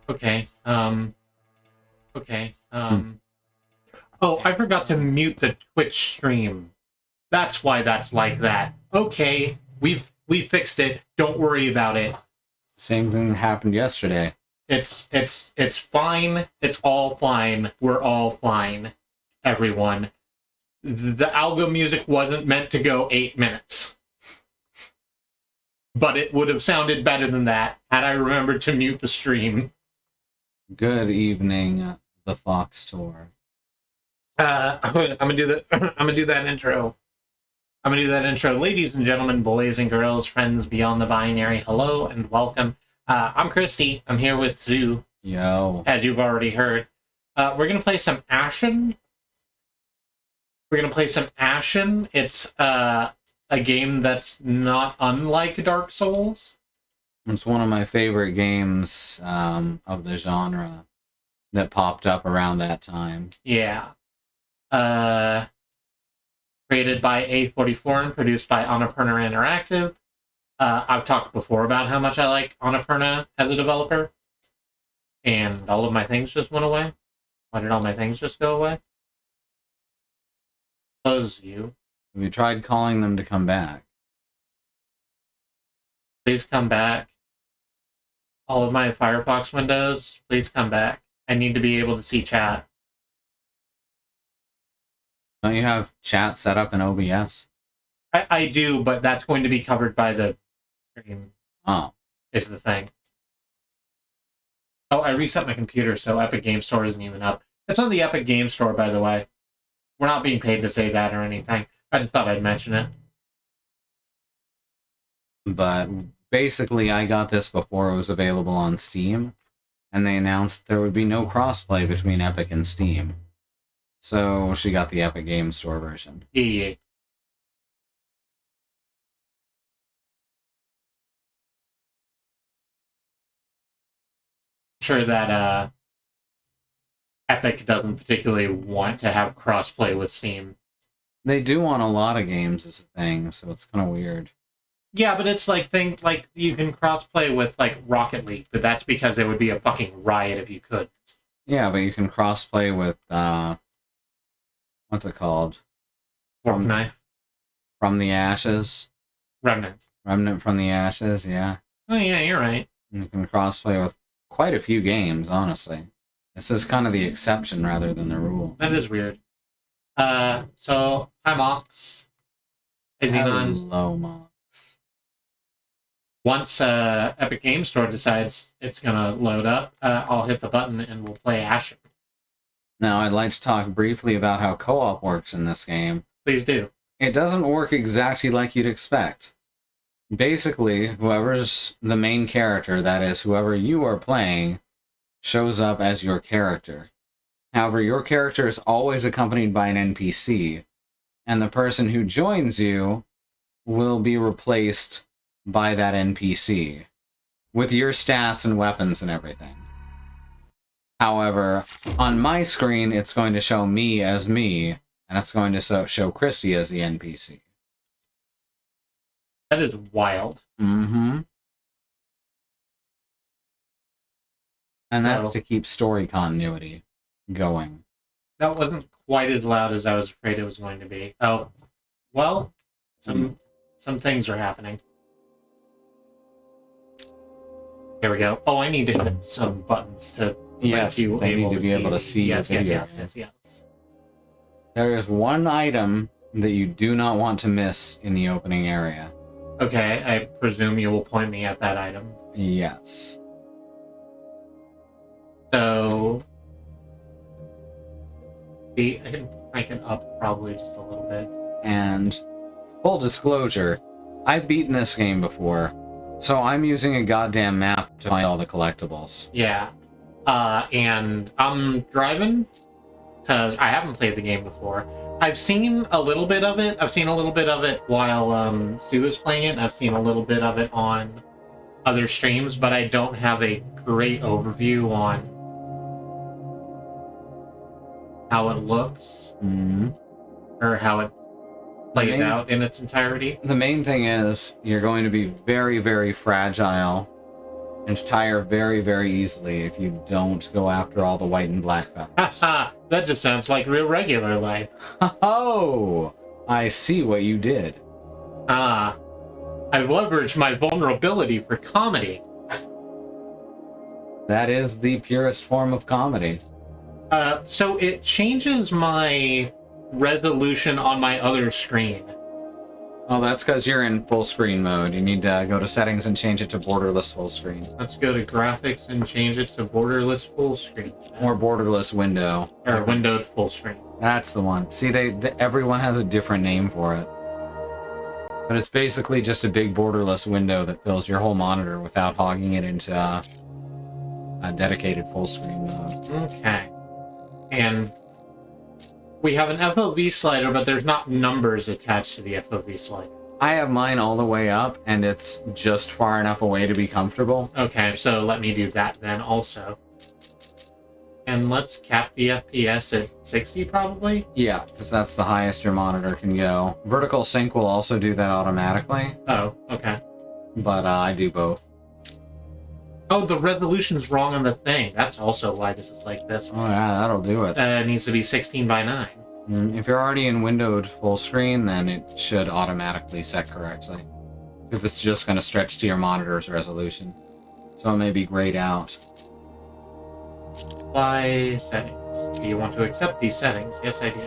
Okay. Okay. Oh, I forgot to mute the Twitch stream. That's why that's like that. Okay, we fixed it. Don't worry about it. Same thing happened yesterday. It's fine. It's all fine. We're all fine. Everyone. The algo music wasn't meant to go 8 minutes. But it would have sounded better than that had I remembered to mute the stream. Good evening, the Fox Tour. I'm gonna do that. I'm gonna do that intro. Ladies and gentlemen, boys and girls, friends beyond the binary. Hello and welcome. I'm Kristi. I'm here with Zu. Yo. As you've already heard, we're gonna play some Ashen. It's a game that's not unlike Dark Souls. It's one of my favorite games of the genre that popped up around that time. Yeah. Created by A44 and produced by Annapurna Interactive. I've talked before about how much I like Annapurna as a developer. And all of my things just went away. Why did all my things just go away? Close you. Have you tried calling them to come back? Please come back. All of my Firefox windows, please come back. I need to be able to see chat. Don't you have chat set up in OBS? I do, but that's going to be covered by the stream. Oh. Is the thing. Oh, I reset my computer, so Epic Game Store isn't even up. It's on the Epic Game Store, by the way. We're not being paid to say that or anything. I just thought I'd mention it. But basically, I got this before it was available on Steam, and they announced there would be no crossplay between Epic and Steam. So she got the Epic Game Store version. Yeah. I'm sure that Epic doesn't particularly want to have crossplay with Steam. They do on a lot of games as a thing, so it's kind of weird. Yeah, but it's like you can crossplay with like Rocket League, but that's because there would be a fucking riot if you could. Yeah, but you can crossplay with what's it called? Fork Knife. From the Ashes. Remnant. Remnant from the Ashes, yeah. Oh yeah, you're right. And you can crossplay with quite a few games, honestly. This is kind of the exception rather than the rule. That is weird. So hi Mox. Is he on? Hello, Mox. Once Epic Game Store decides it's gonna load up, I'll hit the button and we'll play Ashen. Now, I'd like to talk briefly about how co-op works in this game. Please do. It doesn't work exactly like you'd expect. Basically, whoever's the main character, that is, whoever you are playing, shows up as your character. However, your character is always accompanied by an NPC, and the person who joins you will be replaced by that NPC, with your stats and weapons and everything. However, on my screen, it's going to show me as me, and it's going to show Kristi as the NPC. That is wild. Mm-hmm. And that's to keep story continuity going. That wasn't quite as loud as I was afraid it was going to be. Oh, well, some things are happening. Here we go. Oh, I need to hit some buttons to yes, you they need to be able to see yes, your video. Yes. There is one item that you do not want to miss in the opening area. Okay, I presume you will point me at that item. Yes. So, I can crank it up probably just a little bit. And full disclosure, I've beaten this game before, so I'm using a goddamn map to find all the collectibles. Yeah. And I'm driving, because I haven't played the game before. I've seen a little bit of it. I've seen a little bit of it while Sue was playing it, and I've seen a little bit of it on other streams, but I don't have a great overview on how it looks, or how it plays out in its entirety. The main thing is, you're going to be very, very fragile and tire very, very easily if you don't go after all the white and black feathers. Haha, that just sounds like real regular life. Oh, I see what you did. Ah, I've leveraged my vulnerability for comedy. That is the purest form of comedy. So it changes my resolution on my other screen. Oh, that's because you're in full screen mode. You need to go to settings and change it to borderless full screen. Let's go to graphics and change it to borderless full screen. Or borderless window. Or windowed full screen. That's the one. See, everyone has a different name for it. But it's basically just a big borderless window that fills your whole monitor without hogging it into a dedicated full screen mode. Okay. And we have an FOV slider, but there's not numbers attached to the FOV slider. I have mine all the way up, and it's just far enough away to be comfortable. Okay, so let me do that then also. And let's cap the FPS at 60 probably? Yeah, because that's the highest your monitor can go. Vertical sync will also do that automatically. Oh, okay. But I do both. Oh, the resolution's wrong on the thing. That's also why this is like this. Oh yeah, that'll do it. It needs to be 16 by 9. If you're already in windowed full screen, then it should automatically set correctly. Because it's just going to stretch to your monitor's resolution. So it may be grayed out. Apply settings. Do you want to accept these settings? Yes, I do.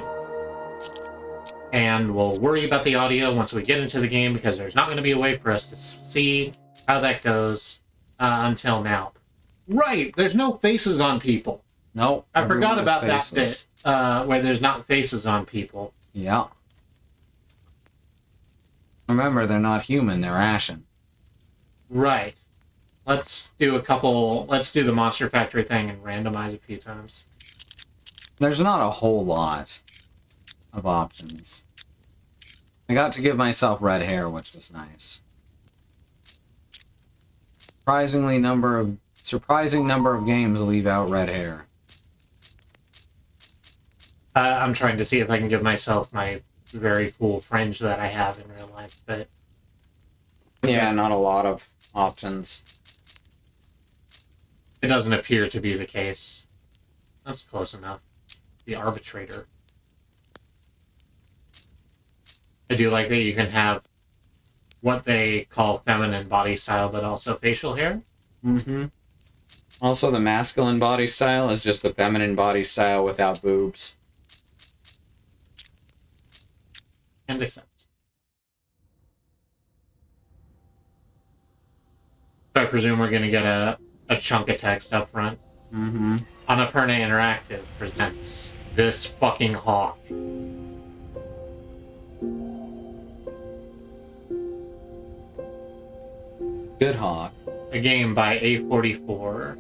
And we'll worry about the audio once we get into the game, because there's not going to be a way for us to see how that goes until now. Right, there's no faces on people. Nope. I forgot about that bit, where there's not faces on people. Yeah. Remember, they're not human, they're Ashen. Right. Let's do the Monster Factory thing and randomize a few times. There's not a whole lot of options. I got to give myself red hair, which was nice. Surprising number of games leave out red hair. I'm trying to see if I can give myself my very full fringe that I have in real life, but... Yeah, not a lot of options. It doesn't appear to be the case. That's close enough. The arbitrator. I do like that you can have what they call feminine body style, but also facial hair. Mm-hmm. Also, the masculine body style is just the feminine body style without boobs. And accept. So I presume we're going to get a chunk of text up front. Mm-hmm. Annapurna Interactive presents This Fucking Hawk. Good hawk. A game by A44.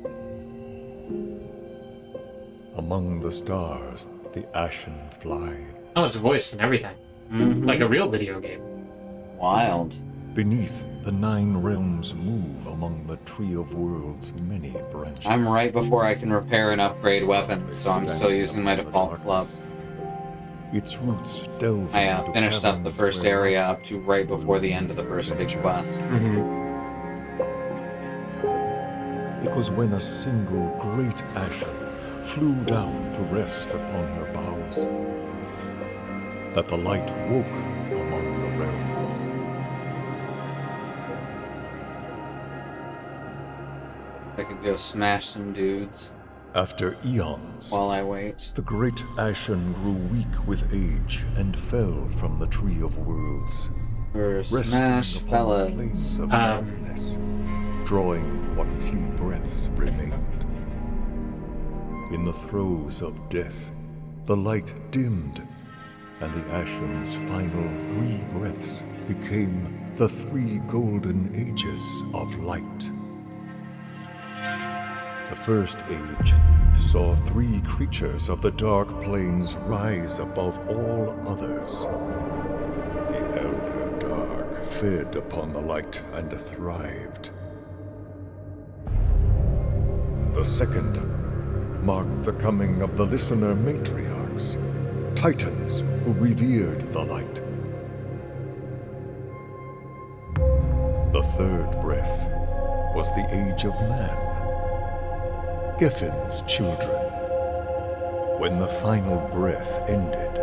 Among the stars, the Ashen fly. Oh, it's voiced and everything. Mm-hmm. Like a real video game. Wild. Beneath, the 9 realms move among the Tree of Worlds' many branches. I'm right before I can repair and upgrade weapons, so I'm still using my default club. Its roots delve I into finished up the caverns first where area light up to right before the end of the first big quest. Mm-hmm. It was when a single great Ashen flew down to rest upon her boughs that the light woke among the realms. I could go smash some dudes After eons, while I wait. the great Ashen grew weak with age and fell from the Tree of Worlds, For resting smash upon the fellas. place of darkness, drawing what few breaths remained. In the throes of death, the light dimmed, and the Ashen's final 3 breaths became the 3 golden ages of light. The first age saw 3 creatures of the dark plains rise above all others. The Elder Dark fed upon the light and thrived. The second marked the coming of the Listener Matriarchs, Titans who revered the light. The third breath was the age of man. Geffin's children. When the final breath ended,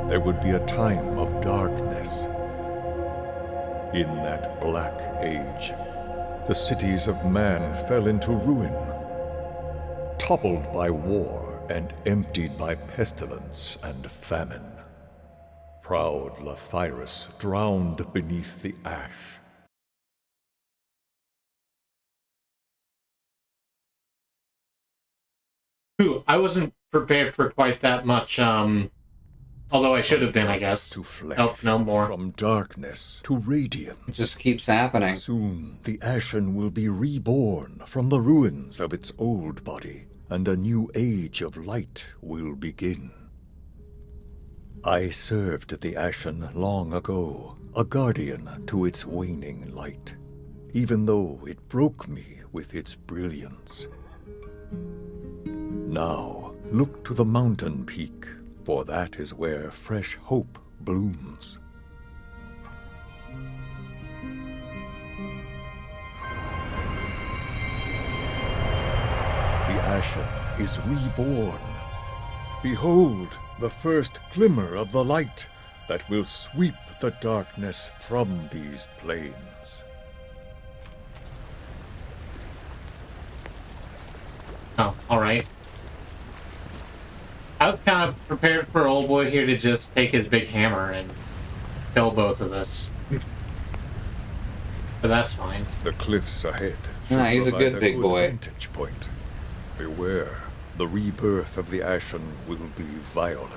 there would be a time of darkness. In that black age, the cities of man fell into ruin, toppled by war and emptied by pestilence and famine. Proud Lathyrus drowned beneath the ash. Ooh, I wasn't prepared for quite that much, although I should have been, I guess. To flesh, Nope, no more. From darkness to radiance. It just keeps happening. Soon the Ashen will be reborn from the ruins of its old body, and a new age of light will begin. I served the Ashen long ago, a guardian to its waning light, even though it broke me with its brilliance. Now, look to the mountain peak, for that is where fresh hope blooms. The Ashen is reborn. Behold the first glimmer of the light that will sweep the darkness from these plains. Oh, alright. I was kind of prepared for old boy here to just take his big hammer and kill both of us. But that's fine. The cliffs ahead. Nah, he's a provide good big boy. Vantage point. Beware, the rebirth of the Ashen will be violent.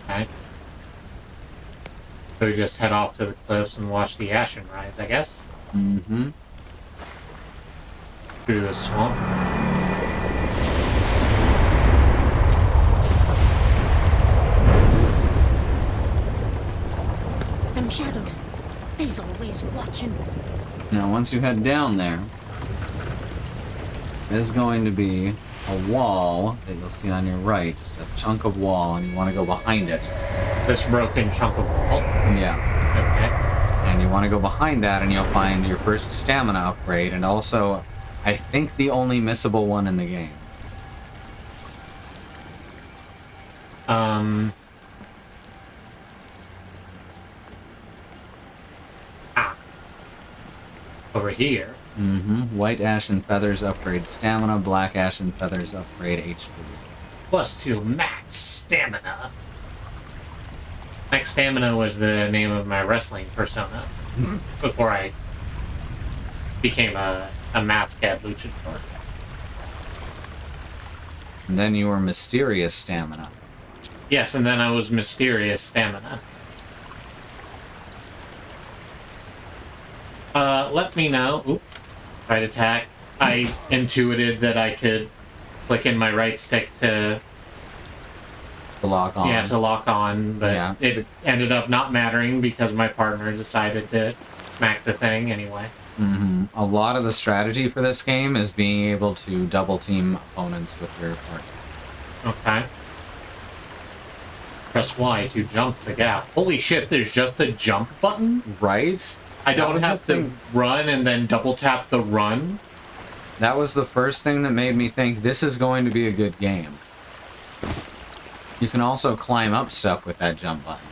Okay. So we just head off to the cliffs and watch the Ashen rise, I guess. Mm-hmm. Through the swamp. Them shadows, they's always watching. Now, once you head down there, there's going to be a wall that you'll see on your right, just a chunk of wall, and you want to go behind it. This broken chunk of wall. Yeah. Okay. And you want to go behind that, and you'll find your first stamina upgrade, and also, I think, the only missable one in the game. Over here. Mm-hmm. White Ashen Feathers upgrade stamina, Black Ashen Feathers upgrade HP. +2 max stamina. Max stamina was the name of my wrestling persona before I became a mascot luchador. And then you were Mysterious Stamina. Yes, and then I was mysterious stamina. Let me know. Oop. Right attack. I intuited that I could click in my right stick to lock on. Yeah, to lock on, but Yeah. it ended up not mattering because my partner decided to smack the thing anyway. Mm-hmm. A lot of the strategy for this game is being able to double team opponents with your partner. Okay. Press Y to jump the gap. Holy shit, there's just a jump button? Right? I don't have to run and then double tap the run? That was the first thing that made me think this is going to be a good game. You can also climb up stuff with that jump button.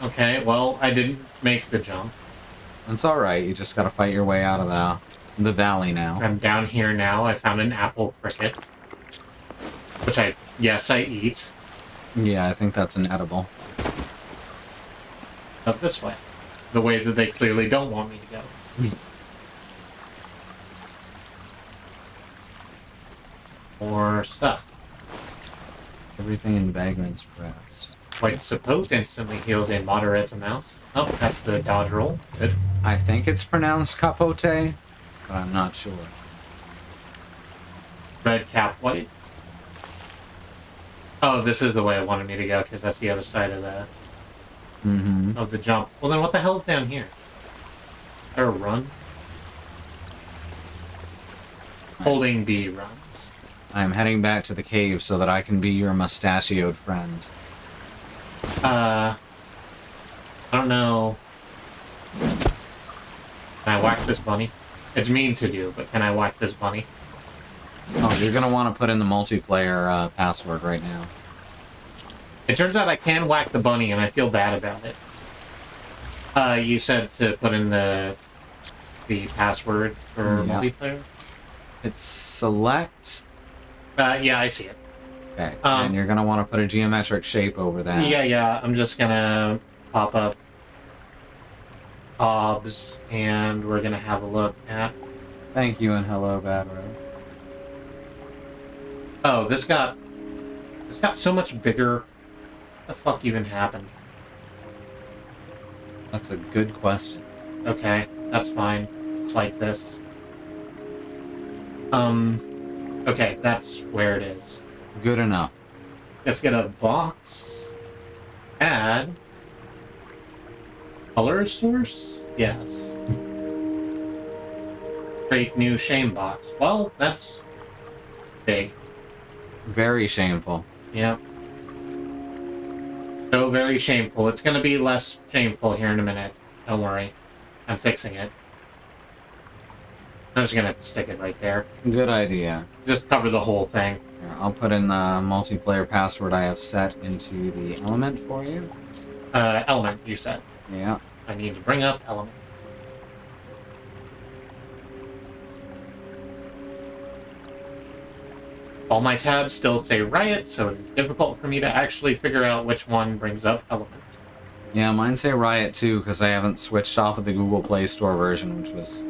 Okay, well, I didn't make the jump. It's alright, you just gotta fight your way out of the valley now. I'm down here now. I found an apple cricket. Which I eat. Yeah, I think that's an edible. Up this way. The way that they clearly don't want me to go. More stuff. Everything in Bagman's Rest. White Sapote instantly heals a moderate amount. Oh, that's the dodge roll. Good. I think it's pronounced capote, but I'm not sure. Red cap white. Oh, this is the way it wanted me to go, because that's the other side of the of the jump. Well, then what the hell is down here? Is there a run? Holding B runs. I'm heading back to the cave so that I can be your mustachioed friend. I don't know. Can I whack this bunny? It's mean to do, but can I whack this bunny? Oh, you're gonna want to put in the multiplayer password right now. It turns out I can whack the bunny, and I feel bad about it. You said to put in the password for multiplayer? It's select. Yeah, I see it. Okay, and you're gonna want to put a geometric shape over that. Yeah, I'm just gonna pop up OBS, and we're gonna have a look at... Thank you and hello, Bad Road. Oh, this got so much bigger. What the fuck even happened? That's a good question. Okay, that's fine. It's like this. Okay, that's where it is. Good enough. Let's get a box. Add. Color source? Yes. Create new shame box. Well, that's big. Very shameful. Yep. So very shameful. It's gonna be less shameful here in a minute. Don't worry. I'm fixing it. I'm just gonna stick it right there. Good idea. Just cover the whole thing. Here, I'll put in the multiplayer password I have set into the element for you. Element, you said. Yeah. I need to bring up element. All my tabs still say Riot, so it is difficult for me to actually figure out which one brings up element. Yeah, mine say Riot too, because I haven't switched off of the Google Play Store version, which was...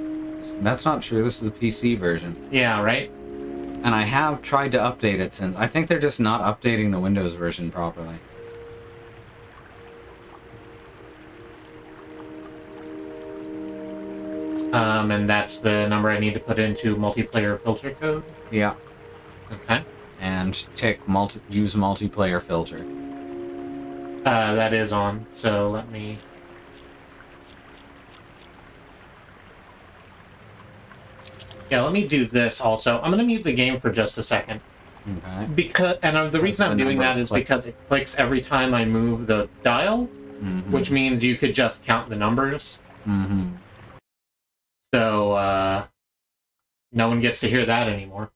That's not true, this is a PC version. Yeah, right? And I have tried to update it since. I think they're just not updating the Windows version properly. And that's the number I need to put into multiplayer filter code? Yeah. Okay. And tick use multiplayer filter. That is on, so let me... Yeah, let me do this also. I'm gonna mute the game for just a second. Okay. The reason I'm doing that is because it clicks every time I move the dial, which means you could just count the numbers. So, no one gets to hear that anymore.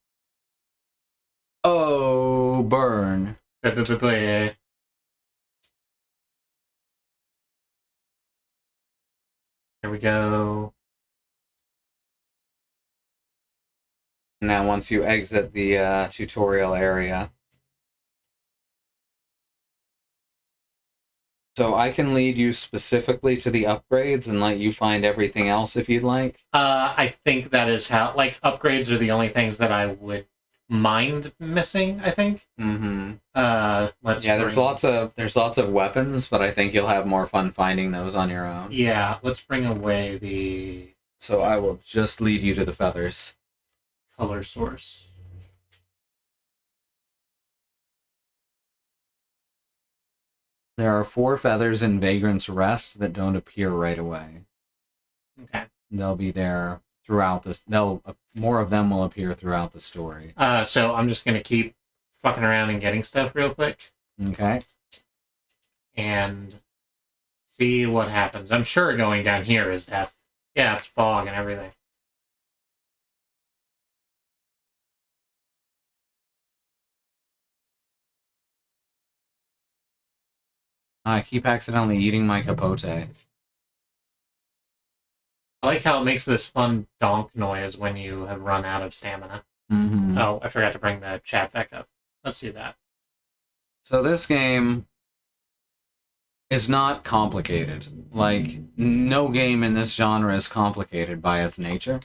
Oh, burn. Here we go. Now, once you exit the tutorial area. So I can lead you specifically to the upgrades and let you find everything else if you'd like. I think that is how, like, upgrades are the only things that I would mind missing, I think. There's lots of weapons, but I think you'll have more fun finding those on your own. Yeah, let's bring away the... So I will just lead you to the feathers. Color source. There are 4 feathers in Vagrant's Rest that don't appear right away. Okay. They'll be there throughout this. More of them will appear throughout the story. So I'm just gonna keep fucking around and getting stuff real quick. Okay. And see what happens. I'm sure going down here is death. Yeah, it's fog and everything. I keep accidentally eating my capote. I like how it makes this fun donk noise when you have run out of stamina. Oh, I forgot to bring the chat back up. Let's do that. So this game is not complicated. Like, no game in this genre is complicated by its nature.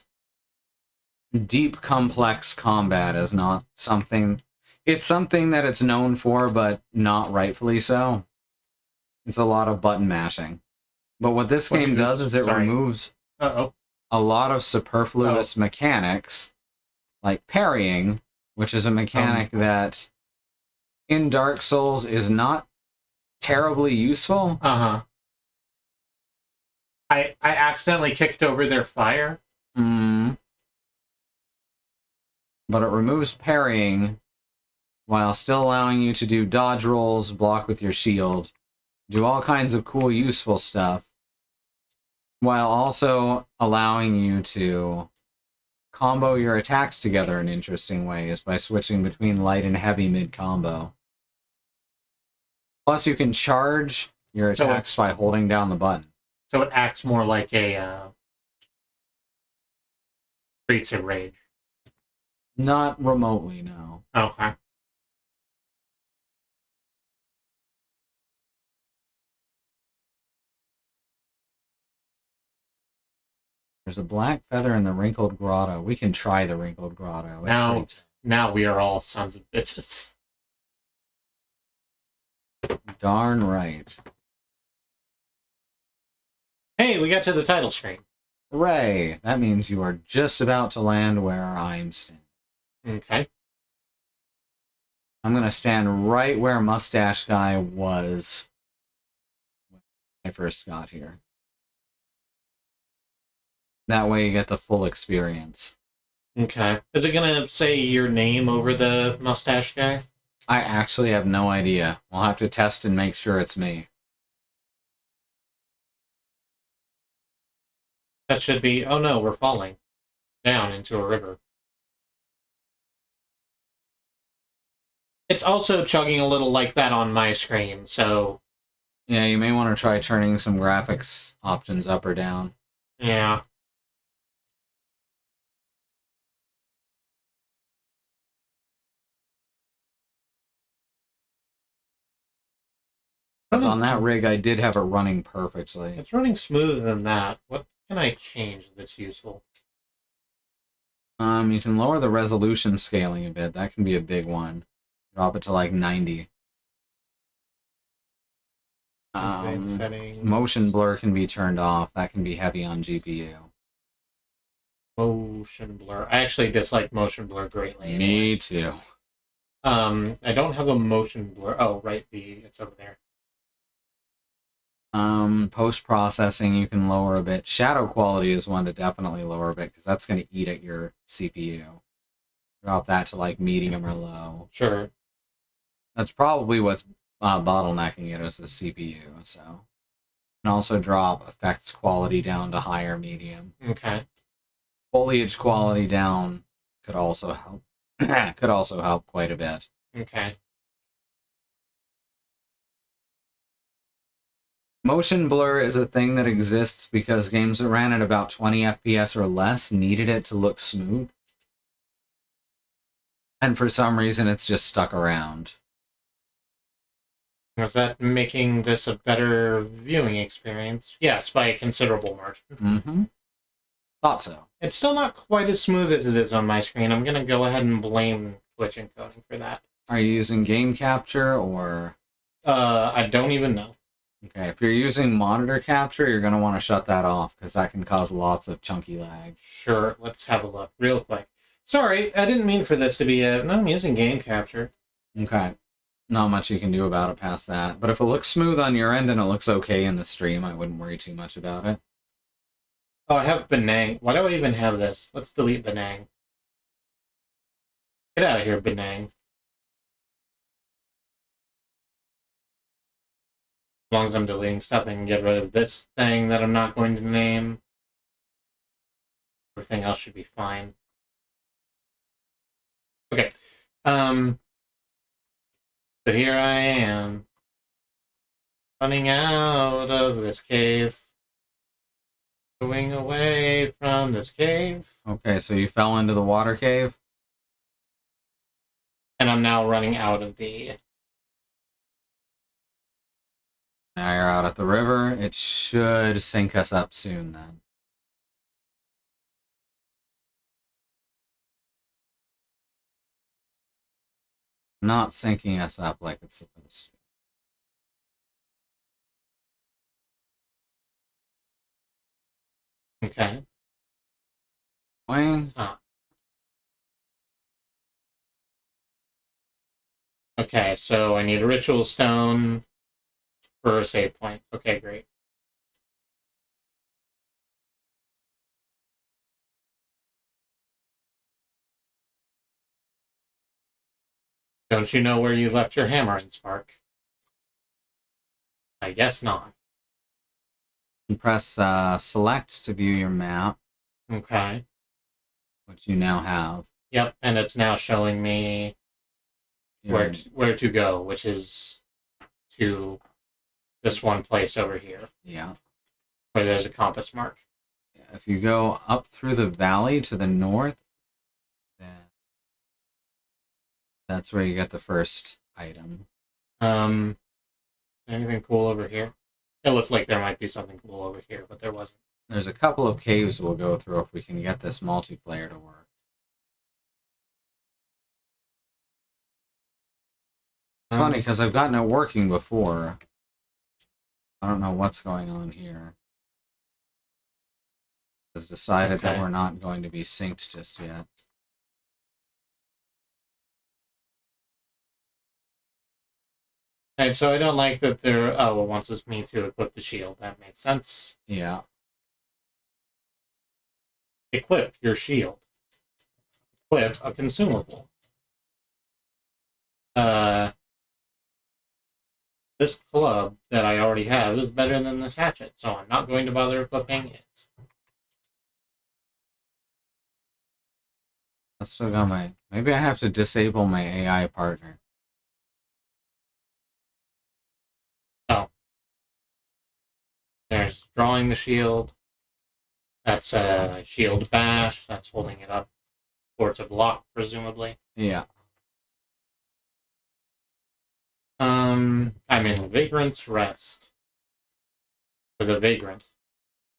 Deep, complex combat is not something... It's something that it's known for, but not rightfully so. It's a lot of button mashing. But what this game does is it removes a lot of superfluous mechanics, like parrying, which is a mechanic that in Dark Souls is not terribly useful. I accidentally kicked over their fire. But it removes parrying while still allowing you to do dodge rolls, block with your shield, do all kinds of cool, useful stuff, while also allowing you to combo your attacks together in interesting ways by switching between light and heavy mid-combo. Plus, you can charge your So attacks by holding down the button. So it acts more like a Streets of Rage. Not remotely, no. Okay. There's a black feather in the Wrinkled Grotto. We can try the Wrinkled Grotto. Now we are all sons of bitches. Darn right. Hey, we got to the title screen. Hooray! That means you are just about to land where I'm standing. Okay. I'm going to stand right where Mustache Guy was when I first got here. That way you get the full experience. Okay. Is it gonna say your name over the mustache guy? I actually have no idea. We'll have to test and make sure it's me. That should be... Oh no, we're falling down into a river. It's also chugging a little like that on my screen, so... Yeah, you may want to try turning some graphics options up or down. Yeah. Because on that rig, I did have it running perfectly. It's running smoother than that. What can I change that's useful? You can lower the resolution scaling a bit. That can be a big one. Drop it to like 90. Settings. Motion blur can be turned off. That can be heavy on GPU. Motion blur. I actually dislike motion blur greatly. Me too. I don't have a motion blur. Oh, right, it's over there. Post-processing you can lower a bit. Shadow quality is one to definitely lower a bit, because that's going to eat at your CPU. Drop that to like medium or low. Sure. That's probably what's bottlenecking it, is the CPU, so. And also drop effects quality down to higher medium. Okay. Foliage quality down could also help. Could also help quite a bit. Okay. Motion blur is a thing that exists because games that ran at about 20 FPS or less needed it to look smooth. And for some reason, it's just stuck around. Is that making this a better viewing experience? Yes, by a considerable margin. Mm-hmm. Thought so. It's still not quite as smooth as it is on my screen. I'm going to go ahead and blame Twitch encoding for that. Are you using game capture or... I don't even know. Okay, if you're using monitor capture, you're going to want to shut that off, because that can cause lots of chunky lag. Sure, let's have a look real quick. Sorry, I didn't mean for this to be a... No, I'm using game capture. Okay. Not much you can do about it past that. But if it looks smooth on your end and it looks okay in the stream, I wouldn't worry too much about it. Oh, I have Benang. Why do I even have this? Let's delete Benang. Get out of here, Benang. As long as I'm deleting stuff, I can get rid of this thing that I'm not going to name. Everything else should be fine. Okay. So here I am. Running out of this cave. Going away from this cave. Okay, so you fell into the water cave? And I'm now running out of the... Now you're out at the river. It should sync us up soon then. Not syncing us up like it's supposed to. Okay. Wayne? Okay, so I need a ritual stone for a save point. Okay, great. Don't you know where you left your hammer and spark? I guess not. You press select to view your map. Okay. which you now have. Yep, and it's now showing me Your- where to go, which is to this one place over here, yeah. where there's a compass mark. If you go up through the valley to the north, then that's where you get the first item. Anything cool over here? It looked like there might be something cool over here, but there wasn't. There's a couple of caves we'll go through if we can get this multiplayer to work. It's funny because I've gotten it working before. I don't know what's going on here. It's decided that Okay. we're not going to be synced just yet. Alright, so I don't like that there. Oh, it wants us me to equip the shield. That makes sense. Yeah. Equip your shield. Equip a consumable. This club that I already have is better than this hatchet, so I'm not going to bother equipping it. I still got my... Maybe I have to disable my AI partner. There's drawing the shield. That's a shield bash. That's holding it up towards a block, presumably. Yeah. I'm in Vagrant's Rest. For the Vagrant.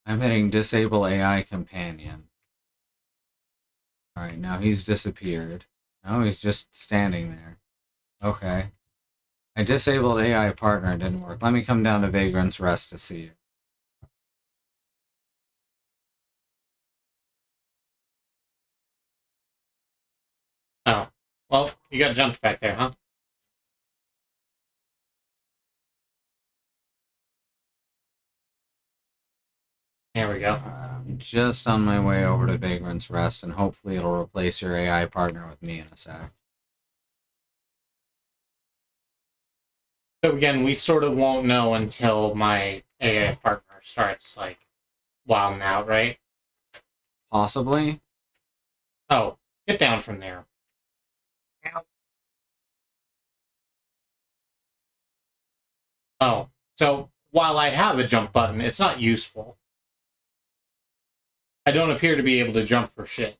I'm hitting disable AI companion. Alright, now he's disappeared. No, he's just standing there. Okay. I disabled AI partner, it didn't work. Let me come down to Vagrant's Rest to see you. Oh. Well, you got jumped back there, huh? There we go. I'm just on my way over to Vagrant's Rest, and hopefully it'll replace your AI partner with me in a sec. So again, we sort of won't know until my AI partner starts, like, wilding out, right? Possibly? Oh, get down from there. Ow. Oh, so while I have a jump button, it's not useful. I don't appear to be able to jump for shit.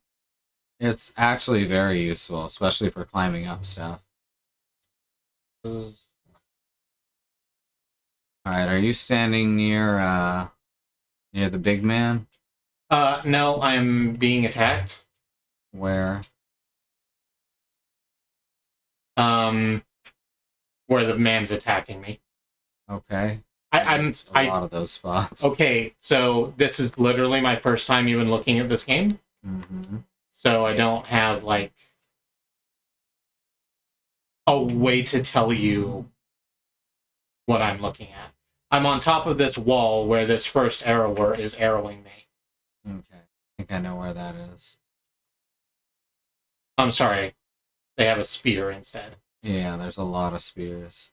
It's actually very useful, especially for climbing up stuff. Alright, are you standing near the big man? No, I'm being attacked. Where? Where the man's attacking me. Okay. I'm It's a lot of those spots. okay, so this is literally my first time even looking at this game. Mm-hmm. So I don't have, like, a way to tell you what I'm looking at. I'm on top of this wall where this first arrower is arrowing me. Okay. I think I know where that is. I'm sorry. They have a spear instead. Yeah, there's a lot of spears.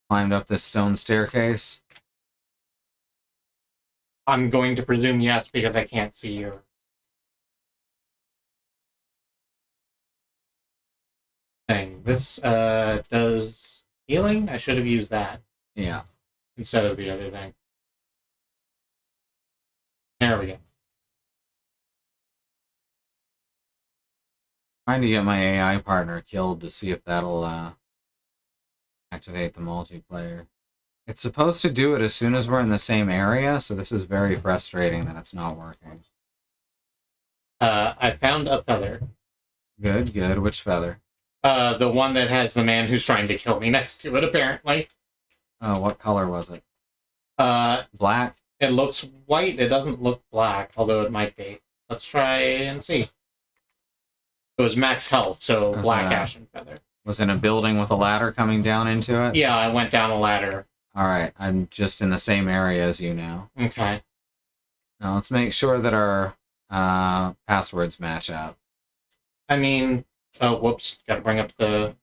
Climbed up this stone staircase. I'm going to presume yes because I can't see your thing. This does healing. I should have used that Yeah. instead of the other thing. There we go. Trying to get my AI partner killed to see if that'll activate the multiplayer. It's supposed to do it as soon as we're in the same area, so this is very frustrating that it's not working. I found a feather. Good, good. Which feather? The one that has the man who's trying to kill me next to it, apparently. Oh, what color was it? Uh, Black? it looks white. It doesn't look black, although it might be. Let's try and see. It was max health, so That's black right. ashen feather. Was in a building with a ladder coming down into it? Yeah, I went down a ladder. Alright, I'm just in the same area as you now. Okay. Now let's make sure that our passwords match up. I mean, oh, whoops. Gotta bring up the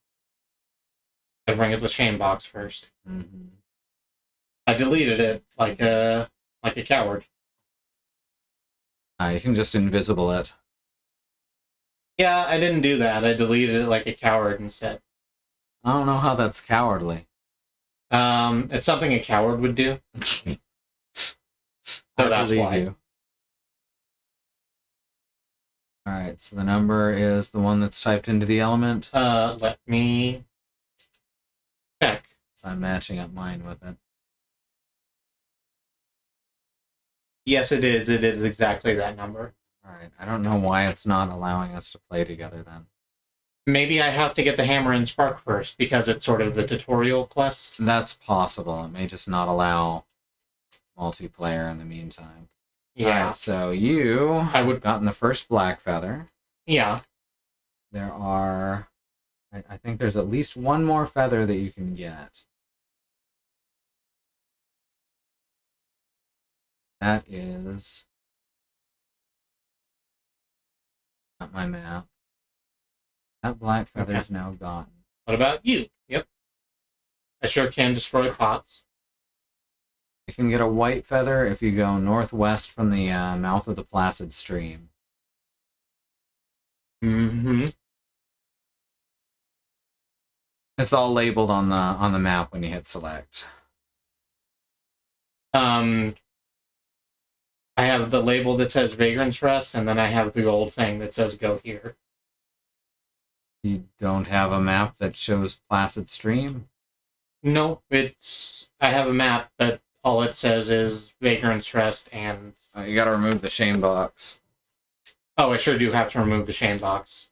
shame box first. Mm-hmm. I deleted it like a coward. You can just invisible it. Yeah, I didn't do that. I deleted it like a coward instead. I don't know how that's cowardly. It's something a coward would do. So that's believe why. you. Alright, so the number is the one that's typed into the element. Let me check. So I'm matching up mine with it. Yes, it is. It is exactly that number. Alright, I don't know why it's not allowing us to play together then. Maybe I have to get the hammer and spark first because it's sort of the tutorial quest. That's possible. It may just not allow multiplayer in the meantime. Yeah. Alright, so you have gotten the first black feather. Yeah. There are... I think there's at least one more feather that you can get. That is... not my map. That black feather is now gone. What about you? Yep. I sure can destroy pots. You can get a white feather if you go northwest from the mouth of the Placid Stream. Mm-hmm. It's all labeled on the map when you hit select. I have the label that says Vagrant's Rest, and then I have the old thing that says Go Here. You don't have a map that shows Placid Stream? No, I have a map, but all it says is Vagrant's Rest and... You gotta remove the shame box. Oh, I sure do have to remove the shame box.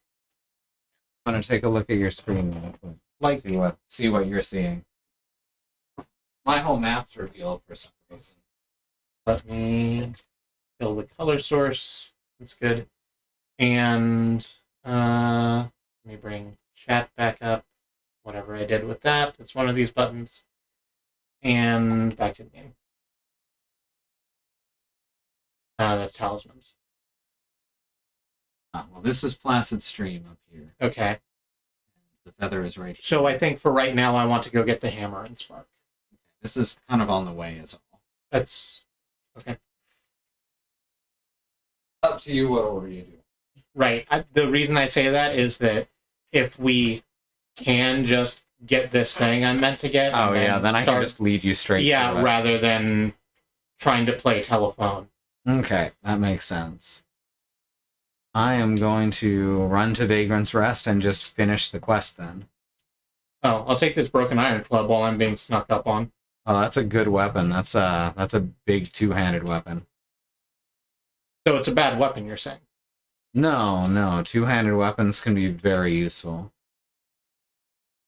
I'm gonna take a look at your screen. Like, See what you're seeing. My whole map's revealed for some reason. let me fill the color source. That's good. And let me bring chat back up. Whatever I did with that. It's one of these buttons. And back to the game. That's talismans. Well, this is Placid Stream up here. Okay. The feather is right here. So I think for right now, I want to go get the hammer and spark. This is kind of on the way, is all. That's okay. Up to you what order you do. Right. The reason I say that is that if we can just get this thing I'm meant to get. Oh, yeah, then I can just lead you straight to it. rather than trying to play telephone. Okay, that makes sense. I am going to run to Vagrant's Rest and just finish the quest then. Oh, I'll take this broken iron club while I'm being snuck up on. Oh, that's a good weapon. That's a big two-handed weapon. So it's a bad weapon, you're saying? No. Two-handed weapons can be very useful.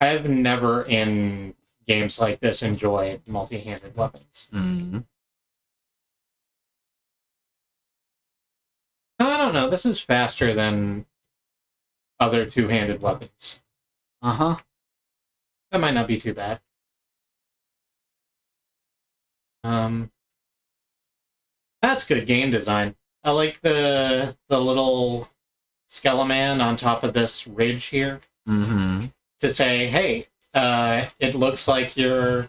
I've never in games like this enjoyed multi-handed weapons. Mm-hmm. I don't know. This is faster than other two-handed weapons. Uh-huh. That might not be too bad. That's good game design. I like the little Skeleman on top of this ridge here. Mm-hmm. To say, hey, it looks like you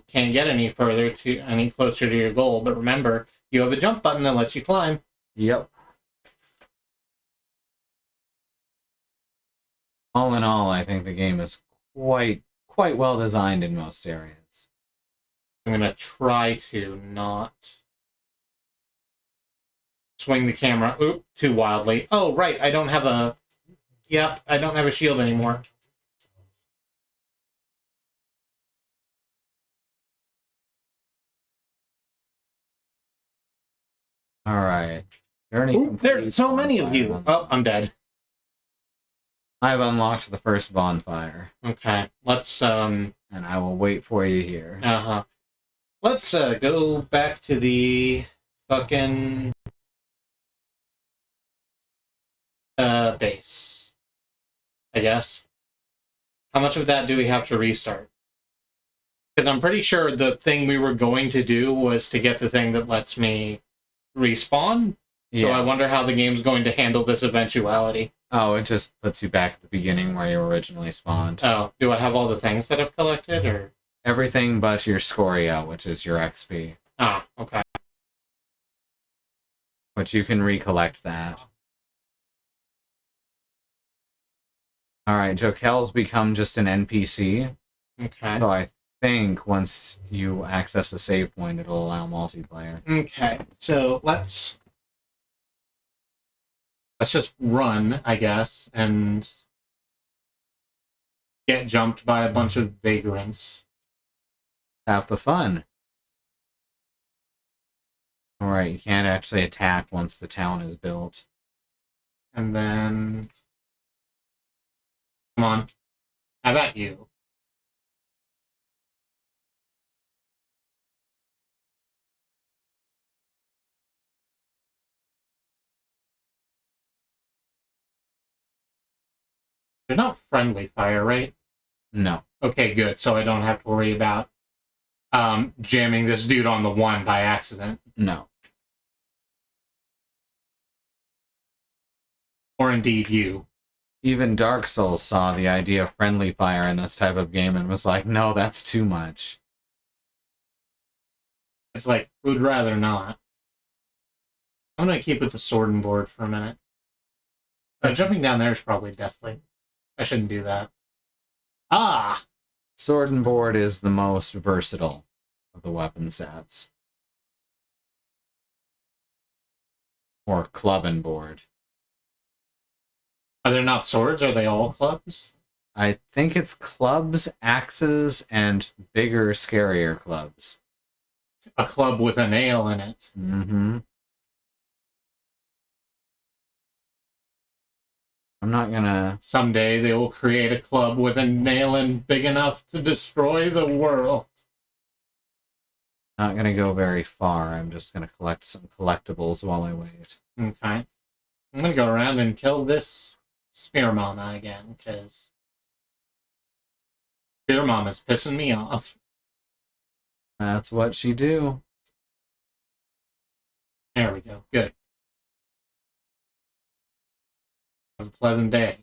can't get any closer to your goal, but remember, you have a jump button that lets you climb. Yep. All in all, I think the game is quite well designed in most areas. I'm gonna try to not swing the camera too wildly. Oh, right, I don't have a shield anymore. All right. There's so many of you. Oh, I'm dead. I've unlocked the first bonfire. Okay, let's And I will wait for you here. Let's go back to the fucking base. I guess. How much of that do we have to restart? Because I'm pretty sure the thing we were going to do was to get the thing that lets me respawn. So I wonder how the game's going to handle this eventuality. Oh, it just puts you back at the beginning where you originally spawned. Oh, do I have all the things that I've collected, or Everything but your Scoria, which is your XP. ah, okay. But you can recollect that. Alright, Jokel's become just an NPC. Okay. So I think once you access the save point, it'll allow multiplayer. Okay. So let's just run, I guess, and get jumped by a bunch of vagrants. Have the fun. Alright, you can't actually attack once the town is built. And then... Come on. How about you? You're not friendly fire, right? No. Okay, good. So I don't have to worry about jamming this dude on the one by accident. No. Or indeed you. Even Dark Souls saw the idea of friendly fire in this type of game and was like, no, that's too much. It's like, would rather not. I'm gonna keep with the sword and board for a minute. Jumping down there is probably deathly. I shouldn't do that. Ah! Sword and board is the most versatile of the weapon sets. Or club and board. Are there not swords? Are they all clubs? I think it's clubs, axes, and bigger, scarier clubs. A club with a nail in it. Mm-hmm. I'm not gonna... Someday they will create a club with a nail in big enough to destroy the world. Not gonna go very far. I'm just gonna collect some collectibles while I wait. Okay. I'm gonna go around and kill this Spear Mama again, because Spear Mama's pissing me off. That's what she do. There we go. Good. Have a pleasant day.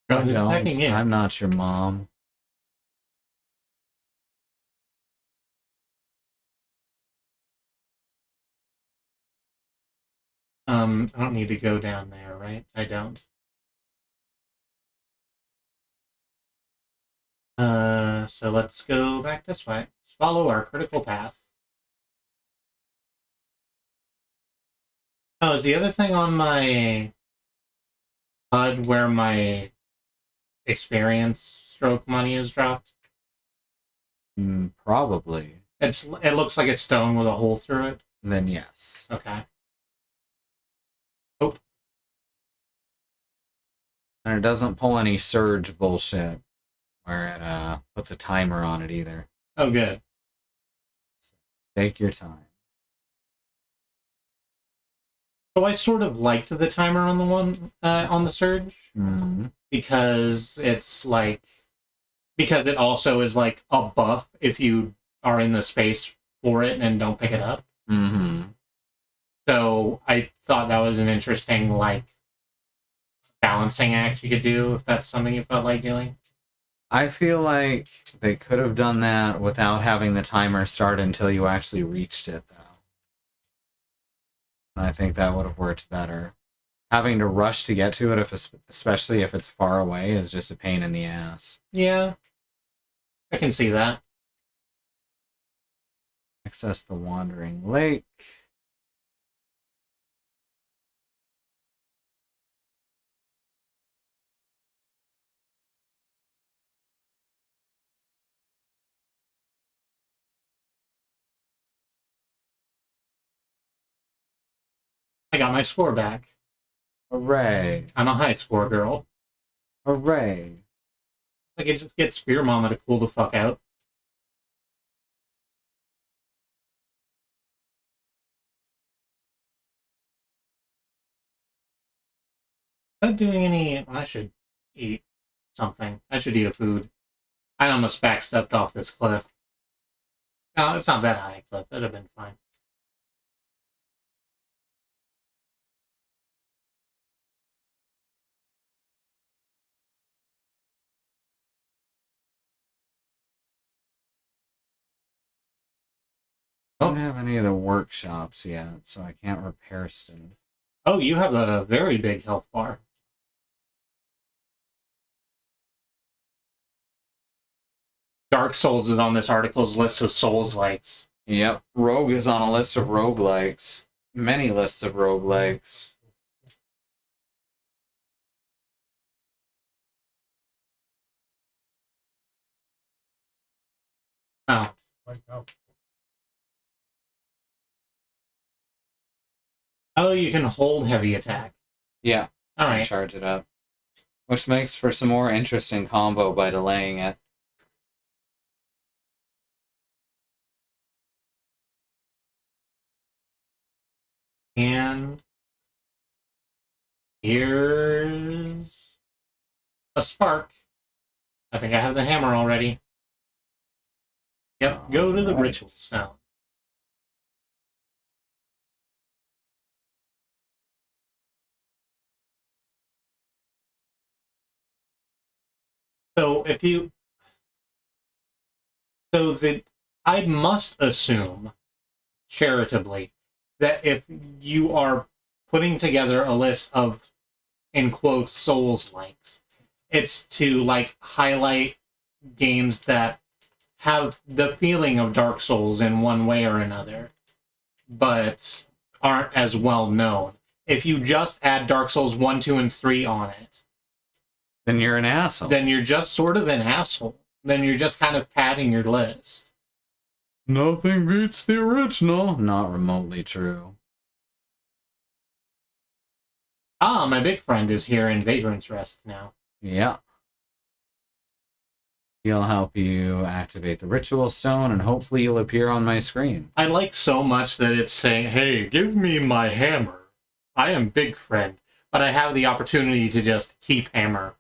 Oh, who's attacking you? I'm not your mom. I don't need to go down there, right? I don't. So let's go back this way. Follow our critical path. Oh, is the other thing on my HUD where my experience stroke money is dropped? Probably. It looks like it's stone with a hole through it. Then yes. Okay. Oh. And it doesn't pull any surge bullshit where it puts a timer on it either. Oh, good. Take your time. So I sort of liked the timer on the one on the surge because it's like because it also is like a buff if you are in the space for it and don't pick it up. So I thought that was an interesting like balancing act you could do if that's something you felt like doing. I feel like they could have done that without having the timer start until you actually reached it, though. I think that would have worked better. Having to rush to get to it, especially if it's far away, is just a pain in the ass. Yeah, I can see that. Access the Wandering Lake. I got my score back. Hooray. I'm a high score girl. Hooray. I can just get Spear Mama to cool the fuck out. Not doing any... I should eat something. I should eat a food. I almost backstepped off this cliff. No, it's not that high a cliff. It'd have been fine. I don't have any of the workshops yet, so I can't repair stuff. Oh, you have a very big health bar. Dark Souls is on this article's list of Souls likes. Yep, Rogue is on a list of roguelikes. Many lists of roguelikes. Oh. Oh, you can hold heavy attack. Yeah, All right. charge it up. Which makes for some more interesting combo by delaying it. And here's a spark. I think I have the hammer already. Yep, go to the Alright. ritual stone. So if you... So that I must assume, charitably, that if you are putting together a list of, in quotes, Souls likes, it's to like highlight games that have the feeling of Dark Souls in one way or another, but aren't as well known. If you just add Dark Souls 1, 2, and 3 on it, Then you're an asshole. then you're just sort of an asshole. Then you're just kind of padding your list. Nothing beats the original. Not remotely true. Ah, my big friend is here in Vagrant's Rest now. Yeah. He'll help you activate the ritual stone, and hopefully you'll appear on my screen. I like so much that it's saying, hey, give me my hammer. I am big friend, but I have the opportunity to just keep hammer.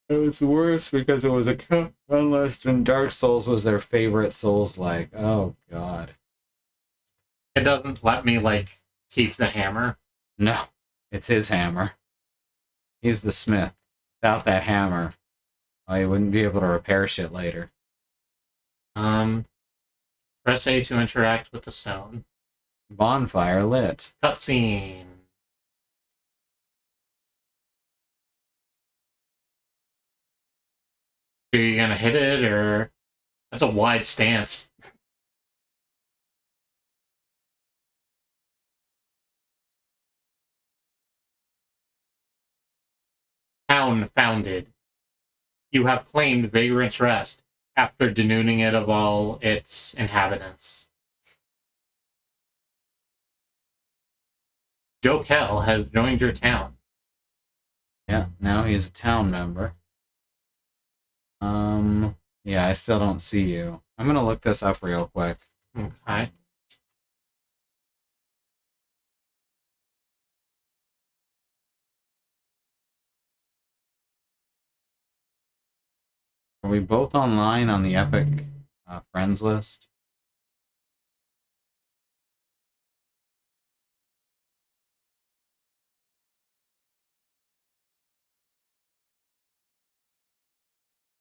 It was worse because it was a one list and Dark Souls was their favorite Souls-like. Oh, God. It doesn't let me, like, keep the hammer. No, it's his hammer. He's the smith. Without that hammer, I wouldn't be able to repair shit later. Press A to interact with the stone. Bonfire lit. Cutscene. Are you gonna hit it, or... That's a wide stance. Town founded. You have claimed Vagrant's Rest after denuding it of all its inhabitants. Joe Kell has joined your town. Yeah, now he's a town member. Yeah, I still don't see you. I'm gonna look this up real quick. Okay. Are we both online on the Epic friends list?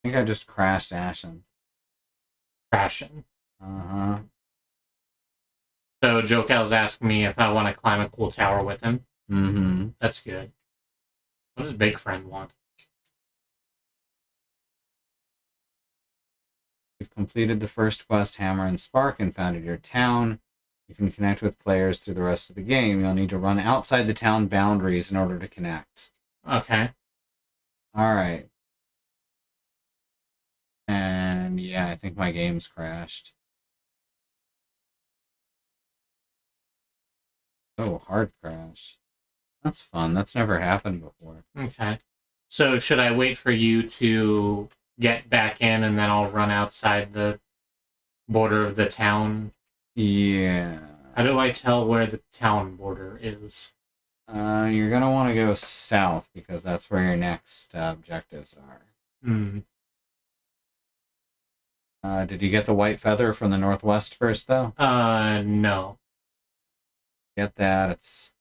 I think I just crashed Ashen. Crashing. Uh-huh. So Joe Kell's asking me if I want to climb a cool tower with him. Mm-hmm. That's good. What does Big Friend want? You've completed the first quest, Hammer and Spark, and founded your town. You can connect with players through the rest of the game. You'll need to run outside the town boundaries in order to connect. Okay. Alright. And yeah, I think my game's crashed. Oh, hard crash. That's fun. That's never happened before. Okay. So should I wait for you to get back in and then I'll run outside the border of the town? Yeah. How do I tell where the town border is? You're gonna want to go south because that's where your next objectives are. Hmm. Did you get the white feather from the northwest first, though? No. Get that. It's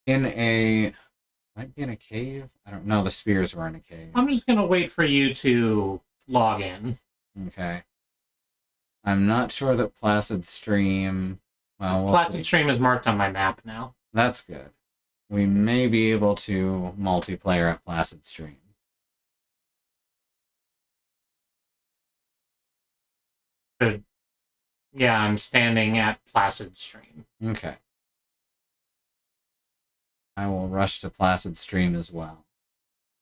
in a... Might be in a cave? I don't know. The spears were in a cave. I'm just gonna wait for you to log in. Okay. I'm not sure that Placid Stream... Well, we'll Placid see. Stream is marked on my map now. That's good. We may be able to multiplayer at Placid Stream. Yeah, I'm standing at Placid Stream. Okay. I will rush to Placid Stream as well.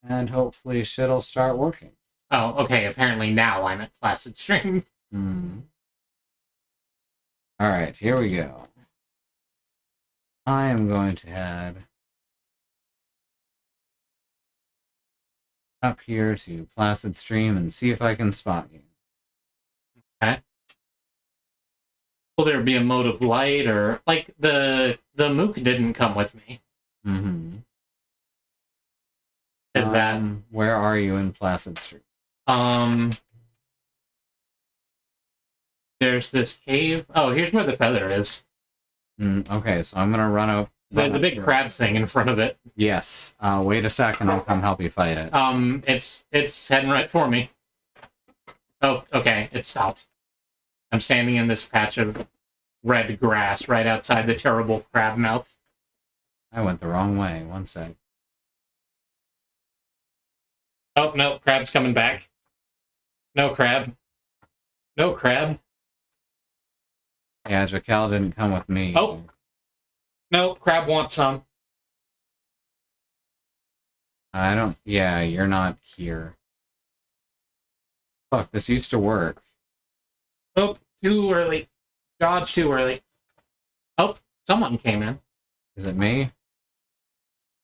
And hopefully shit'll start working. Oh, okay, apparently now I'm at Placid Stream. Alright, here we go. I am going to head up here to Placid Stream and see if I can spot you. Okay. Will there be a mode of light, or like the mook didn't come with me? Is that where are you in Placid Stream? There's this cave. Oh, here's where the feather is. Okay, so I'm gonna run up. There's a big crab thing in front of it. Yes. Wait a second. I'll come help you fight it. It's heading right for me. Oh, okay. It stopped. I'm standing in this patch of red grass right outside the terrible crab mouth. I went the wrong way. One sec. Oh, no. Crab's coming back. No crab. No crab. Yeah, Jaquel didn't come with me. Oh. No, crab wants some. I don't... Yeah, you're not here. Fuck, this used to work. Oh, too early. Dodge too early. Oh, someone came in. Is it me?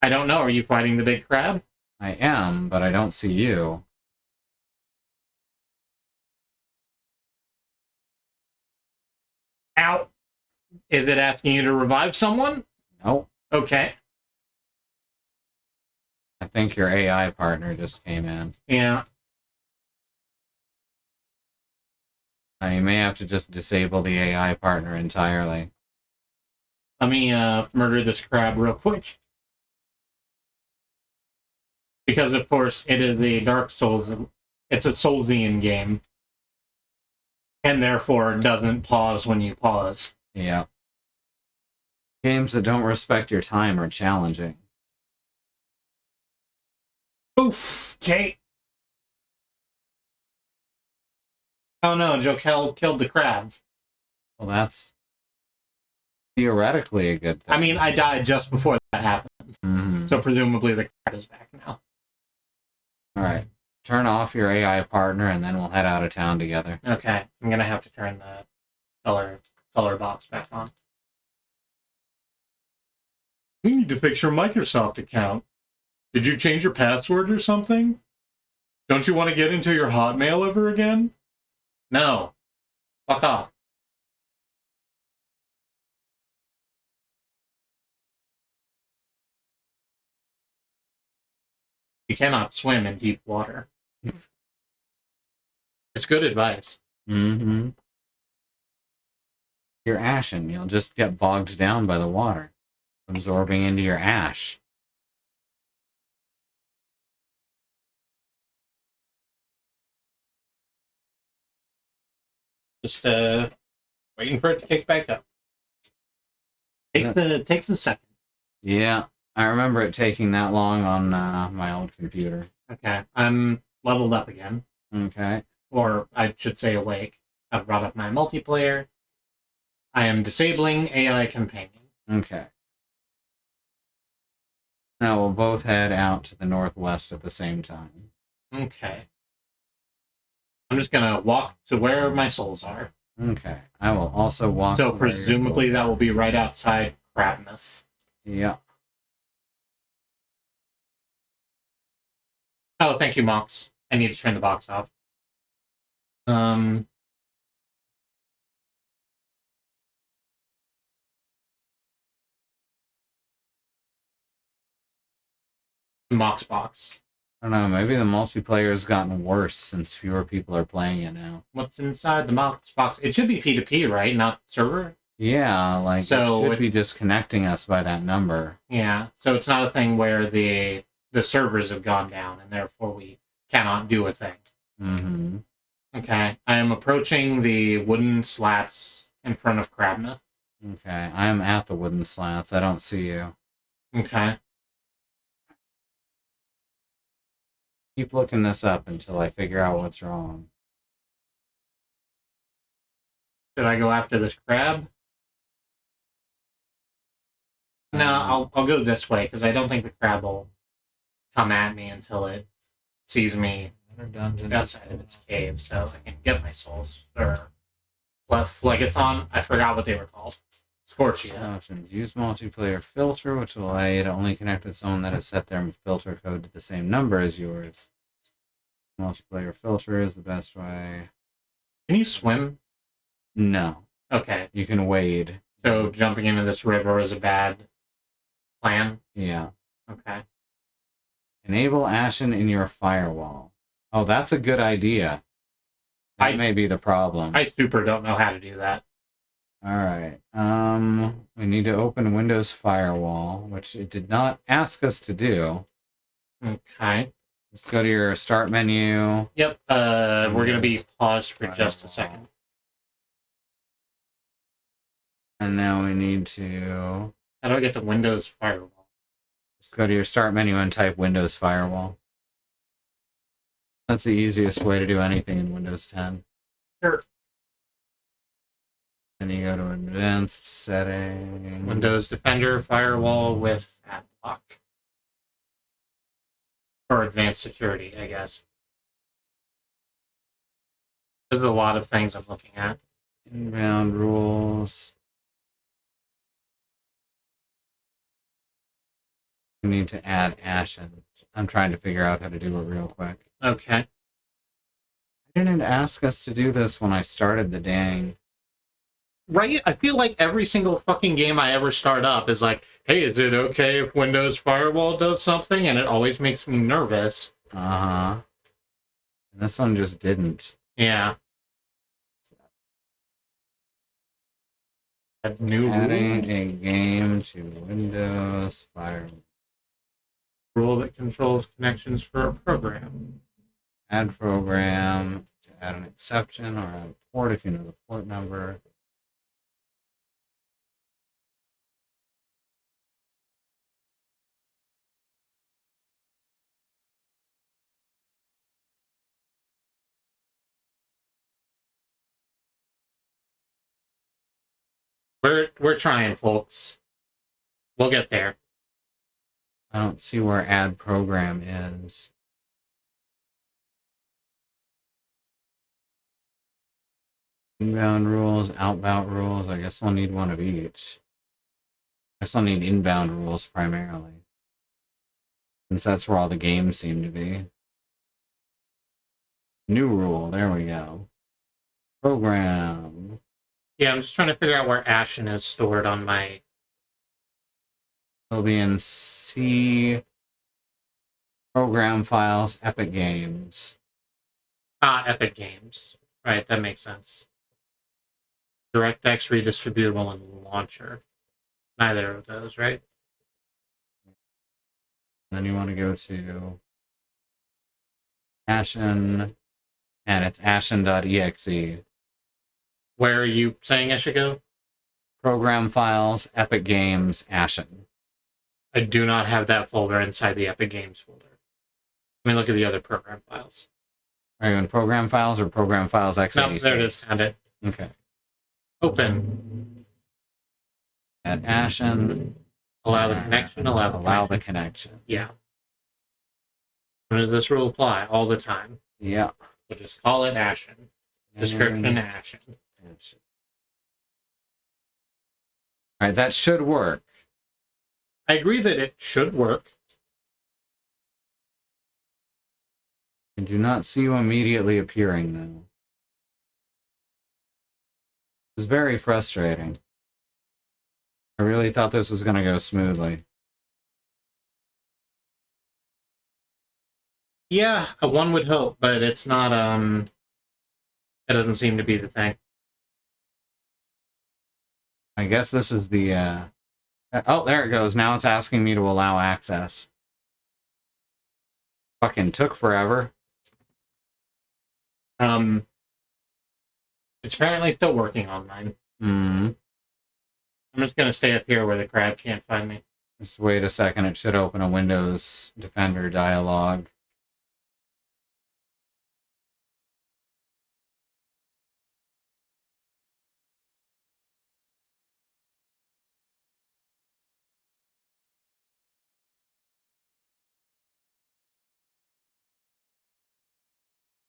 I don't know. Are you fighting the big crab? I am, but I don't see you. Ow. Is it asking you to revive someone? Nope. Okay. I think your AI partner just came in. Yeah. You may have to just disable the AI partner entirely. Let me murder this crab real quick. Because, of course, it is a Dark Souls... It's a Soulsian game. And therefore doesn't pause when you pause. Yeah. Games that don't respect your time are challenging. Oof! Okay. Oh no, Jokel killed the crab. Well, that's theoretically a good thing. I mean, I died just before that happened. So presumably the crab is back now. Alright. Turn off your AI partner and then we'll head out of town together. Okay, I'm gonna have to turn the color box back on. We need to fix your Microsoft account. Did you change your password or something? Don't you want to get into your Hotmail ever again? No. Fuck off. You cannot swim in deep water. It's good advice. You're ashen. You'll just get bogged down by the water, absorbing into your ash. Just waiting for it to kick back up. Takes a second. Yeah, I remember it taking that long on my old computer. Okay, I'm leveled up again. Okay. Or I should say awake. I've brought up my multiplayer. I am disabling AI companion. Okay. Now we'll both head out to the northwest at the same time. Okay. I'm just gonna walk to where my souls are. Okay. I will also walk So to where your presumably souls that are. will be right outside Crabmouth. Yeah. Oh, thank you, Mox. I need to turn the box off. Mox box. I don't know, maybe the multiplayer has gotten worse since fewer people are playing it now. What's inside the Mox box? It should be P2P, right? Not server? Yeah, like So it should be disconnecting us by that number. Yeah. So it's not a thing where the servers have gone down and therefore we cannot do a thing. Okay. I am approaching the wooden slats in front of Crabmouth. Okay, I am at the wooden slats. I don't see you. Okay. Keep looking this up until I figure out what's wrong. Should I go after this crab? No, I'll go this way because I don't think the crab will come at me until it sees me outside of its cave, so I can get my souls. Or Phlegathon. I forgot what they were called. Scorchia. Options. Use multiplayer filter, which will allow you to only connect with someone that has set their filter code to the same number as yours. Multiplayer filter is the best way. Can you swim? No. Okay. You can wade. So jumping into this river is a bad plan? Yeah. Okay. Enable Ashen in your firewall. Oh, that's a good idea. That may be the problem. I super don't know how to do that. Alright. We need to open Windows Firewall, which it did not ask us to do. Okay. Let's go to your start menu. Yep. We're gonna be paused for just a second. And now we need to How do I get to Windows Firewall? just go to your start menu and type Windows Firewall. That's the easiest way to do anything in Windows 10. Sure. Then you go to Advanced Settings. Windows Defender Firewall with AdBlock. Or Advanced Security, I guess. There's a lot of things I'm looking at. Inbound rules. We need to add Ashen. I'm trying to figure out how to do it real quick. Okay. I didn't ask us to do this when I started the dang. Right? I feel like every single fucking game I ever start up is like, hey, is it okay if Windows Firewall does something? And it always makes me nervous. Uh-huh. And this one just didn't. Yeah. A new Adding rule. a game to Windows Firewall. Rule that controls connections for a program. Add program to add an exception or add a port if you know the port number. We're trying, folks. We'll get there. I don't see where add program is. Inbound rules, outbound rules. I guess we'll need one of each. I guess I'll need inbound rules primarily. Since that's where all the games seem to be. New rule, there we go. Program. Yeah, I'm just trying to figure out where Ashen is stored on my... It'll be in C. Program files, Epic Games. Epic Games. Right, that makes sense. DirectX redistributable and launcher. Neither of those, right? Then you want to go to Ashen, and it's ashen.exe. Where are you saying I should go? Program files, Epic Games, Ashen. I do not have that folder inside the Epic Games folder. Let me look at the other program files. Are you in Program Files or Program Files x86? No, there it is. Found it. Okay. Open. Add Ashen. Allow the connection. Allow the connection. connection. Yeah. When does this rule apply? All the time. Yeah. So just call it Ashen. Description Ashen. Alright, that should work. I agree that it should work. I do not see you immediately appearing, though. It's very frustrating. I really thought this was going to go smoothly. Yeah, one would hope, but it's not, it doesn't seem to be the thing. I guess this is the, oh, there it goes. Now it's asking me to allow access. Fucking took forever. It's apparently still working on mine. Hmm. I'm just gonna stay up here where the crab can't find me. Just wait a second. It should open a Windows Defender dialog.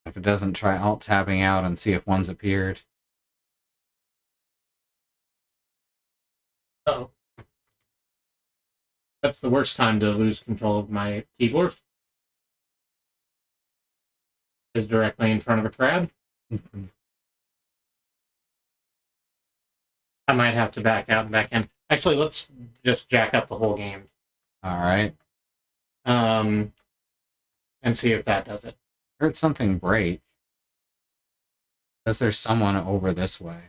If it doesn't, try alt-tabbing out and see if one's appeared. Oh. That's the worst time to lose control of my keyboard. Is directly in front of a crab. I might have to back out and back in. Actually, let's just jack up the whole game. All right. And see if that does it. Heard something break. Because there's someone over this way.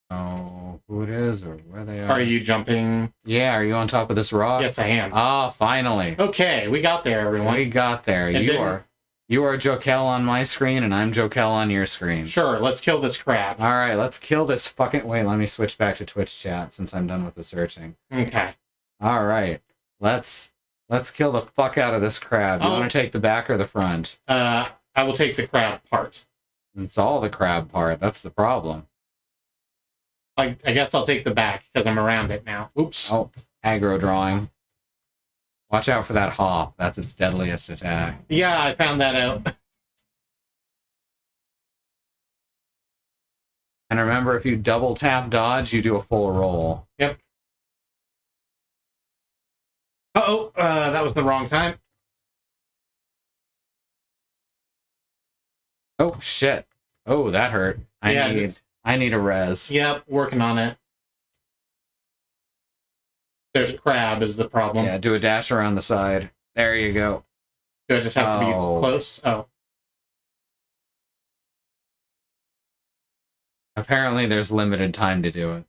Oh, who it is or where they are. Are you jumping? Yeah, are you on top of this rock? Yes, I am. Ah, finally. Okay, we got there, everyone. We got there. You are Jokel on my screen, and I'm Jokel on your screen. Sure, let's kill this crab. All right, let's kill this fucking... Wait, let me switch back to Twitch chat since I'm done with the searching. Okay. All right, let's kill the fuck out of this crab. You want to take the back or the front? I will take the crab part. It's all the crab part. That's the problem. I guess I'll take the back because I'm around it now. Oops. Oh, aggro drawing. Watch out for that hop. That's its deadliest attack. Yeah, I found that out. And remember, if you double tap dodge, you do a full roll. Yep. Uh-oh, that was the wrong time. Oh, shit. Oh, that hurt. I need a res. Yep, working on it. There's a crab is the problem. Yeah, do a dash around the side. There you go. Do I just have to be close? Oh. Apparently there's limited time to do it.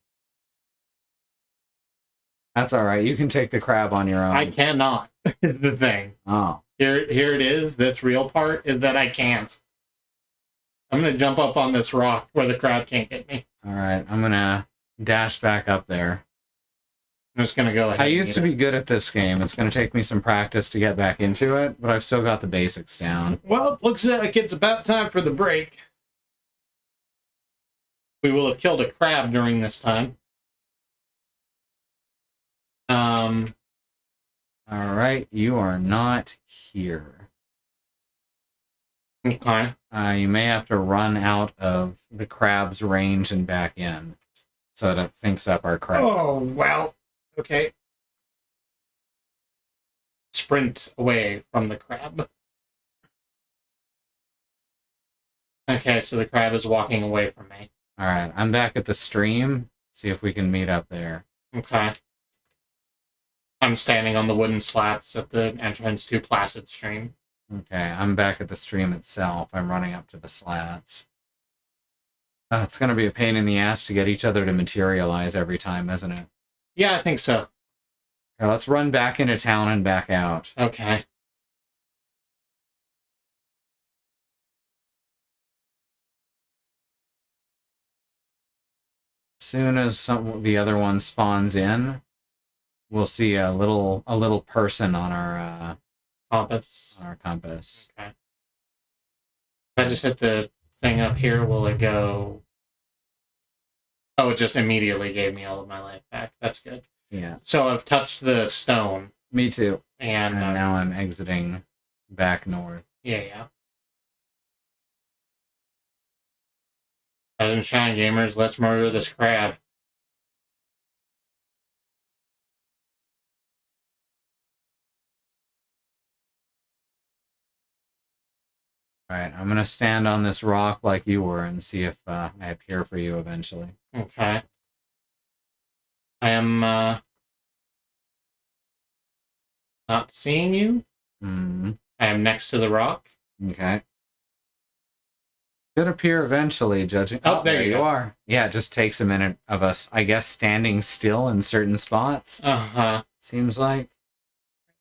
That's alright, you can take the crab on your own. I cannot, is the thing. Oh. Here it is. This real part is that I can't. I'm going to jump up on this rock where the crab can't get me. Alright, I'm going to dash back up there. I'm just going to go ahead. I used to be good at this game. It's going to take me some practice to get back into it, but I've still got the basics down. Well, looks like it's about time for the break. We will have killed a crab during this time. Alright, you are not here. Okay. You may have to run out of the crab's range and back in, so that it thinks up our crab. Oh, well. Okay. Sprint away from the crab. Okay, so the crab is walking away from me. Alright, I'm back at the stream. See if we can meet up there. Okay. I'm standing on the wooden slats at the entrance to Placid Stream. Okay, I'm back at the stream itself. I'm running up to the slats. It's going to be a pain in the ass to get each other to materialize every time, isn't it? Yeah, I think so. Okay, let's run back into town and back out. Okay. As soon as the other one spawns in, we'll see a little person on our Compass. compass. Okay. If I just hit the thing up here, will it go... Oh, it just immediately gave me all of my life back. That's good. Yeah. So I've touched the stone. Me too. And now I'm exiting back north. Yeah. Rise and shine, gamers. Let's murder this crab. Alright, I'm going to stand on this rock like you were and see if I appear for you eventually. Okay. I am not seeing you. Mm-hmm. I am next to the rock. Okay. Should appear eventually, judging. Oh, there you go. are. Yeah, it just takes a minute of us, I guess, standing still in certain spots. Uh-huh. Seems like.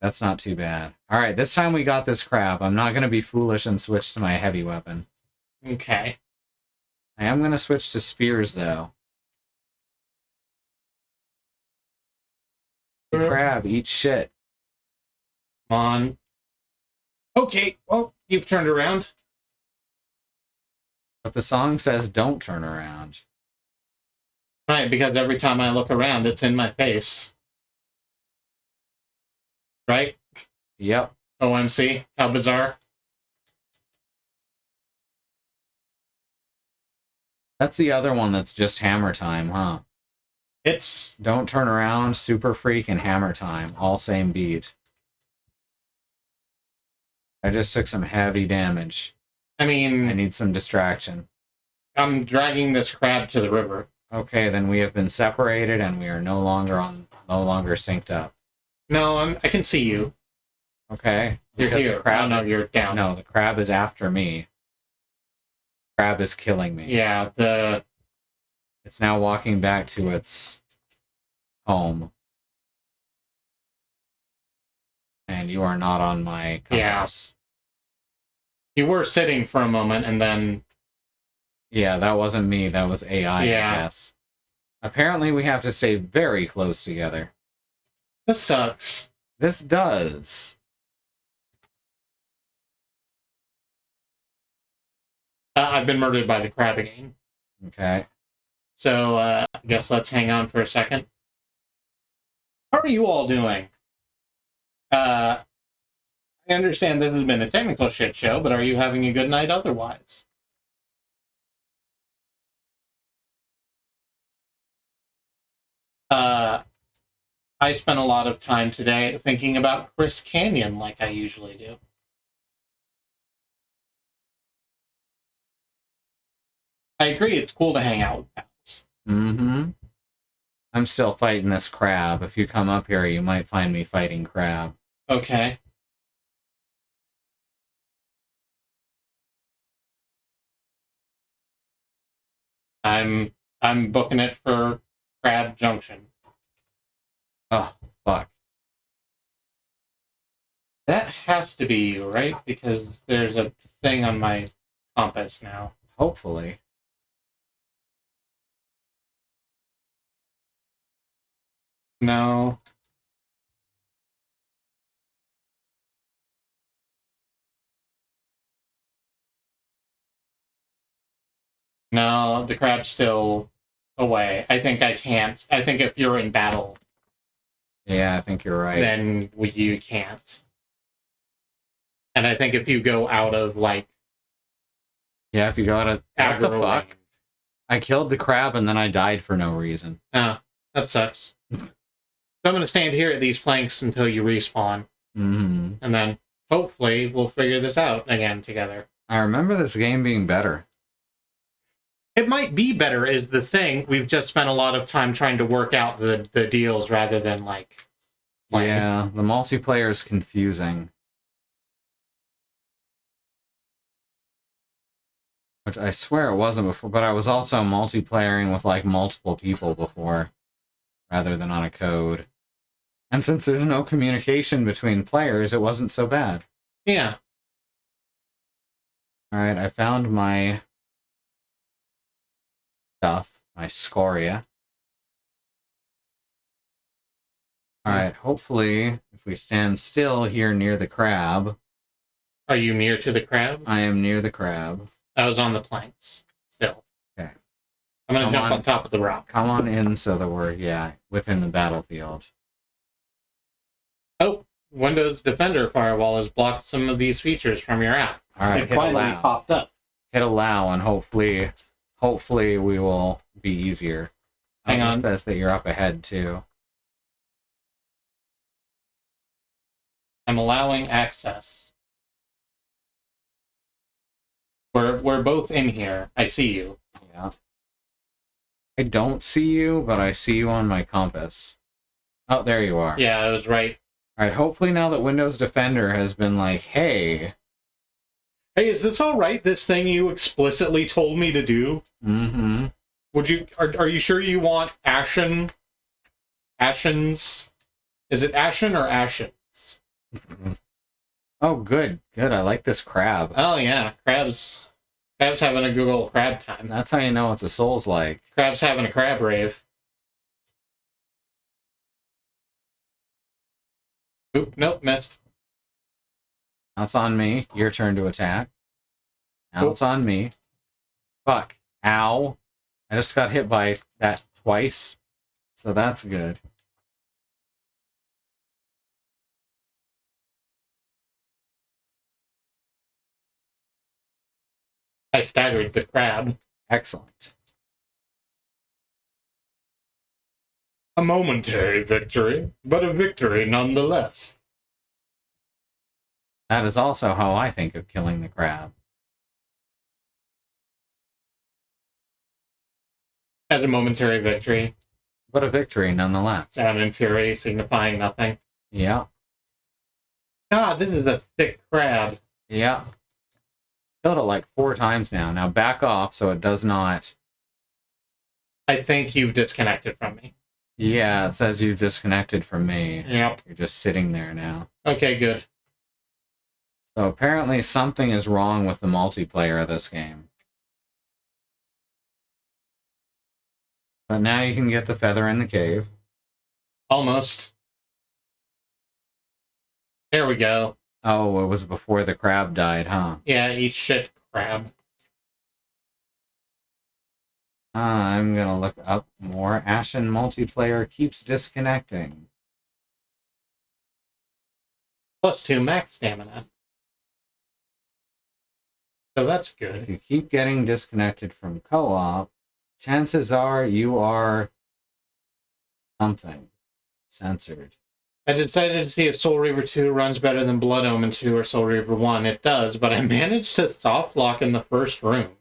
That's not too bad. All right, this time we got this crab. I'm not going to be foolish and switch to my heavy weapon. Okay. I am going to switch to spears, though. The crab, eat shit. Come on. Okay, well, you've turned around. But the song says don't turn around. Right, because every time I look around, it's in my face. Right? Yep. OMC. How bizarre. That's the other one that's just hammer time, huh? It's... Don't turn around, super freak, and hammer time. All same beat. I just took some heavy damage. I mean... I need some distraction. I'm dragging this crab to the river. Okay, then we have been separated and we are no longer synced up. No, I can see you. Okay. You're Because here. the crab No, you're down. No, the crab is after me. Crab is killing me. Yeah, It's now walking back to its home. And you are not on my compass. Yeah. You were sitting for a moment, and then... Yeah, that wasn't me. That was AI, Yeah. I guess. Apparently, we have to stay very close together. This sucks. This does. I've been murdered by the crab again. Okay. So, I guess let's hang on for a second. How are you all doing? I understand this has been a technical shit show, but are you having a good night otherwise? I spent a lot of time today thinking about Chris Canyon like I usually do. I agree, it's cool to hang out with pals. Mm-hmm. I'm still fighting this crab. If you come up here, you might find me fighting crab. Okay. I'm booking it for Crab Junction. Oh, fuck. That has to be you, right? Because there's a thing on my compass now. Hopefully. No. No, the crab's still away. I think I can't. I think if you're in battle, Yeah, I think you're right. then you can't. And I think if you go out of, like, Yeah, if you got it. What the aggro fuck? range- I killed the crab and then I died for no reason. Oh, that sucks. So I'm going to stand here at these planks until you respawn. Mm-hmm. And then, hopefully, we'll figure this out again together. I remember this game being better. It might be better is the thing. We've just spent a lot of time trying to work out the deals rather than, like... playing. Yeah, the multiplayer is confusing. Which I swear it wasn't before, but I was also multiplayering with, like, multiple people before, rather than on a code. And since there's no communication between players, it wasn't so bad. Yeah. Alright, I found my stuff, my scoria. Alright, hopefully, if we stand still here near the crab, Are you near to the crab? I am near the crab. I was on the planks. Still. Okay. I'm going to Come jump on. on top of the rock. Come on in so that we're, within the battlefield. Oh, Windows Defender Firewall has blocked some of these features from your app. Alright, It hit finally allow. popped up. Hit allow, and hopefully we will be easier. Hang on. It says that you're up ahead, too. I'm allowing access. We're both in here. I see you. Yeah. I don't see you, but I see you on my compass. Oh, there you are. Yeah, I was right. Alright, hopefully now that Windows Defender has been like, hey. Hey, is this all right? This thing you explicitly told me to do? Mm-hmm. Would you? Are you sure you want Ashen? Ashen's? Is it Ashen or Ashens? Oh, good, good. I like this crab. Oh yeah, crab's having a good old crab time. That's how you know what the soul's like. Crab's having a crab rave. Oop, nope, missed. Now it's on me. Your turn to attack. Now it's on me. Fuck. Ow. I just got hit by that twice. So that's good. I staggered the crab. Excellent. A momentary victory, but a victory nonetheless. That is also how I think of killing the crab. As a momentary victory, But a victory nonetheless. sound and fury signifying nothing. Yeah. God, this is a thick crab. Yeah. Killed it like 4 times now. Now back off so it does not... I think you've disconnected from me. Yeah, it says you've disconnected from me. Yep. You're just sitting there now. Okay, good. So apparently something is wrong with the multiplayer of this game. But now you can get the feather in the cave. Almost. There we go. Oh, it was before the crab died, huh? Yeah, eat shit, crab. I'm gonna look up more. Ashen multiplayer keeps disconnecting. +2 max stamina. So that's If good. you keep getting disconnected from co-op, chances are you are something censored. I decided to see if Soul Reaver 2 runs better than Blood Omen 2 or Soul Reaver 1. It does, but I managed to soft lock in the first room.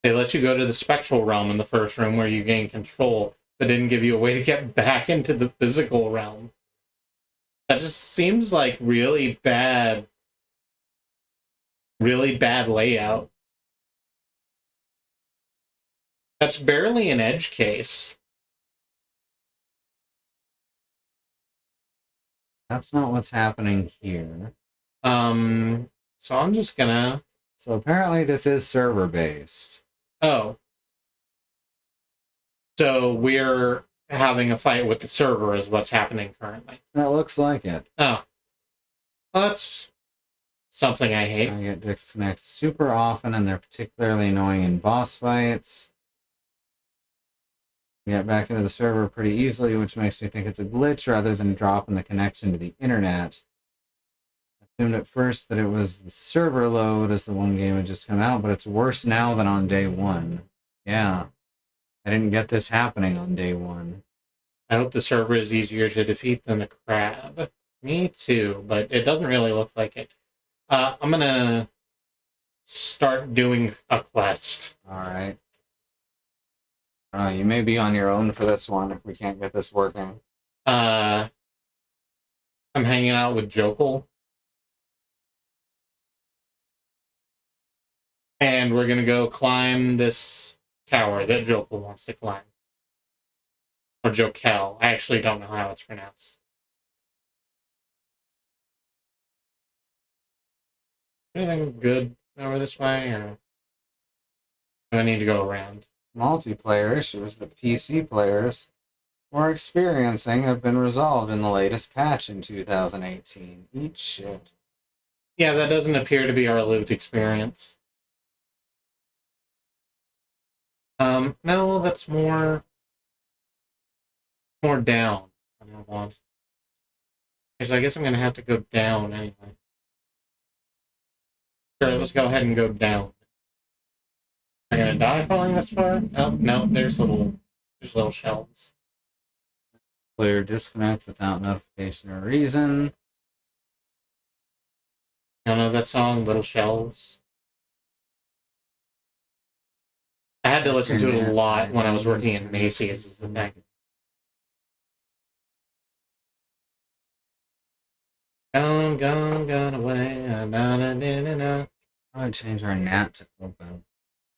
They let you go to the spectral realm in the first room where you gain control, but didn't give you a way to get back into the physical realm. That just seems like really bad layout. That's barely an edge case. That's not what's happening here. So I'm just gonna... So apparently this is server-based. Oh. So we're having a fight with the server is what's happening currently. That looks like it. Oh. Well, that's something I hate. I get disconnected super often, and they're particularly annoying in boss fights. Get back into the server pretty easily, which makes me think it's a glitch rather than dropping the connection to the internet. I assumed at first that it was the server load as the one game had just come out, but it's worse now than on day 1. Yeah. I didn't get this happening on day 1. I hope the server is easier to defeat than the crab. Me too, but it doesn't really look like it. I'm gonna start doing a quest. Alright. You may be on your own for this one if we can't get this working. I'm hanging out with Jokel. And we're gonna go climb this tower that Jokel wants to climb. Or Jokel. I actually don't know how it's pronounced. Anything good over this way, or do I need to go around? Multiplayer issues that PC players were experiencing have been resolved in the latest patch in 2018. Eat shit. Yeah, that doesn't appear to be our loot experience. No, that's more down than I want. Actually, I guess I'm gonna have to go down anyway. Sure, let's go ahead and go down. Am I gonna die falling this far? Oh, no, there's little shelves. Player disconnects without notification or reason. You know that song, Little Shelves? I had to listen to it a lot when I was working at Macy's, is the thing. Gone away. Probably change our nat to open.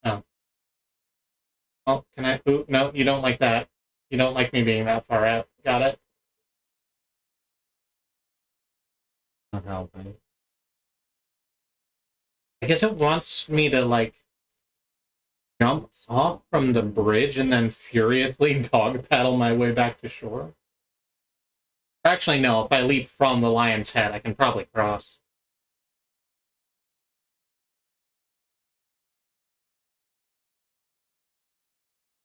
Oh. Oh, can I? Ooh, no, you don't like that. You don't like me being that far out. Got it. Not helping. I guess it wants me to, like, jump off from the bridge and then furiously dog paddle my way back to shore. Actually, no, if I leap from the lion's head, I can probably cross.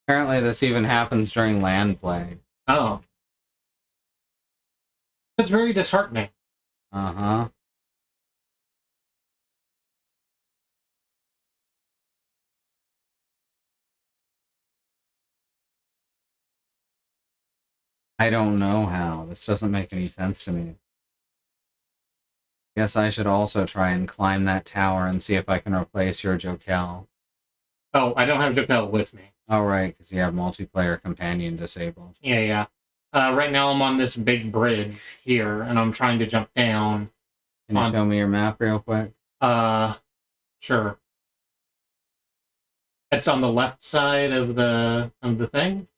Apparently this even happens during land play. Oh. That's very disheartening. Uh-huh. I don't know how. This doesn't make any sense to me. Guess I should also try and climb that tower and see if I can replace your Jokel. Oh, I don't have Jokel with me. Oh, right, because you have multiplayer companion disabled. Yeah. Right now I'm on this big bridge here, and I'm trying to jump down. Can you show me your map real quick? Sure. It's on the left side of the thing.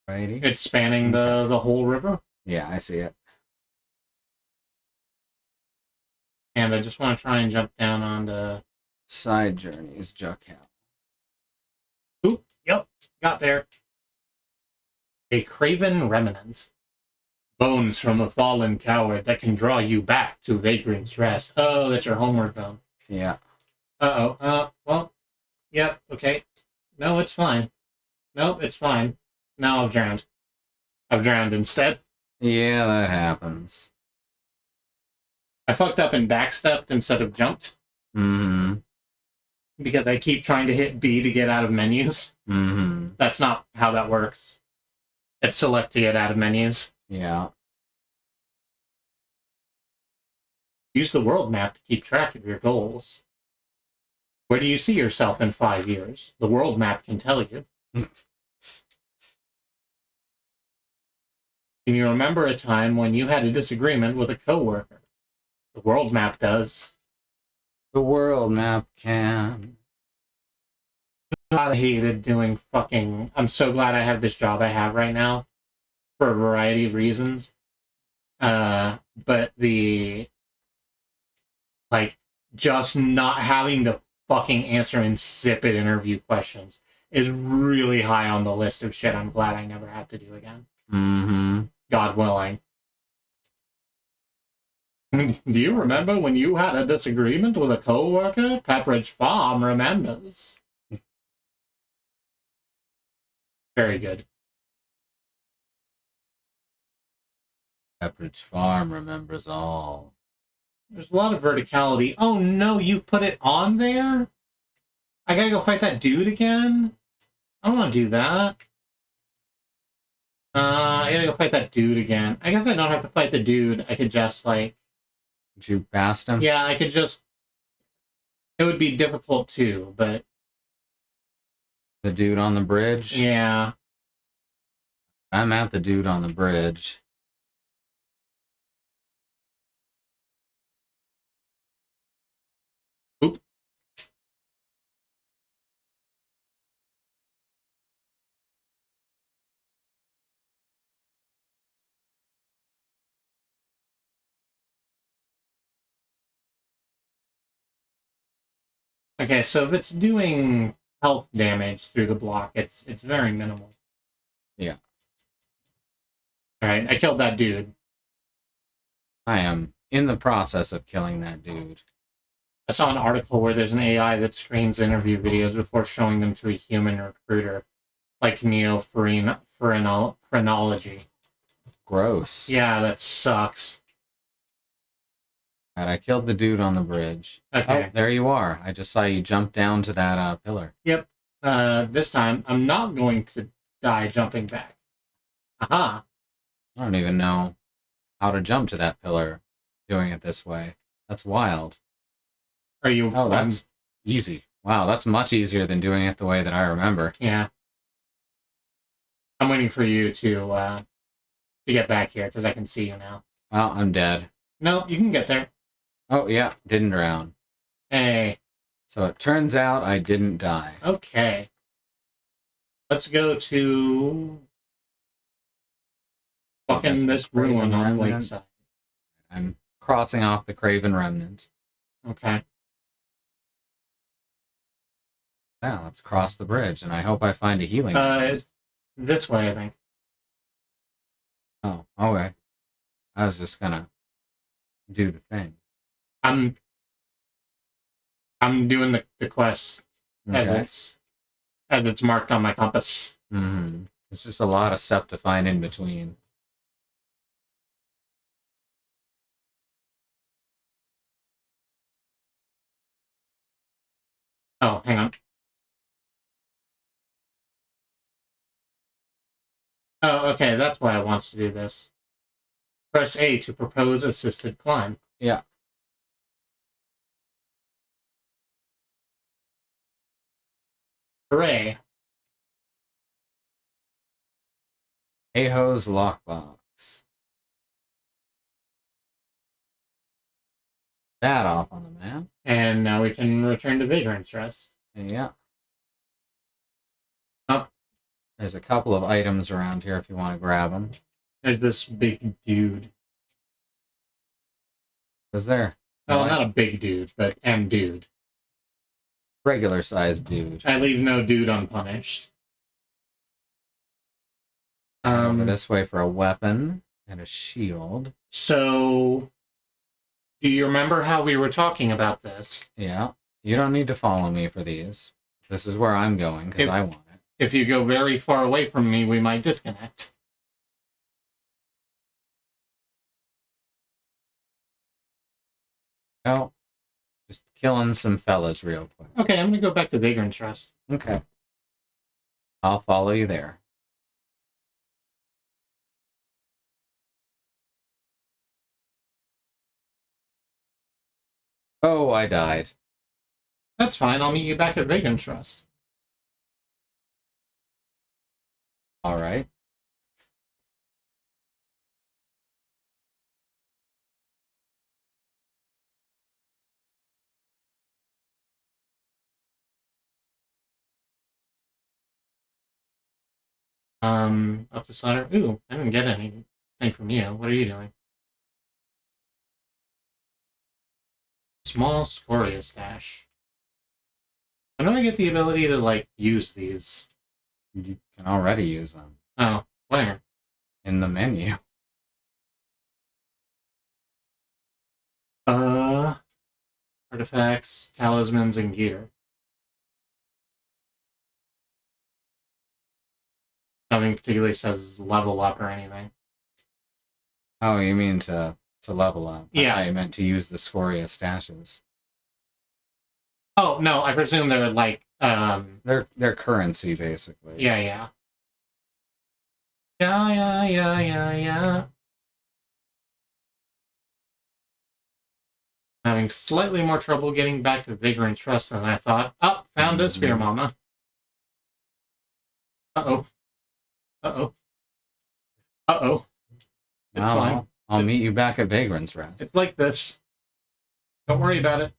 Righty. It's spanning the whole river. Yeah, I see it. And I just want to try and jump down onto... Side journeys, Jokel. Oop, yep, got there. A craven remnant. Bones from a fallen coward that can draw you back to Vagrant's Rest. Oh, that's your homeward bone. Yeah. Well, yeah, okay. No, it's fine. Nope, it's fine. Now I've drowned. I've drowned instead. Yeah, that happens. I fucked up and backstepped instead of jumped. Mm-hmm. Because I keep trying to hit B to get out of menus. Mm-hmm. That's not how that works. It's select to get out of menus. Yeah. Use the world map to keep track of your goals. Where do you see yourself in 5 years? The world map can tell you. Can you remember a time when you had a disagreement with a coworker? The world map does. The world map can. God, I hated doing fucking... I'm so glad I have this job I have right now. For a variety of reasons. But the... Like, just not having to fucking answer insipid interview questions is really high on the list of shit I'm glad I never have to do again. Mm-hmm. God willing. Do you remember when you had a disagreement with a co-worker? Pepperidge Farm remembers. Very good. Pepperidge Farm remembers all. There's a lot of verticality. Oh no, you put it on there? I gotta go fight that dude again? I don't want to do that. I gotta go fight that dude again. I guess I don't have to fight the dude. I could just, like... Juke past him? Yeah, I could just... It would be difficult too, but... The dude on the bridge? Yeah. I'm at the dude on the bridge. Oop. Okay, so if it's doing health damage through the block, it's very minimal. Yeah. Alright, I killed that dude. I am in the process of killing that dude. I saw an article where there's an AI that screens interview videos before showing them to a human recruiter, like phrenology. Gross. Yeah, that sucks. And I killed the dude on the bridge. Okay. Oh, there you are. I just saw you jump down to that pillar. Yep. This time, I'm not going to die jumping back. Aha. I don't even know how to jump to that pillar doing it this way. That's wild. Are you... Oh, that's easy. Wow, that's much easier than doing it the way that I remember. Yeah. I'm waiting for you to get back here, because I can see you now. Well, I'm dead. No, you can get there. Oh, yeah, didn't drown. Hey. So it turns out I didn't die. Okay. Let's go to... fucking this ruin on Lakeside. I'm crossing off the Craven Remnant. Okay. Now let's cross the bridge, and I hope I find a healing. It's this way, I think. Oh, okay. I was just gonna do the thing. I'm doing the quest as it's marked on my compass. Mm-hmm. There's just a lot of stuff to find in between. Oh, hang on. Oh, okay, that's why it wants to do this. Press A to propose assisted climb. Yeah. Hooray. Aho's lockbox. That off on the map. And now we can return to Vagrant's Rest. Yeah. Oh, There's a couple of items around here if you want to grab them. there's this big dude. Is there? Well, not a big dude, but dude. Regular sized dude. I leave no dude unpunished. Over this way for a weapon and a shield. So, do you remember how we were talking about this? Yeah. You don't need to follow me for these. This is where I'm going because I want it. If you go very far away from me, we might disconnect. Oh, just killing some fellas real quick. Okay, I'm going to go back to Vagrant's Rest. Okay. I'll follow you there. Oh, I died. That's fine, I'll meet you back at Vagrant's Rest. All right. Up the slider. Ooh, I didn't get anything from you. What are you doing? Small scoria stash. When do I get the ability to, like, use these? You can already use them Oh, where? in the menu. Artifacts, talismans, and gear. Nothing particularly says level up or anything. Oh, you mean to level up? Yeah. I meant to use the scoria stashes. Oh, no, I presume they're like, They're currency, basically. yeah. Yeah. Having slightly more trouble getting back to Vigor and Trust than I thought. Oh, found a Spear Mama. Uh-oh. It's fine. I'll meet you back at Vagrant's Rest. It's like this. Don't worry about it.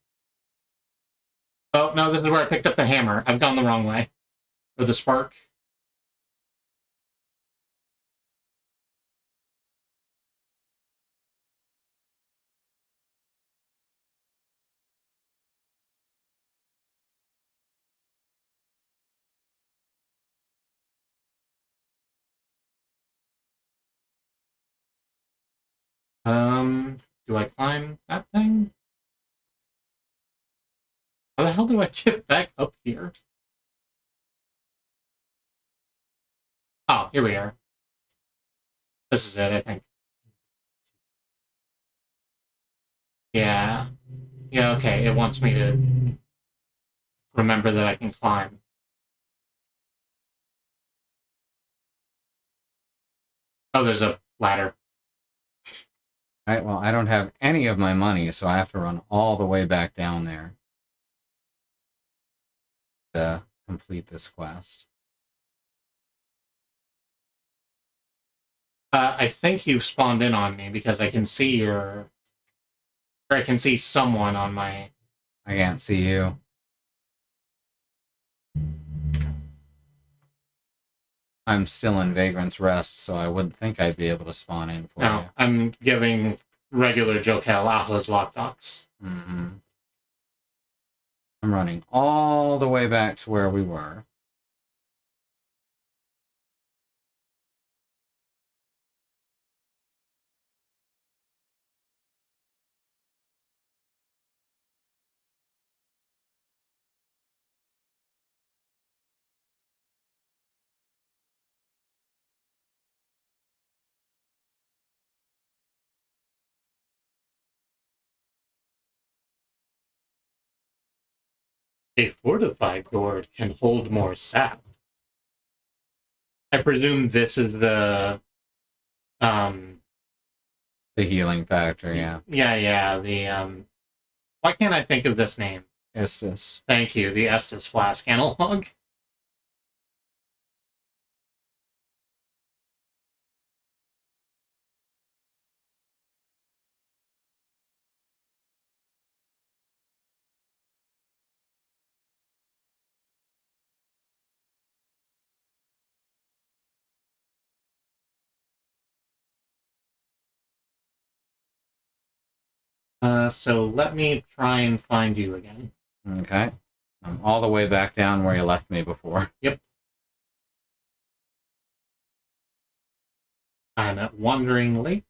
Oh, no, this is where I picked up the hammer. I've gone the wrong way. Or the spark. Do I climb that thing? How the hell do I get back up here? Oh, here we are. This is it, I think. Yeah. Yeah, okay. It wants me to remember that I can climb. Oh, there's a ladder. Right, well, I don't have any of my money, so I have to run all the way back down there to complete this quest. I think you've spawned in on me because I can see your... Or I can see someone on my... I can't see you. I'm still in Vagrant's Rest, so I wouldn't think I'd be able to spawn in for you. No, I'm giving regular Jokel Aho's lockbox. Mm-hmm. I'm running all the way back to where we were. A fortified gourd can hold more sap. I presume this is the The healing factor, yeah. Yeah, the why can't I think of this name? Estus. Thank you, the Estus flask analog. So let me try and find you again. Okay. I'm all the way back down where you left me before. Yep. I'm at Wandering Lake.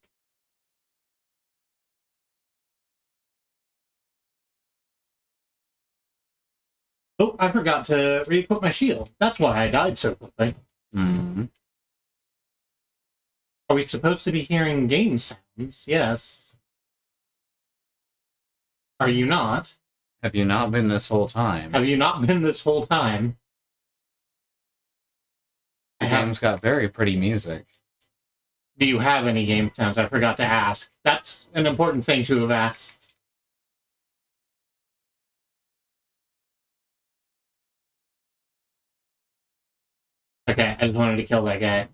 Oh, I forgot to re-equip my shield. That's why I died so quickly. Mm-hmm. Are we supposed to be hearing game sounds? Yes. Are you not? Have you not been this whole time? Have you not been this whole time? The game's got very pretty music. Do you have any game sounds? I forgot to ask. That's an important thing to have asked. Okay, I just wanted to kill that guy.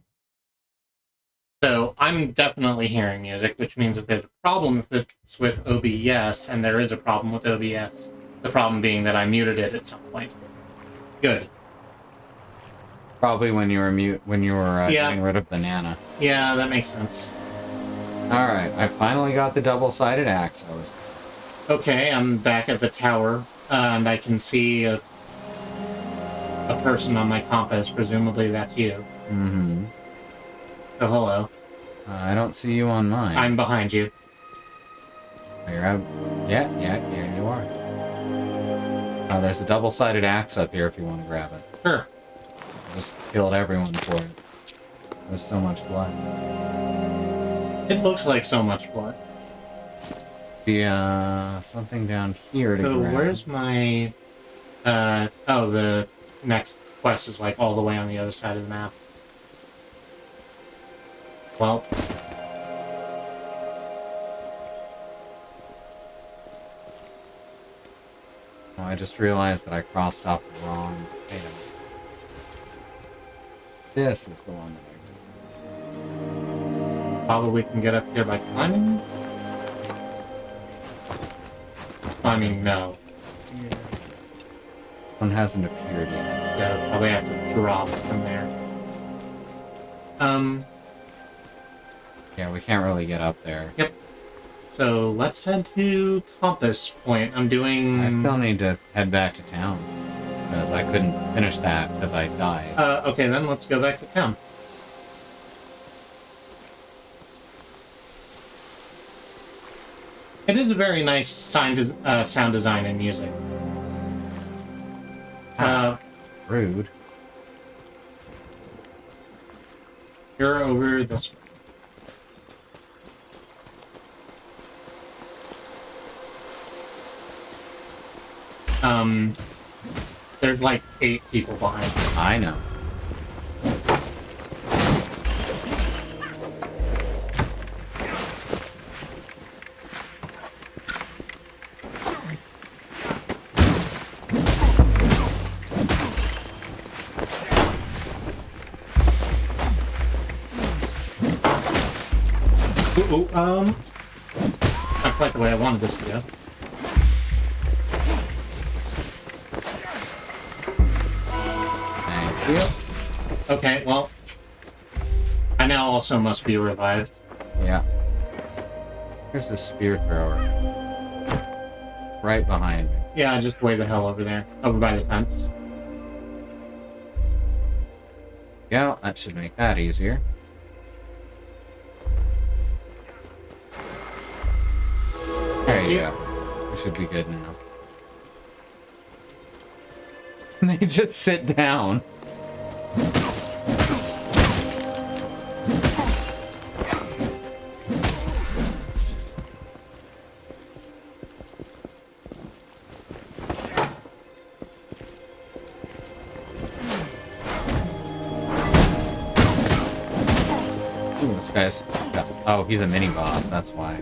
So, I'm definitely hearing music, which means if there's a problem if it's with OBS, and there is a problem with OBS, the problem being that I muted it at some point. Good. Probably when you were Yeah. getting rid of Banana. Yeah, that makes sense. Alright, I finally got the double-sided axe. Okay, I'm back at the tower, and I can see a person on my compass. Presumably that's you. Mm-hmm. So hello. I don't see you on mine. I'm behind you. You're out. Yeah, you are. There's a double-sided axe up here if you want to grab it. Sure. I just killed everyone for it. There's so much blood. It looks like so much blood. The, something down here to So grab. where's my... oh, the next quest is like all the way on the other side of the map. Well... Oh, I just realized that I crossed off the wrong item. This is the one that Probably can get up here by climbing? Climbing, no. one hasn't appeared yet. Yeah, probably have to drop from there. Yeah, we can't really get up there. Yep. So let's head to Compass Point. I'm doing... I still need to head back to town. Because I couldn't finish that because I died. Okay, then let's go back to town. It is a very nice sound design and music. Rude. You're over this way. There's like 8 people behind you. I know. Not quite the way I wanted this to go. Thank you. Okay, well, I now also must be revived. Yeah. There's the spear thrower. Right behind me. Yeah, just way the hell over there. Over by the fence. Yeah, that should make that easier. There you go. We should be good now. They just sit down. Ooh, this guy's... Oh, he's a mini-boss, that's why.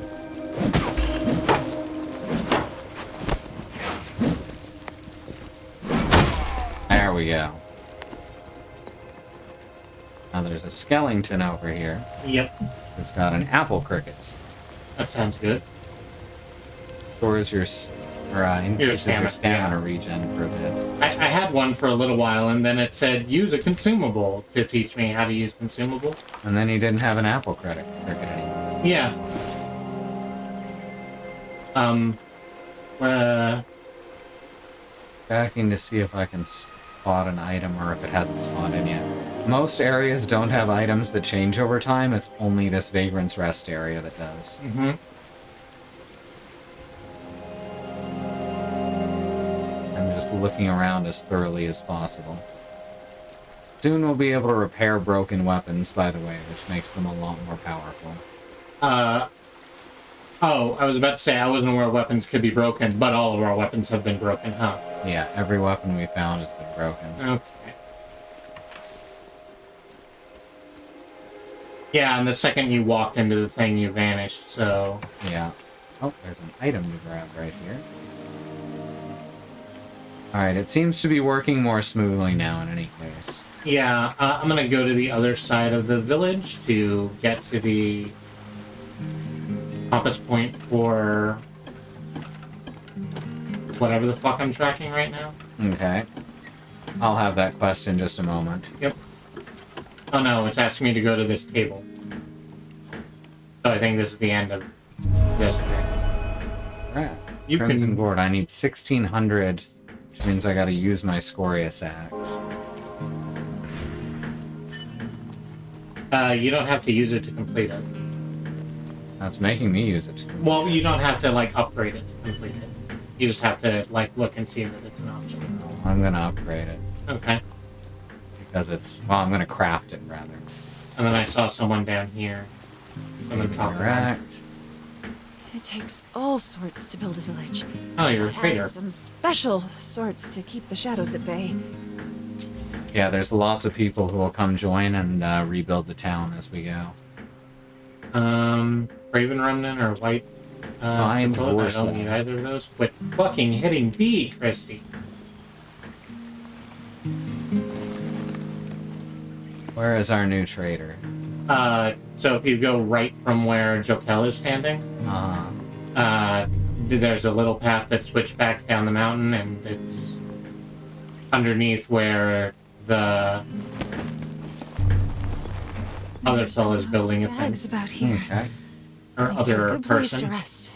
There we go. Now there's a skeleton over here. Yep. Who's got an apple cricket. That sounds good. Stores your... increases your stamina yeah. regen for a bit. I had one for a little while, and then it said, use a consumable to teach me how to use consumable. And then he didn't have an apple cricket anymore. Yeah. Checking to see if I can spot an item or if it hasn't spawned in yet. Most areas don't have items that change over time. It's only this Vagrant's Rest area that does. Mm-hmm. I'm just looking around as thoroughly as possible. Soon we'll be able to repair broken weapons, by the way, which makes them a lot more powerful. Oh, I was about to say I wasn't aware weapons could be broken, but all of our weapons have been broken, huh? Yeah, every weapon we found has been broken. Okay. Yeah, and the second you walked into the thing, you vanished, so... Yeah. Oh, there's an item to grab right here. Alright, it seems to be working more smoothly now in any case. Yeah, I'm gonna go to the other side of the village to get to the compass point for whatever the fuck I'm tracking right now. Okay. I'll have that quest in just a moment. Yep. Oh no, it's asking me to go to this table. So I think this is the end of this thing. Right. You Crimson can... Gourd. I need 1600, which means I gotta use my Scorious Axe. You don't have to use it to complete it. That's making me use it. Well, you don't have to, like, upgrade it to complete it. You just have to, like, look and see that it's an option. I'm gonna upgrade it. Okay. Because it's... Well, I'm gonna craft it, rather. And then I saw someone down here. Someone talking. Correct. It takes all sorts to build a village. Oh, you're a trader. And some special sorts to keep the shadows at bay. Yeah, there's lots of people who will come join and rebuild the town as we go. Raven Remnant or White... Fine, I don't need either of those. Quit fucking hitting B, Kristi. Where is our new trader? So if you go right from where Jokel is standing, there's a little path that switchbacks down the mountain, and it's underneath where the other fella's building a thing. About here. Okay. Or Makes for a other good place to person. rest.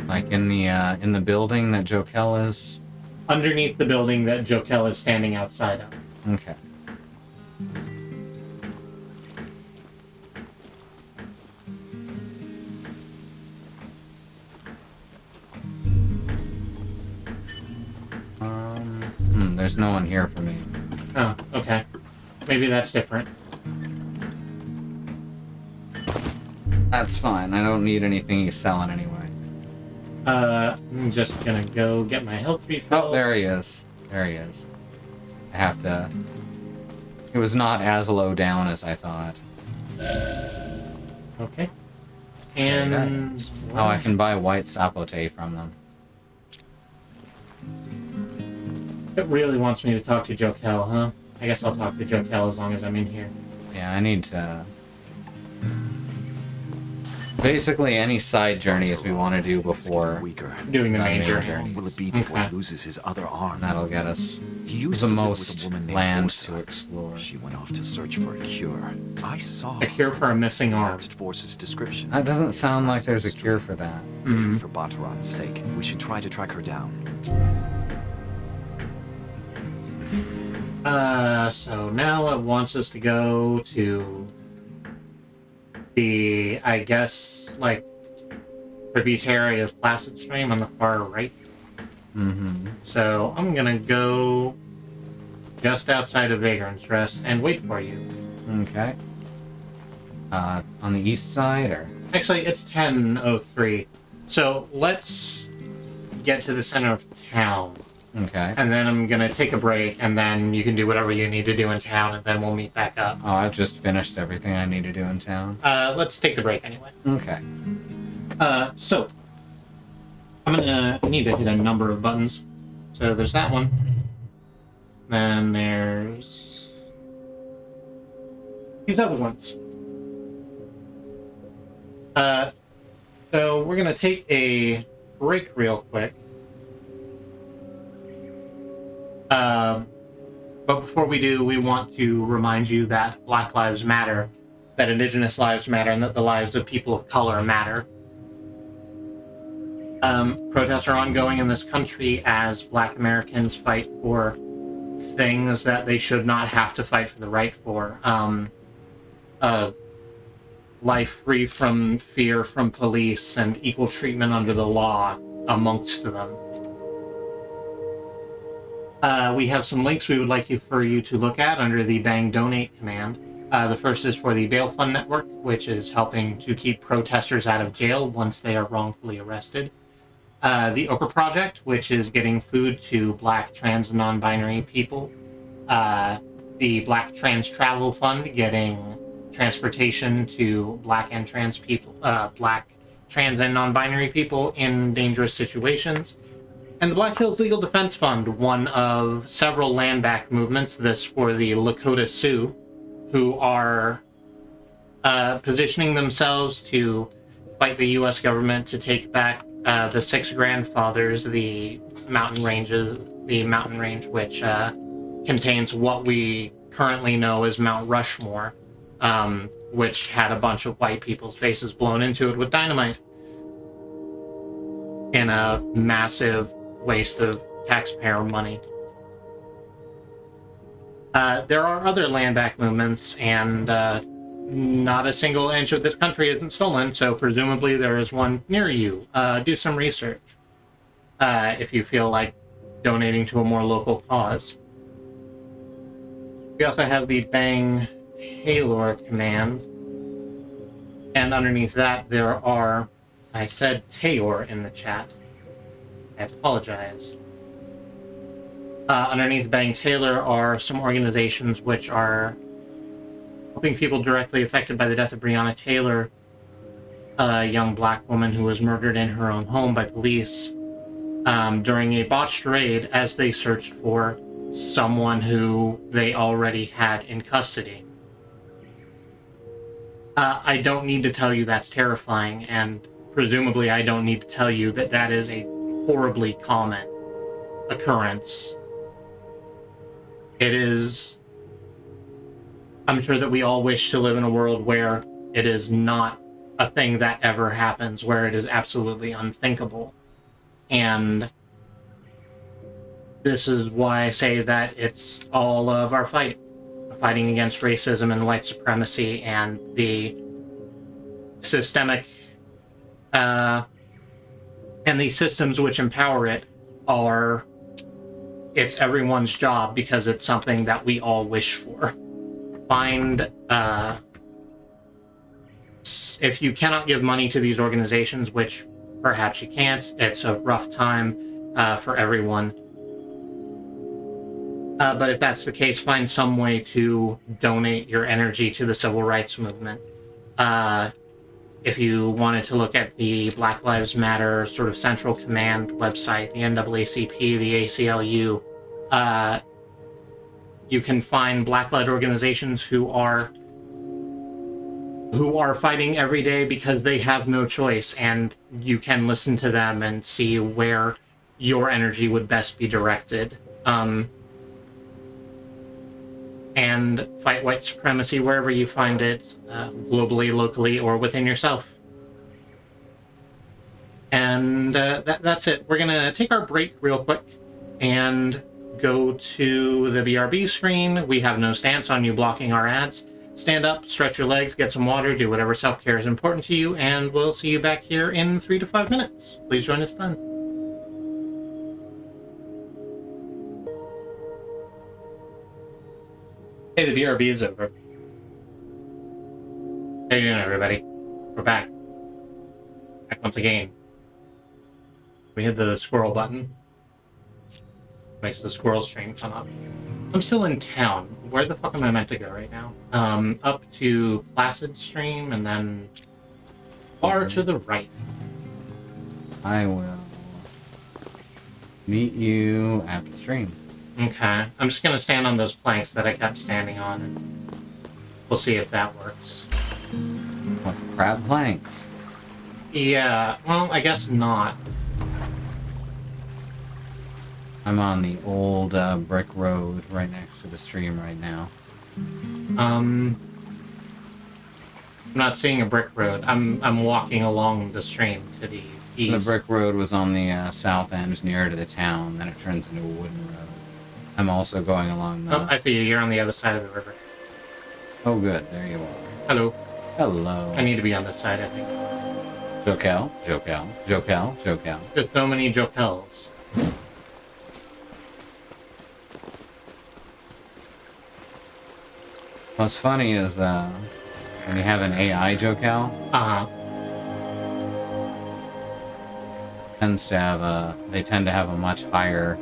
Like in the building that Jokel is? Underneath the building that Jokel is standing outside of. Okay. There's no one here for me. Oh, okay. Maybe that's different. That's fine. I don't need anything he's selling anyway. I'm just gonna go get my health refill. Oh, there he is. There he is. I have to... It was not as low down as I thought. Okay. And... Oh, I can buy white sapote from them. It really wants me to talk to Jokel, huh? I guess I'll talk to Jokel as long as I'm in here. Yeah, I need to... Basically, any side journeys we want to do before Weaker. Doing the That main major. journey. How long will it be before Okay. he loses his other arm? that'll get us He used the to live with most a woman named lands Vorsa. to explore. She went off to search for a cure. I saw A cure for a missing arm. matched Vorsa's description. That doesn't sound like there's a cure for that. Mhm. For Bataran's sake, we should try to track her down. So now it wants us to go to the, I guess, like, tributary of Placid Stream on the far right. Mm-hmm. So I'm gonna go just outside of Vagrant's Rest and wait for you. Okay. On the east side, or? Actually, it's 10:03. So let's get to the center of town. Okay. And then I'm gonna take a break, and then you can do whatever you need to do in town, and then we'll meet back up. Oh, I've just finished everything I need to do in town. Let's take the break anyway. Okay. So I'm gonna need to hit a number of buttons. So there's that one. Then there's these other ones. So we're gonna take a break real quick. But before we do, we want to remind you that Black Lives Matter, that Indigenous lives matter, and that the lives of people of color matter. Protests are ongoing in this country as Black Americans fight for things that they should not have to fight for the right for. Life free from fear from police and equal treatment under the law amongst them. We have some links we would like for you to look at under the Bang Donate command. The first is for the Bail Fund Network, which is helping to keep protesters out of jail once they are wrongfully arrested. The Oprah Project, which is getting food to Black, trans, and non-binary people. The Black Trans Travel Fund, getting transportation to Black and trans people, Black, trans, and non-binary people in dangerous situations. And the Black Hills Legal Defense Fund, one of several land back movements, this for the Lakota Sioux, who are positioning themselves to fight the U.S. government to take back the Six Grandfathers, the mountain range which contains what we currently know as Mount Rushmore, which had a bunch of white people's faces blown into it with dynamite in a massive waste of taxpayer money. There are other land back movements, and not a single inch of this country isn't stolen, so presumably there is one near you. Do some research if you feel like donating to a more local cause. We also have the Bang Taylor command, and underneath that there are, I said Taylor in the chat. I apologize. Underneath Bang Taylor are some organizations which are helping people directly affected by the death of Breonna Taylor, a young Black woman who was murdered in her own home by police during a botched raid as they searched for someone who they already had in custody. I don't need to tell you that's terrifying, and presumably I don't need to tell you that that is a horribly common occurrence. It is... I'm sure that we all wish to live in a world where it is not a thing that ever happens, where it is absolutely unthinkable. And this is why I say that it's all of our fighting against racism and white supremacy and the systemic and the systems which empower it are, it's everyone's job because it's something that we all wish for. Find, if you cannot give money to these organizations, which perhaps you can't, it's a rough time for everyone. But if that's the case, find some way to donate your energy to the civil rights movement. If you wanted to look at the Black Lives Matter sort of central command website, the NAACP, the ACLU, you can find Black-led organizations who are who are fighting every day because they have no choice, and you can listen to them and see where your energy would best be directed. And fight white supremacy wherever you find it, globally, locally, or within yourself. And that's it. We're going to take our break real quick and go to the BRB screen. We have no stance on you blocking our ads. Stand up, stretch your legs, get some water, do whatever self-care is important to you, and we'll see you back here in 3 to 5 minutes. Please join us then. Hey, the BRB is over. How you doing, everybody? We're back. Back once again. We hit the squirrel button. Makes the squirrel stream come up. I'm still in town. Where the fuck am I meant to go right now? Up to Placid Stream and then far to the right. I will meet you at the stream. Okay. I'm just gonna stand on those planks that I kept standing on and we'll see if that works. What, crab planks? Yeah, well, I guess not. I'm on the old brick road right next to the stream right now. I'm not seeing a brick road. I'm walking along the stream to the east. The brick road was on the south end nearer to the town, then it turns into a wooden road. I'm also going along the... Oh, I see you. You're on the other side of the river. Oh, good. There you are. Hello. Hello. I need to be on this side, I think. Jokel, Jokel, Jokel, Jokel. There's so many Jokels. What's funny is when you have an AI Jokel, they tend to have a much higher.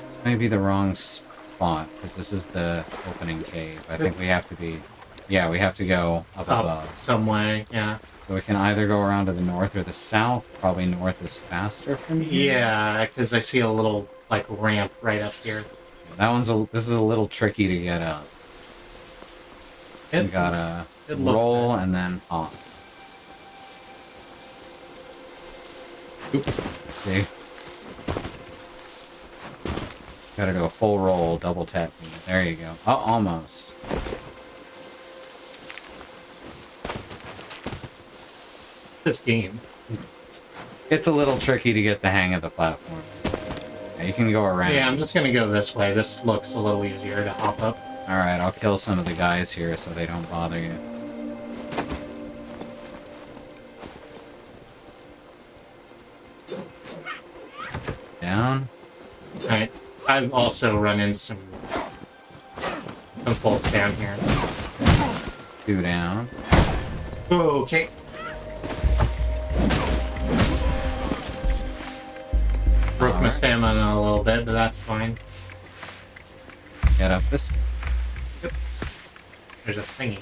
This may be the wrong spot because this is the opening cave. I think we have to be. Yeah, we have to go up above. Some way, yeah. So we can either go around to the north or the south. Probably north is faster from here. Yeah, because I see a little like ramp right up here. This is a little tricky to get up. You gotta roll and then hop. Oop. See? Gotta do a full roll, double tap. There you go. Oh, almost. This game. It's a little tricky to get the hang of the platform. Yeah, you can go around. Yeah, I'm just gonna go this way. This looks a little easier to hop up. Alright, I'll kill some of the guys here so they don't bother you. Down. Alright. I've also run into some folks down here. 2 down. Okay. Broke my stamina a little bit, but that's fine. Get up this way. Yep. There's a thingy.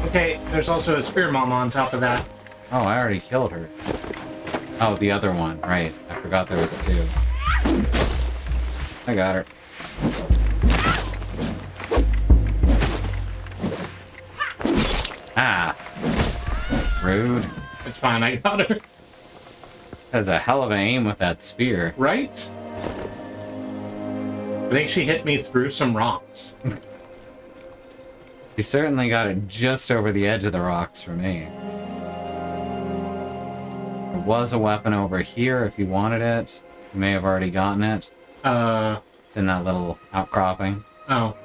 Okay, there's also a spear mama on top of that. Oh, I already killed her. Oh, the other one. Right. I forgot there was 2. I got her. Ah. Rude. It's fine, I got her. That's a hell of an aim with that spear. Right? I think she hit me through some rocks. You certainly got it just over the edge of the rocks for me. There was a weapon over here if you wanted it. You may have already gotten it. It's in that little outcropping. Oh.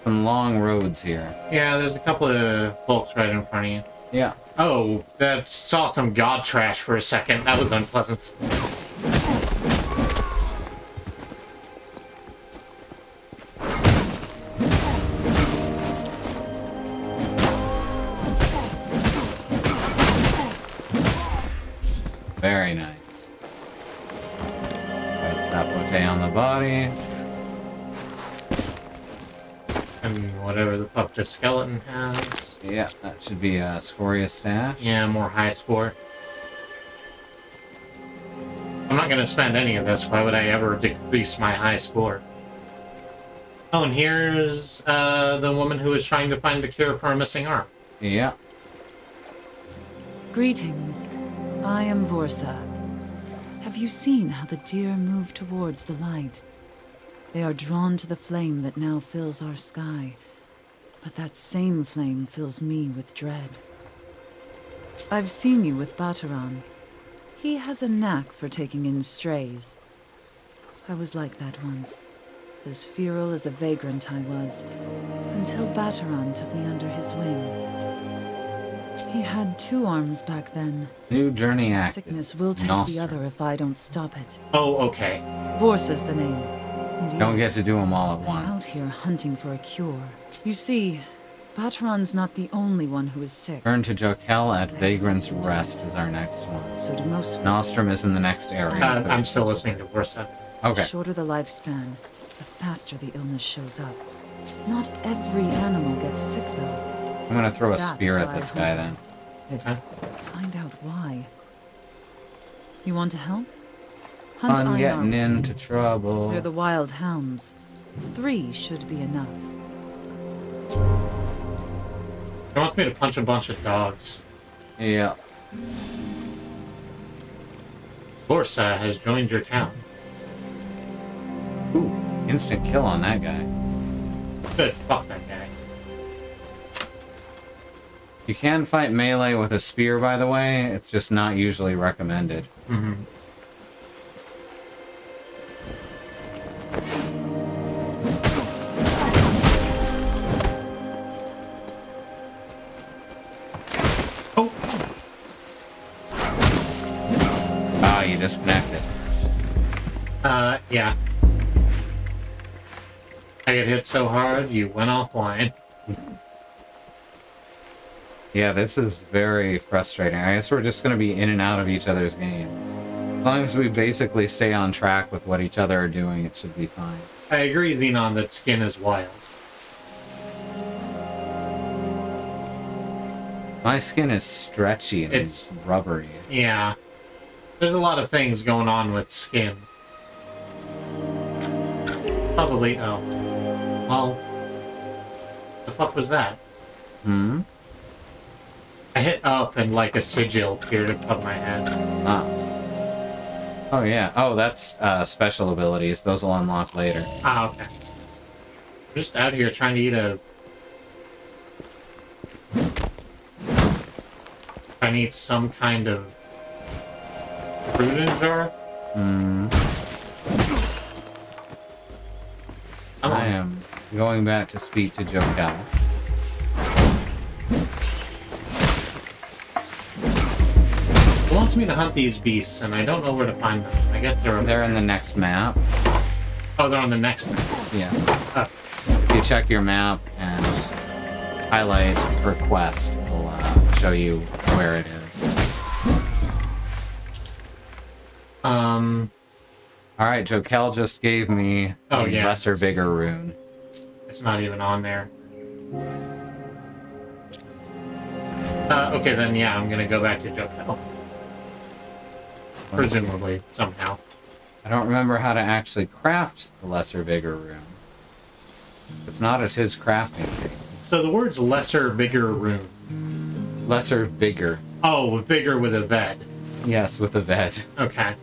Some long roads here. Yeah, there's a couple of folks right in front of you. Yeah. Oh, that saw some god trash for a second. That was unpleasant. very nice. Right, sapote on the body. And whatever the fuck the skeleton has. Yeah, that should be a Scoria stash. Yeah, more high score. I'm not gonna spend any of this. Why would I ever decrease my high score? Oh, and here's the woman who is trying to find the cure for a missing arm. Yeah. Greetings. I am Vorsa. Have you seen how the deer move towards the light? They are drawn to the flame that now fills our sky. But that same flame fills me with dread. I've seen you with Bataran. He has a knack for taking in strays. I was like that once. As feral as a vagrant I was, until Bataran took me under his wing. He had 2 arms back then. New journey active. Sickness will take Nostrum. the other if I don't stop it. Oh, okay. Vorsa's the name. And Don't get yes, to do them all at I'm out once. here hunting for a cure. You see, Bataran's not the only one who is sick. Turn to Jokel at Vagrant's Rest is our next one. So do most. Nostrum is in the next area. I'm still listening to Versa. Okay. The shorter the lifespan, the faster the illness shows up. Not every animal gets sick, though. I'm gonna throw a That's spear at why this I guy hunt. then. Okay. To find out why. You want to help? Hunt I'm Einar getting with me. into trouble. They're the wild hounds. 3 should be enough. He wants me to punch a bunch of dogs. Yeah. Borsa has joined your town. Ooh, instant kill on that guy. Good, fuck that guy. You can fight melee with a spear, by the way. It's just not usually recommended. Mm-hmm. Oh! Ah, you disconnected. Yeah. I get hit so hard, you went offline. Yeah, this is very frustrating. I guess we're just going to be in and out of each other's games. As long as we basically stay on track with what each other are doing, it should be fine. I agree, Xenon, that skin is wild. My skin is stretchy and It's- rubbery. Yeah. There's a lot of things going on with skin. Probably, oh. Well, the fuck was that? Hmm? I hit up and like a sigil appeared above my head. Ah. Oh, yeah. Oh, that's special abilities. Those will unlock later. Ah, okay. I'm just out here trying to eat a... I need some kind of fruit in a jar. Hmm. Come I on. am going back to speak to Jokel. It wants me to hunt these beasts, and I don't know where to find them. I guess they're over They're in the next map. Oh, they're on the next map. Yeah. Oh. If you check your map and highlight request, it'll show you where it is. Alright, Jokel just gave me Oh, a yeah. lesser vigor rune. It's not even on there. Okay, then yeah, I'm gonna go back to Jokel. Presumably, somehow. I don't remember how to actually craft the lesser vigor rune. It's not at his crafting table. So the word's lesser, bigger rune. Lesser vigor. Oh, bigger with a ved. Yes, with a ved. Okay.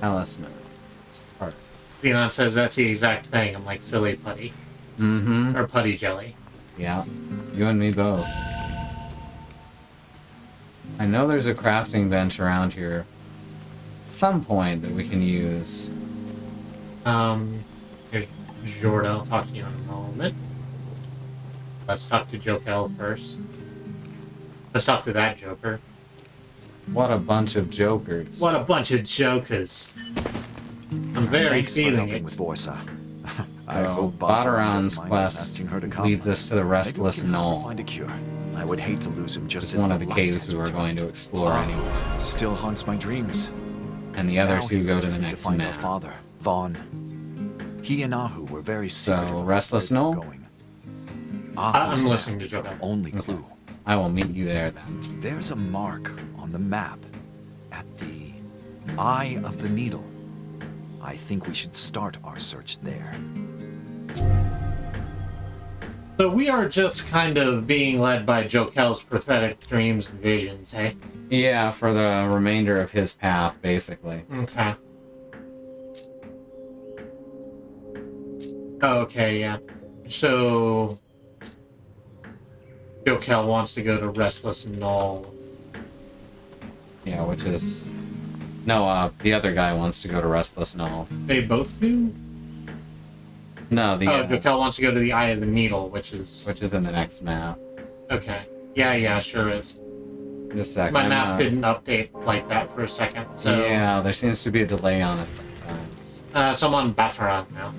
Talisman. It's part. Xenon says that's the exact thing. I'm like, silly putty. Mm-hmm. Or putty jelly. Yeah. You and me both. I know there's a crafting bench around here at some point that we can use. Here's Jordan. I'll talk to you in a moment. Let's talk to Jokel first. Let's talk to that Joker. What a bunch of jokers. What a bunch of jokers. I'm very Thanks for feeling helping it. with Borsa. I So, hope Bataran's doesn't mind us quest asking her to come. leads us to the Maybe we Restless can help her Knoll. find a cure. I would hate to lose him just It's as one the of the light caves has we were returned. going to explore anyway. Still haunts my dreams. And the other Now two he go to urges the me next find our map. father, Vaughn. He and Ahu were very secretive about Restless where they were Knoll? going. I'm Ahu's listening death to is our that. only clue. I will meet you there then. There's a mark on the map at the eye of the needle. I think we should start our search there. So we are just kind of being led by Jokel's prophetic dreams and visions, eh? Yeah, for the remainder of his path, basically. Okay. Okay, yeah. So Jokel wants to go to Restless Knoll. Yeah, which is... No, the other guy wants to go to Restless Knoll. They both do? No, the Jokel wants to go to the Eye of the Needle, which is in the next map. okay. Yeah, sure is. Just a sec. My map didn't update like that for a second, so Yeah, there seems to be a delay on it sometimes. so I'm on Bataran now.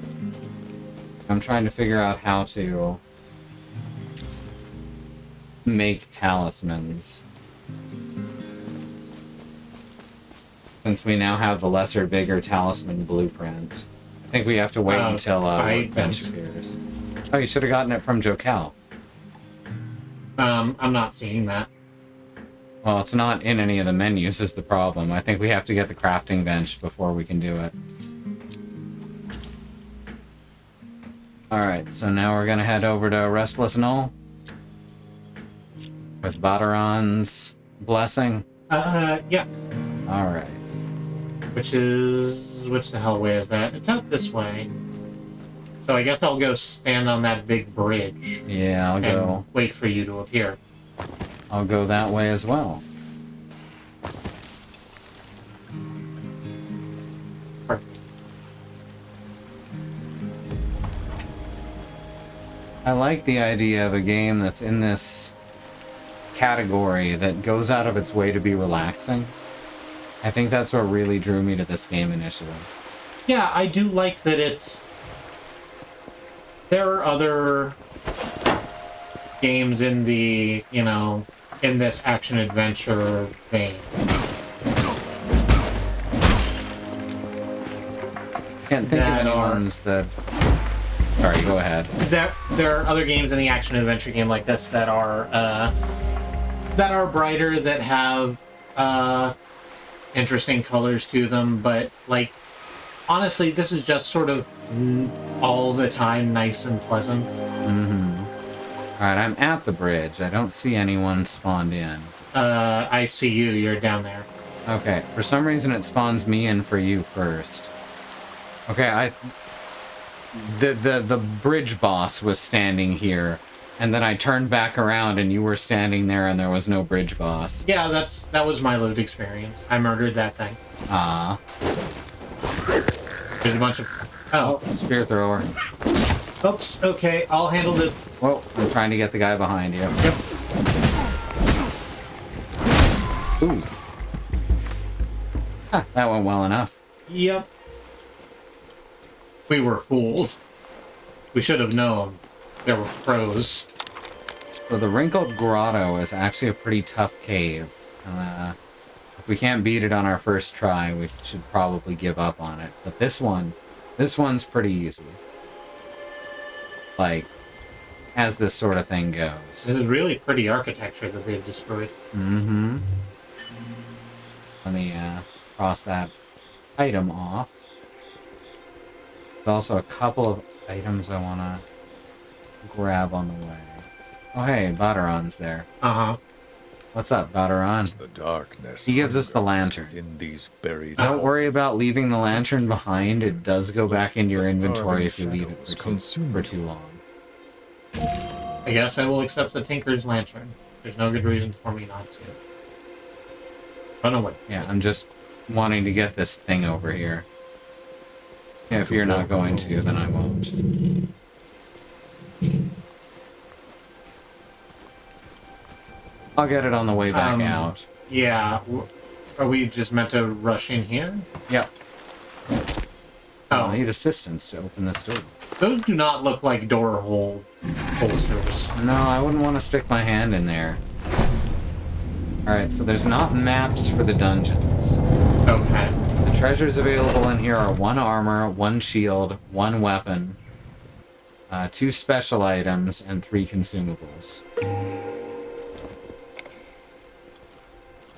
I'm trying to figure out how to make talismans. Since we now have the lesser, bigger talisman blueprint. I think we have to wait until Bench appears. Oh, you should have gotten it from Jokel. I'm not seeing that. Well, it's not in any of the menus is the problem. I think we have to get the crafting bench before we can do it. Alright, so now we're gonna head over to Restless Knoll. With Bataran's blessing. Yeah. Alright. Which the hell way is that? It's out this way. So I guess I'll go stand on that big bridge. Yeah, and go. wait for you to appear. I'll go that way as well. Perfect. I like the idea of a game that's in this category that goes out of its way to be relaxing. I think that's what really drew me to this game initially. Yeah, I do like that it's... There are other games in the, in this action-adventure vein. Can't think of any ones that... Sorry, go ahead. There are other games in the action-adventure game like this that are brighter, that have interesting colors to them, but, honestly, this is just sort of all the time nice and pleasant. Mm-hmm. Alright, I'm at the bridge. I don't see anyone spawned in. I see you. You're down there. Okay, for some reason it spawns me in for you first. Okay, the bridge boss was standing here, and then I turned back around and you were standing there and there was no bridge boss. Yeah, that was my lived experience. I murdered that thing. Ah. There's a bunch of... Oh, spear thrower. Oops, okay, I'll handle it. Whoa, I'm trying to get the guy behind you. Yep. Ooh. Huh, that went well enough. Yep. We were fooled. We should have known. There were pros. So the Wrinkled Grotto is actually a pretty tough cave. If we can't beat it on our first try, we should probably give up on it. But this one's pretty easy. As this sort of thing goes. This is really pretty architecture that they've destroyed. Mm-hmm. Let me cross that item off. There's also a couple of items I want to grab on the way. Oh, hey, Bataran's there. Uh-huh. What's up, Bataran? The darkness. He gives us the lantern. In these buried Don't worry about leaving the lantern behind. It does go back into your The inventory if starving you leave it shadows for too long. I guess I will accept the Tinker's Lantern. There's no good reason for me not to. Run away. Yeah, I'm just wanting to get this thing over here. Yeah, if you're not going to, then I won't. I'll get it on the way back out. Yeah. Are we just meant to rush in here? Yep. Oh. I need assistance to open this door. Those do not look like door holes. bolsters. No, I wouldn't want to stick my hand in there. Alright, so there's not maps for the dungeons. Okay. The treasures available in here are 1 armor, 1 shield, 1 weapon, 2 special items, and 3 consumables.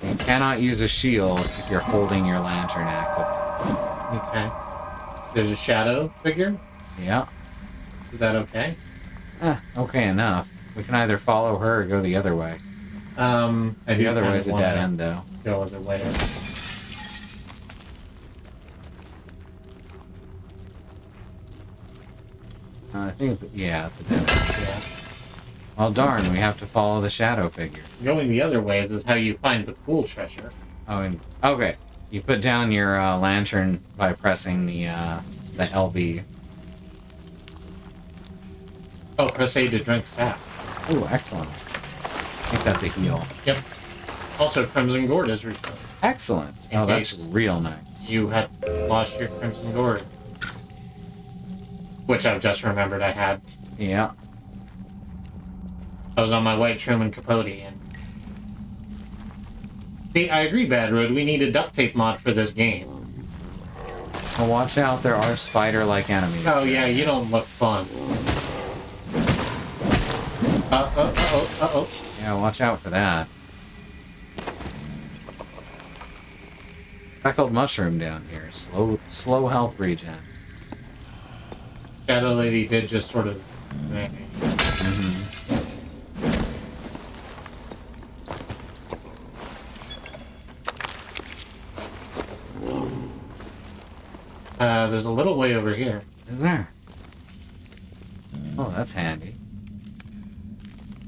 You cannot use a shield if you're holding your lantern active. Okay. There's a shadow figure? Yeah. Is that okay? Okay enough. We can either follow her or go the other way. The other way is a dead end, though. Go other way. I think, yeah, it's a dead end. Yeah. Well, darn, we have to follow the shadow figure. Going the other way is how you find the cool treasure. Oh, and okay. You put down your lantern by pressing the LB. Oh, press A to drink sap. Oh, excellent. I think that's a heal. Yep. Also, Crimson Gourd is restored. Excellent. In Oh, that's case real nice. You had lost your Crimson Gourd. Which I've just remembered I had. Yeah. I was on my white Truman Capote and... See, I agree, Bad Road. We need a duct tape mod for this game. Well, watch out, there are spider-like enemies. Oh, yeah, you don't look fun. Uh-oh. Yeah, watch out for that. Speckled mushroom down here. Slow health regen. Shadow Lady did just sort of... there's a little way over here. Is there? Oh, that's handy.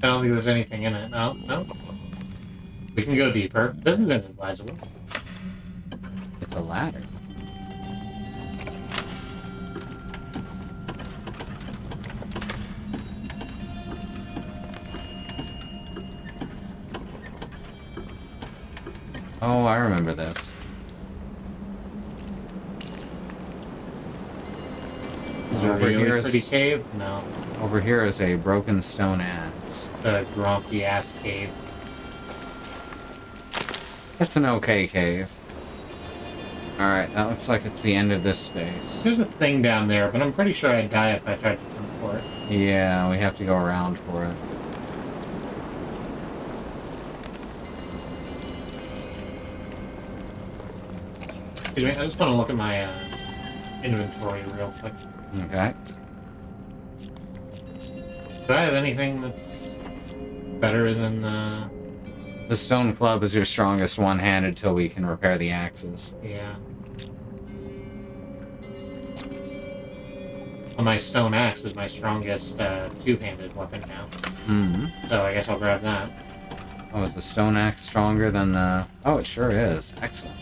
I don't think there's anything in it. No. We can go deeper. This isn't advisable. It's a ladder. Oh, I remember this. Is it a Over really here pretty is cave? No. over here is a broken stone axe. The grumpy ass cave. It's an okay cave. Alright, that looks like it's the end of this space. There's a thing down there, but I'm pretty sure I'd die if I tried to jump for it. Yeah, we have to go around for it. Excuse me, I just want to look at my inventory real quick. Okay. Do I have anything that's better than The stone club is your strongest one-handed till we can repair the axes. yeah. Well, my stone axe is my strongest two-handed weapon now. Mm-hmm. So I guess I'll grab that. Oh, is the stone axe stronger than the... Oh, it sure is. Excellent.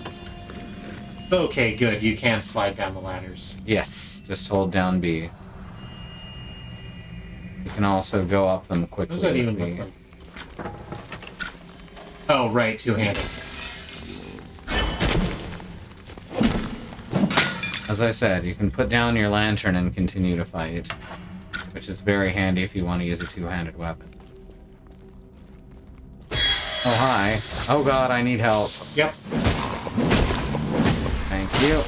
Okay, good. You can slide down the ladders. Yes, just hold down B. You can also go up them What quickly. does that even with look like? Oh, right, two-handed. As I said, you can put down your lantern and continue to fight, which is very handy if you want to use a two-handed weapon. Oh, hi. Oh god, I need help. Yep. Thank you.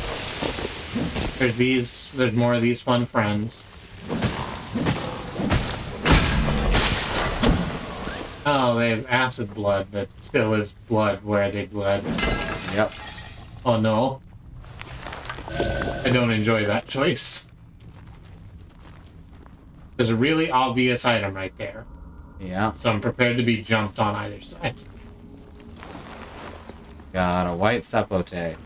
There's more of these fun friends. Oh, they have acid blood that still is blood where they bled. Yep. Oh no. I don't enjoy that choice. There's a really obvious item right there. Yeah. So I'm prepared to be jumped on either side. Got a white sapote.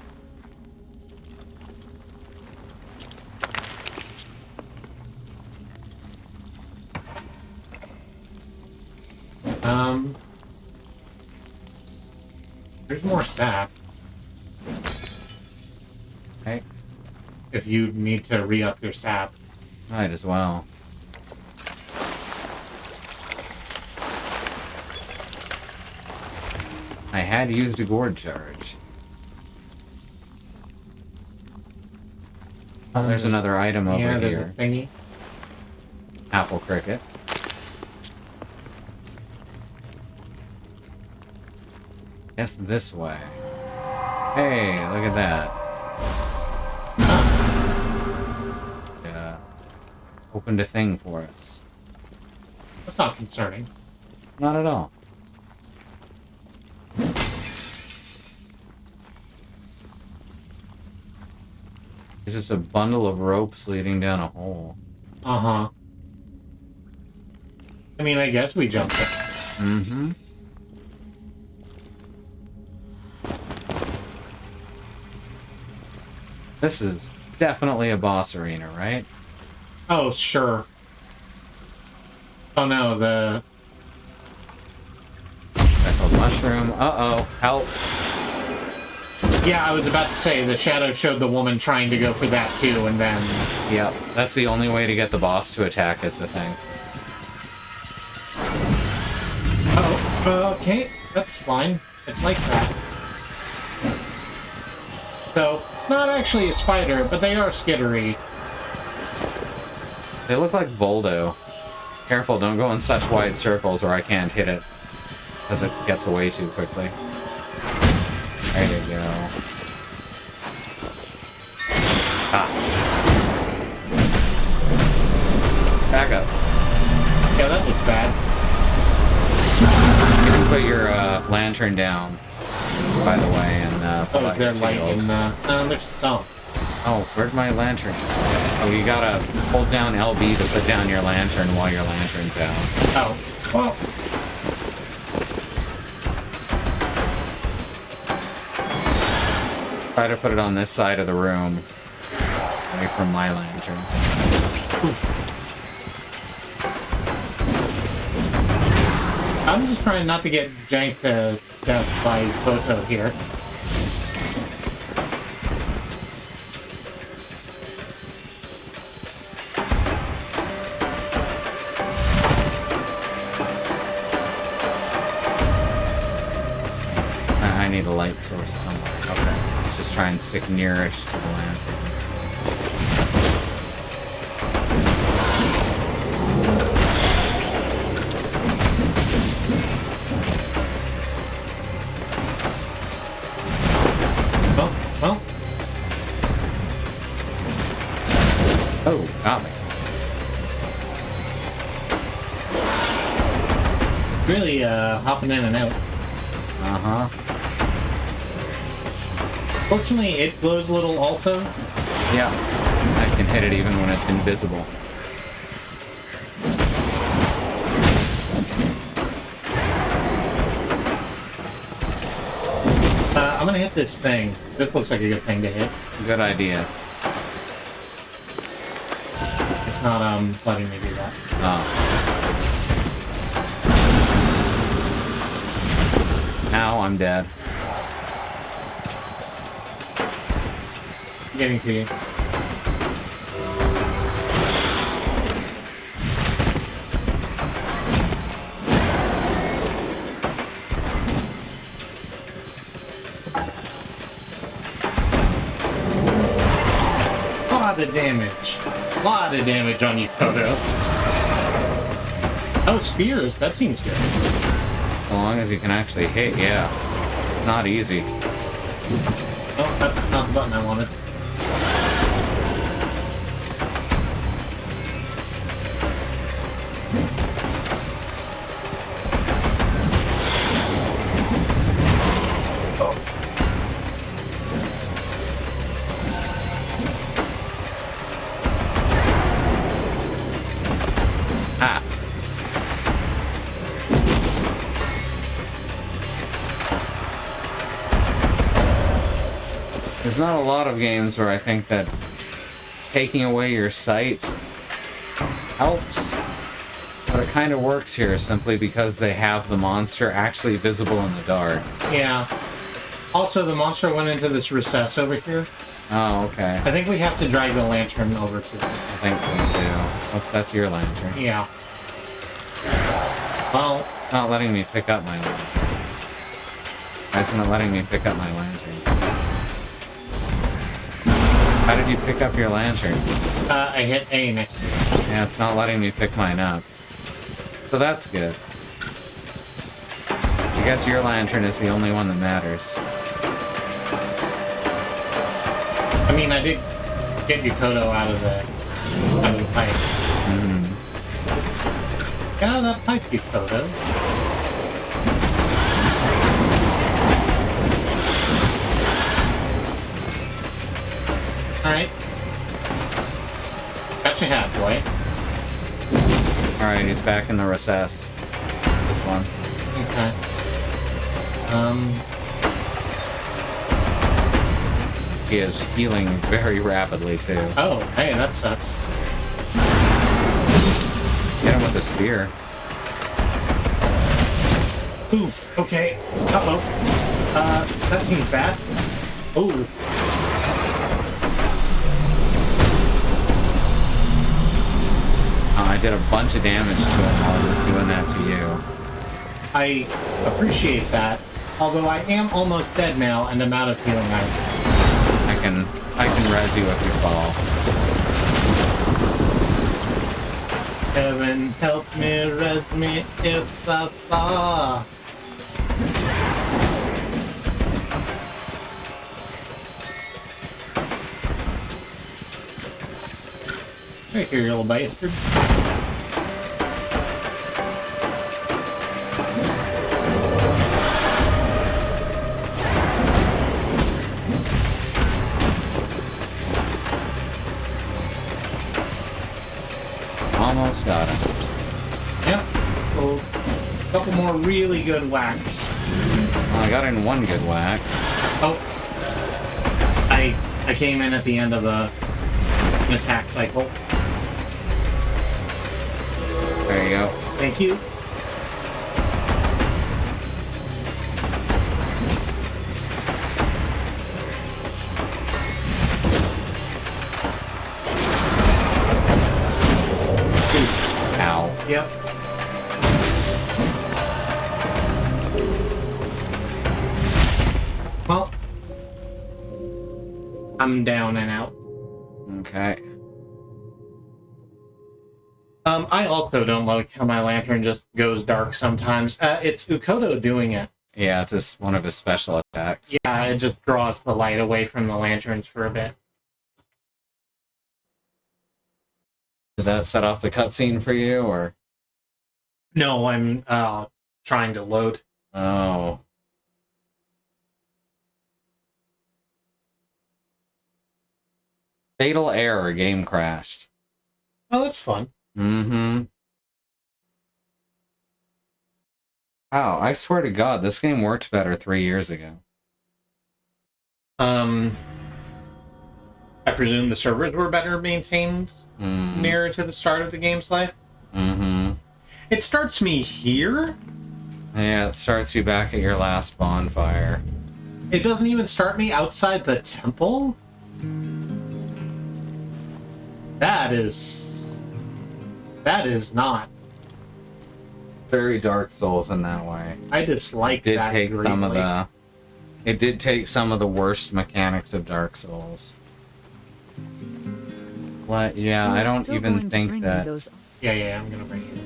There's more sap. Okay. If you need to re-up your sap. Might as well. I had used a gourd charge. Oh, there's another item over Yeah, there's here. a thingy. Apple cricket. Guess this way. Hey, look at that. Yeah. Opened a thing for us. That's not concerning. Not at all. It's just a bundle of ropes leading down a hole. Uh-huh. I mean, I guess we jumped it. Mm-hmm. This is definitely a boss arena, right? Oh, sure. Oh no, the... Echo mushroom. Uh-oh. Help. Yeah, I was about to say, the shadow showed the woman trying to go for that too, and then... Yep. That's the only way to get the boss to attack is the thing. Oh, okay. That's fine. It's like that. So, not actually a spider, but they are skittery. They look like Voldo. Careful, don't go in such wide circles or I can't hit it. Because it gets away too quickly. There you go. Ah. Back up. Yeah, that looks bad. You can put your lantern down, by the way, and pull Oh, out your they're light shield. in, no, there's some. Oh, where'd my lantern? Oh, you gotta hold down LB to put down your lantern while your lantern's out. Oh, well... Try to put it on this side of the room, away from my lantern. Oof. I'm just trying not to get janked to death by Boto here. I need a light source somewhere. Okay. Let's just try and stick nearish to the lantern. Well. Oh, got me. Really, hopping in and out. Uh-huh. Fortunately, it glows a little also. Yeah. I can hit it even when it's invisible. I'm gonna hit this thing. This looks like a good thing to hit. Good idea. It's not, letting me do that. Oh. Now I'm dead. Getting to you. Lot of damage. Lot of damage on you, Toto. Oh, spears. That seems good. As long as you can actually hit, yeah. Not easy. Oh, that's not the button I wanted. Ah. There's not a lot of games where I think that taking away your sight helps, but it kind of works here simply because they have the monster actually visible in the dark. Yeah. Also, the monster went into this recess over here. Oh, okay. I think we have to drag the lantern over to it. I think so too. Oh, that's your lantern. Yeah. Well, It's not letting me pick up my lantern. Why isn't it letting me pick up my lantern? How did you pick up your lantern? I hit A next to it. Yeah, it's not letting me pick mine up. So that's good. guess your lantern is the only one that matters. I mean, I did get Yukito out of the pipe. Mm-hmm. Get out of that pipe, Yukito. Alright. Got your hat, boy. Alright, he's back in the recess. This one. Okay. He is healing very rapidly, too. Oh, hey, that sucks. Get him with the spear. Oof, okay. Uh-oh. That seems bad. Ooh. I did a bunch of damage to him while I was doing that to you. I appreciate that. Although I am almost dead now, and I'm out of healing items. I can res you if you fall. Heaven help me, res me if I fall. Hey, here, you little bastard. Almost got him. Yep. So, a couple more really good whacks. Well, I got in one good whack. Oh. I came in at the end of an attack cycle. There you go. Thank you. Ow. Yep. Well, I'm down and out. Okay. I also don't like how my lantern just goes dark sometimes. It's Ukoto doing it. Yeah, it's one of his special attacks. Yeah, it just draws the light away from the lanterns for a bit. Did that set off the cutscene for you, or? No, I'm trying to load. Oh. Fatal error, game crashed. Oh, that's fun. Mm-hmm. Wow, I swear to God, this game worked better 3 years ago. I presume the servers were better maintained nearer to the start of the game's life. Mm-hmm. It starts me here. Yeah, it starts you back at your last bonfire. It doesn't even start me outside the temple. That is not. Very Dark Souls in that way. I dislike It did that. take greatly. some of the. It did take some of the worst mechanics of Dark Souls. What? Yeah, I don't even think that. Yeah, I'm gonna bring you the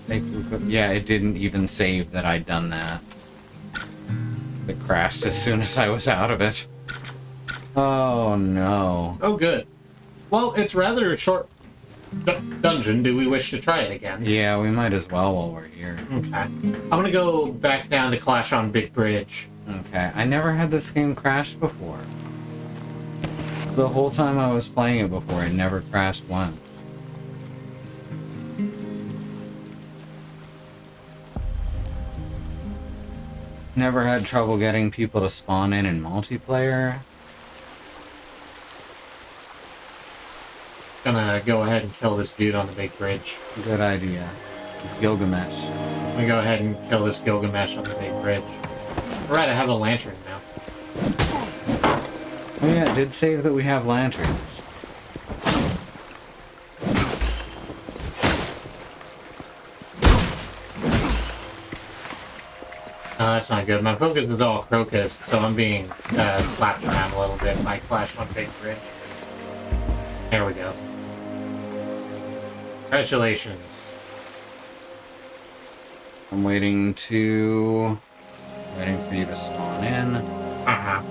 fucking Yeah, it didn't even save that I'd done that. It crashed as soon as I was out of it. Oh no. Oh, good. Well, it's rather a short dungeon. Do we wish to try it again? Yeah, we might as well while we're here. Okay. I'm gonna go back down to Clash on Big Bridge. Okay, I never had this game crash before. The whole time I was playing it before, it never crashed once. Never had trouble getting people to spawn in multiplayer. Gonna go ahead and kill this dude on the big bridge. Good idea. It's Gilgamesh. I'm gonna go ahead and kill this Gilgamesh on the big bridge. Alright, I have a lantern now. Oh yeah, it did save that we have lanterns. That's not good. My focus is all crocus, so I'm being slapped around a little bit by Clash on Big Bridge. There we go. Congratulations. I'm waiting for you to spawn in. Uh-huh.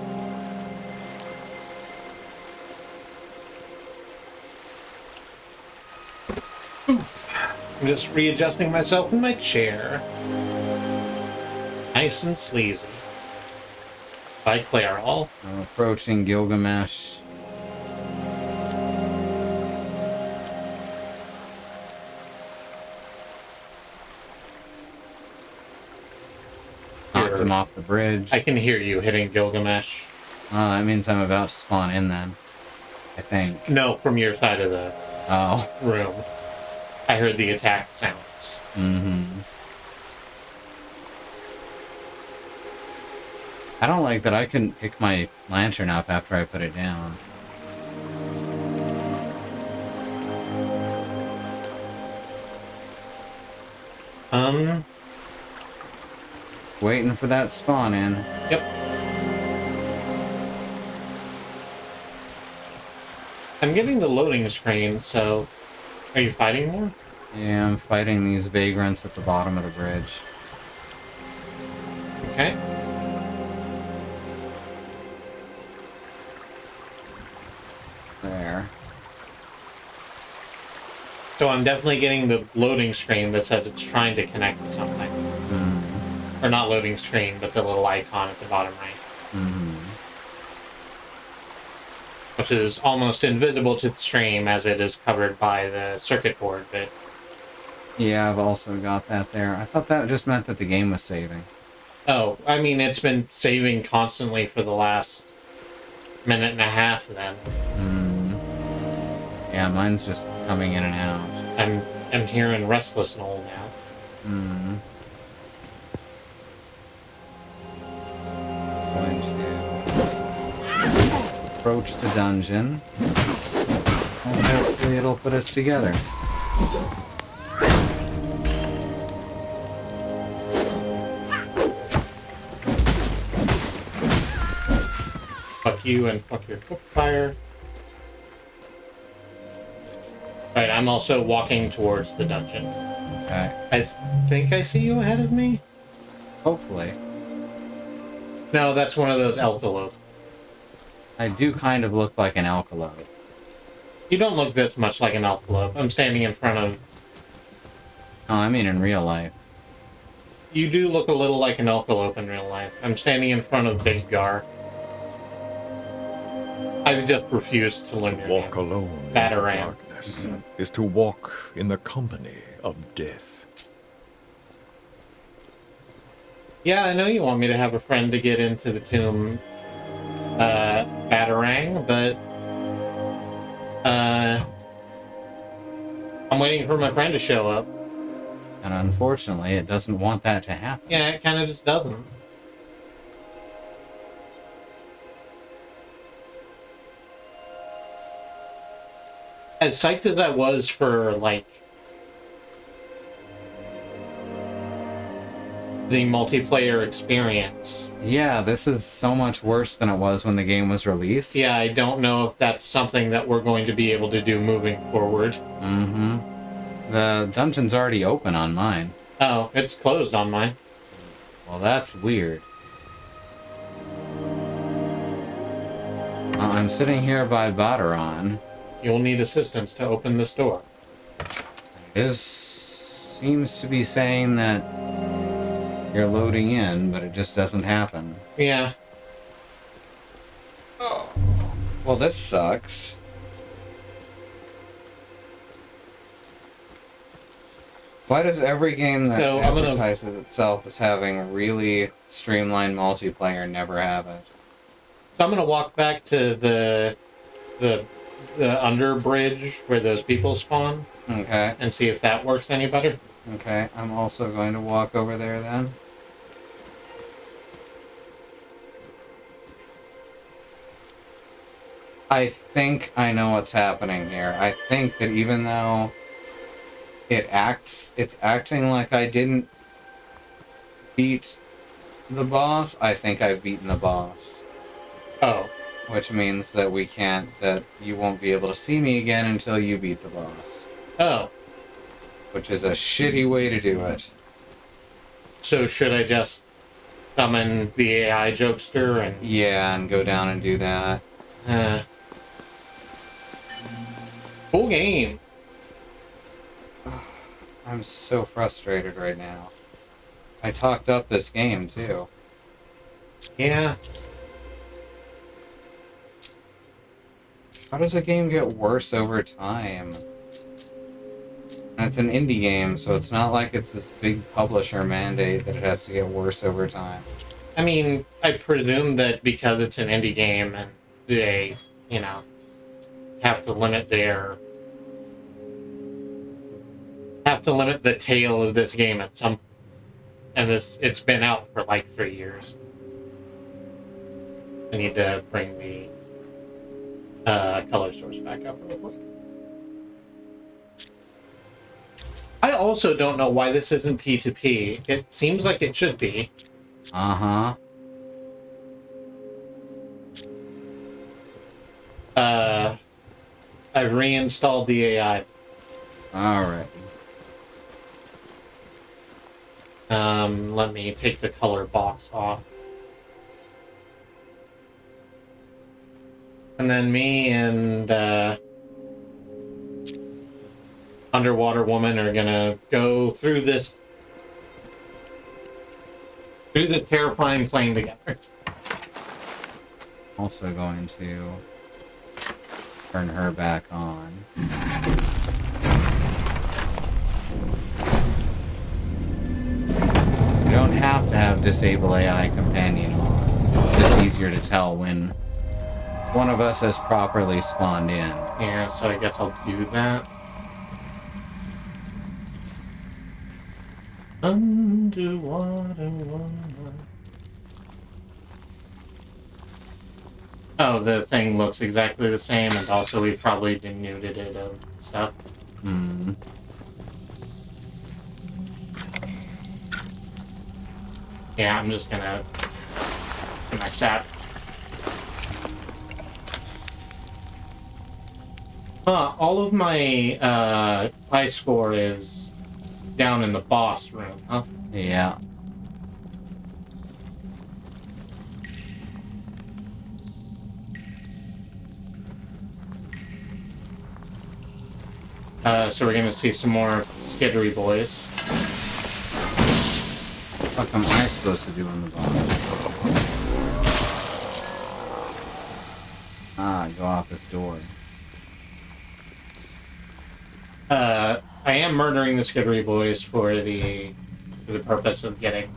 Oof. I'm just readjusting myself in my chair. Nice and sleazy. By Clairol. I'm approaching Gilgamesh. Knocked him off the bridge. I can hear you hitting Gilgamesh. That means I'm about to spawn in then. I think. No, from your side of the Oh. room. I heard the attack sounds. Mm-hmm. I don't like that I couldn't pick my lantern up after I put it down. Waiting for that spawn in. Yep. I'm getting the loading screen, so... Are you fighting more? Yeah, I'm fighting these vagrants at the bottom of the bridge. Okay. There. So I'm definitely getting the loading screen that says it's trying to connect to something. Mm-hmm. Or not loading screen, but the little icon at the bottom right. Mm-hmm. Which is almost invisible to the stream as it is covered by the circuit board, but... Yeah, I've also got that there. I thought that just meant that the game was saving. Oh, I mean, it's been saving constantly for the last minute and a half then. Yeah, mine's just coming in and out. I'm hearing Restless Knoll now. Going to approach the dungeon. And hopefully it'll put us together. Fuck you and fuck your quick fire. Right, I'm also walking towards the dungeon. Okay. I think I see you ahead of me? Hopefully. No, that's one of those Elkalope. I do kind of look like an alkalote. You don't look this much like an Elkalope. I'm standing in front of... Oh, I mean in real life. You do look a little like an Elkalope in real life. I'm standing in front of Big Gar. I've just refused to learn your Walk name. alone in the Batarang. darkness is to walk in the company of death. Yeah, I know you want me to have a friend to get into the tomb, Batarang, but, I'm waiting for my friend to show up. And unfortunately, it doesn't want that to happen. Yeah, it kind of just doesn't. As psyched as I was for, like, the multiplayer experience. Yeah, this is so much worse than it was when the game was released. Yeah, I don't know if that's something that we're going to be able to do moving forward. Mm-hmm. The dungeon's already open on mine. Oh, it's closed on mine. Well, that's weird. I'm sitting here by Badaron. You'll need assistance to open this door. This seems to be saying that you're loading in, but it just doesn't happen. Yeah. Well, this sucks. Why does every game that So, I'm gonna- advertises itself as having really streamlined multiplayer never have it? So I'm gonna walk back to the under bridge where those people spawn Okay, and see if that works any better. okay. I'm also going to walk over there then. I think I know what's happening here. I think that even though it's acting like I didn't beat the boss, I think I've beaten the boss. Oh. Which means that that you won't be able to see me again until you beat the boss. Oh. Which is a shitty way to do it. So should I just summon the AI jokester and... Yeah, and go down and do that. Cool game. I'm so frustrated right now. I talked up this game, too. Yeah. How does a game get worse over time? And it's an indie game, so it's not like it's this big publisher mandate that it has to get worse over time. I mean, I presume that because it's an indie game and they, you know, have to limit the tail of this game at some, and it's been out for like 3 years. I need to bring the color source back up real quick. I also don't know why this isn't P2P. It seems like it should be. Uh-huh. I've reinstalled the AI. Alright. Let me take the color box off. And then me and Underwater Woman are gonna go through this terrifying plane together. Also going to turn her back on. You don't have to have Disable AI Companion on. It's just easier to tell when one of us has properly spawned in. Yeah, so I guess I'll do that. Underwater Woman. Oh, the thing looks exactly the same, and also we probably denuded it of stuff. Hmm. Yeah, I'm just gonna get my sap. All of my high score is down in the boss room, huh? Yeah. So we're gonna see some more skiddery boys. What am I supposed to do in the box? Ah, go off this door. I am murdering the skiddery boys for the purpose of getting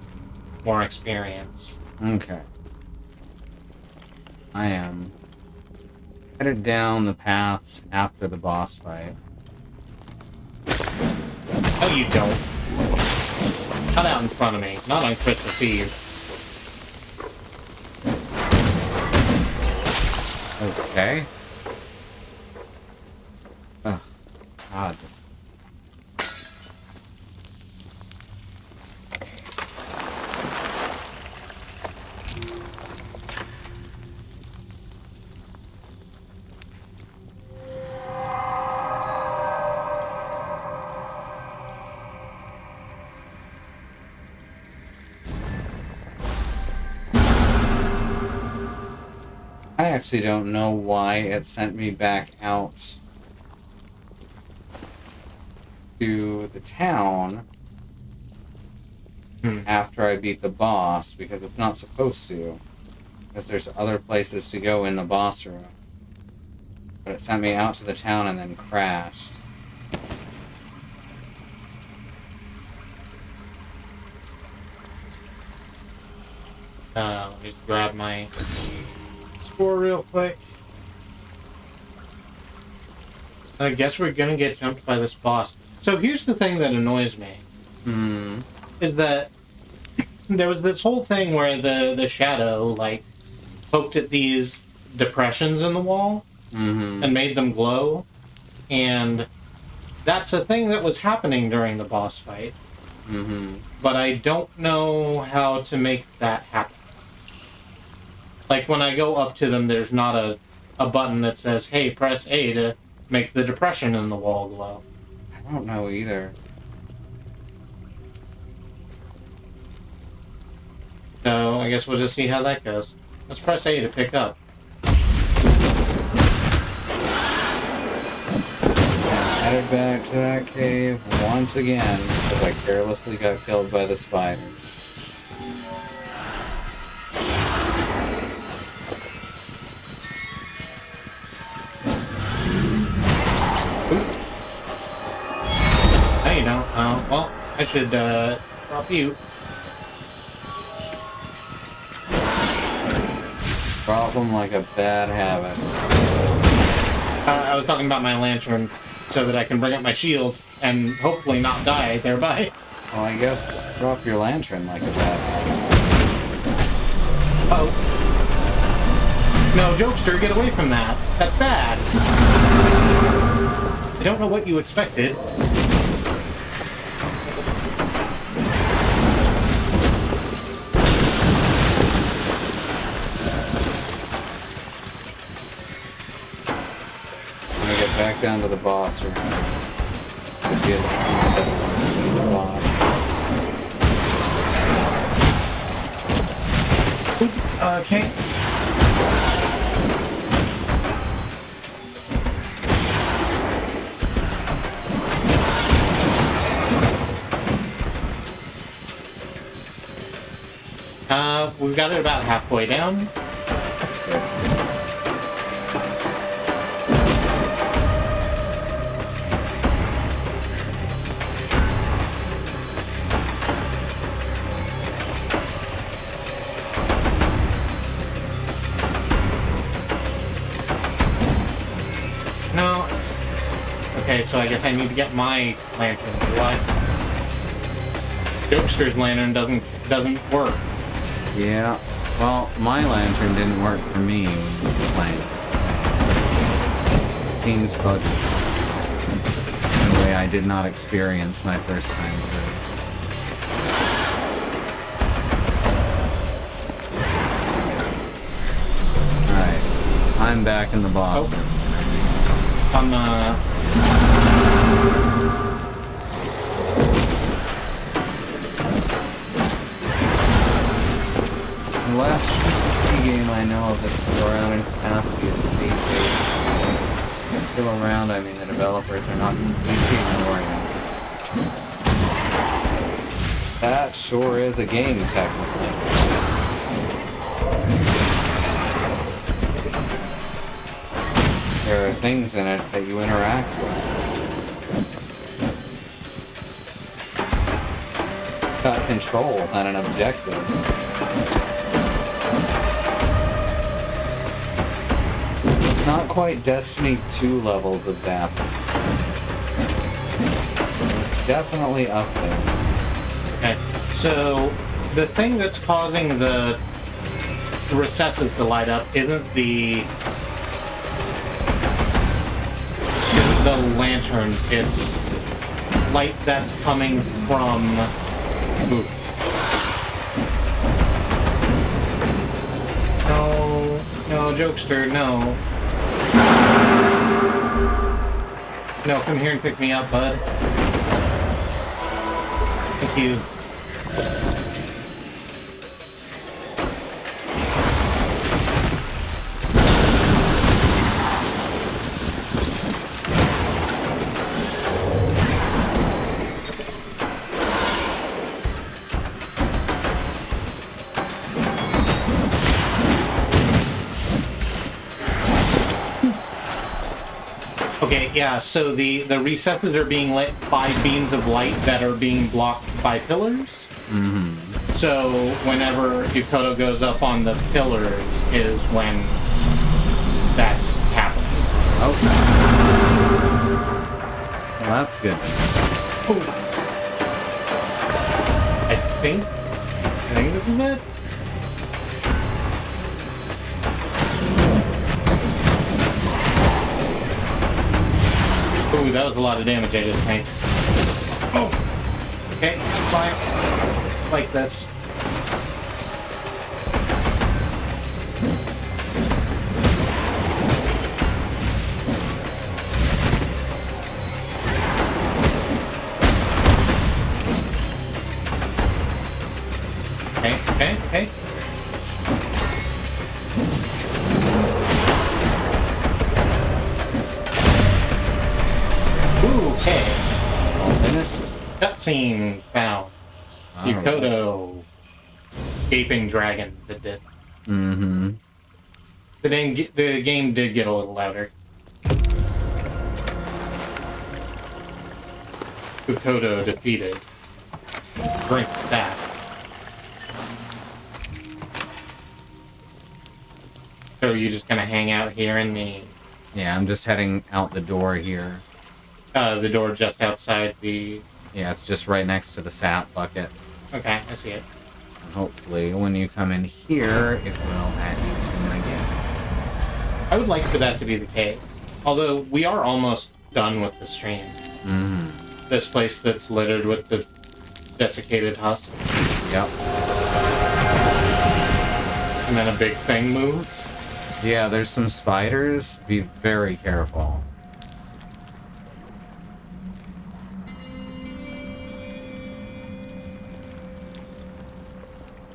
more experience. Okay. I am headed down the paths after the boss fight. No, you don't. Not out in front of me. Not on Christmas Eve. Okay. Oh, God, this... I actually don't know why it sent me back out to the town after I beat the boss, because it's not supposed to. Because there's other places to go in the boss room. But it sent me out to the town and then crashed. Let me just grab my score real quick. I guess we're gonna get jumped by this boss. So here's the thing that annoys me. Is that there was this whole thing where the shadow, like, poked at these depressions in the wall and made them glow. And that's a thing that was happening during the boss fight. But I don't know how to make that happen. Like, when I go up to them, there's not a button that says, hey, press A to make the depression in the wall glow. I don't know either. So I guess we'll just see how that goes. Let's press A to pick up. Headed back to that cave once again because I carelessly got killed by the spiders. Hey, you know, well, I should drop you. Drop them like a bad habit. I was talking about my lantern so that I can bring up my shield and hopefully not die thereby. Well, I guess drop your lantern like a bad habit. Oh. No, Jokester, get away from that. That's bad. I don't know what you expected. Back down to the boss room. To get the boss. Okay. We've got it about halfway down. That's good. No, it's... Okay, so I guess I need to get my lantern. Why? Jokester's lantern doesn't work. Yeah. Well, my lantern didn't work for me when we were playing. Seems buggy. In a way I did not experience my first time through. Alright. I'm back in the box. Oh. The last shooting game I know of that's still around in capacity is DJ. Still around, I mean the developers are not completely ignoring it. That sure is a game, technically. There are things in it that you interact with. Got controls and an objective. It's not quite Destiny 2 levels of depth. It's definitely up there. Okay, so the thing that's causing the recesses to light up isn't the lantern, it's light that's coming from... Ooh. No, Jokester, no. No, come here and pick me up, bud. Thank you. Okay, yeah, so the recesses are being lit by beams of light that are being blocked by pillars. Mm-hmm. So whenever Yukoto goes up on the pillars is when that's happening. Okay. Well, that's good. Oof. I think this is it. Ooh, that was a lot of damage I just tanked. Oh! Okay, fine. Like this. Okay. Cutscene found. Yukoto. Gaping dragon that did. Mm-hmm. The game did get a little louder. Yukoto defeated. Drink sap. So you just gonna hang out here in the... Yeah, I'm just heading out the door here. The door just outside the... Yeah, it's just right next to the sap bucket. Okay, I see it. And hopefully, when you come in here, it will add you to my game. I would like for that to be the case. Although, we are almost done with the stream. Mm-hmm. This place that's littered with the desiccated husks. Yep. And then a big thing moves. Yeah, there's some spiders. Be very careful.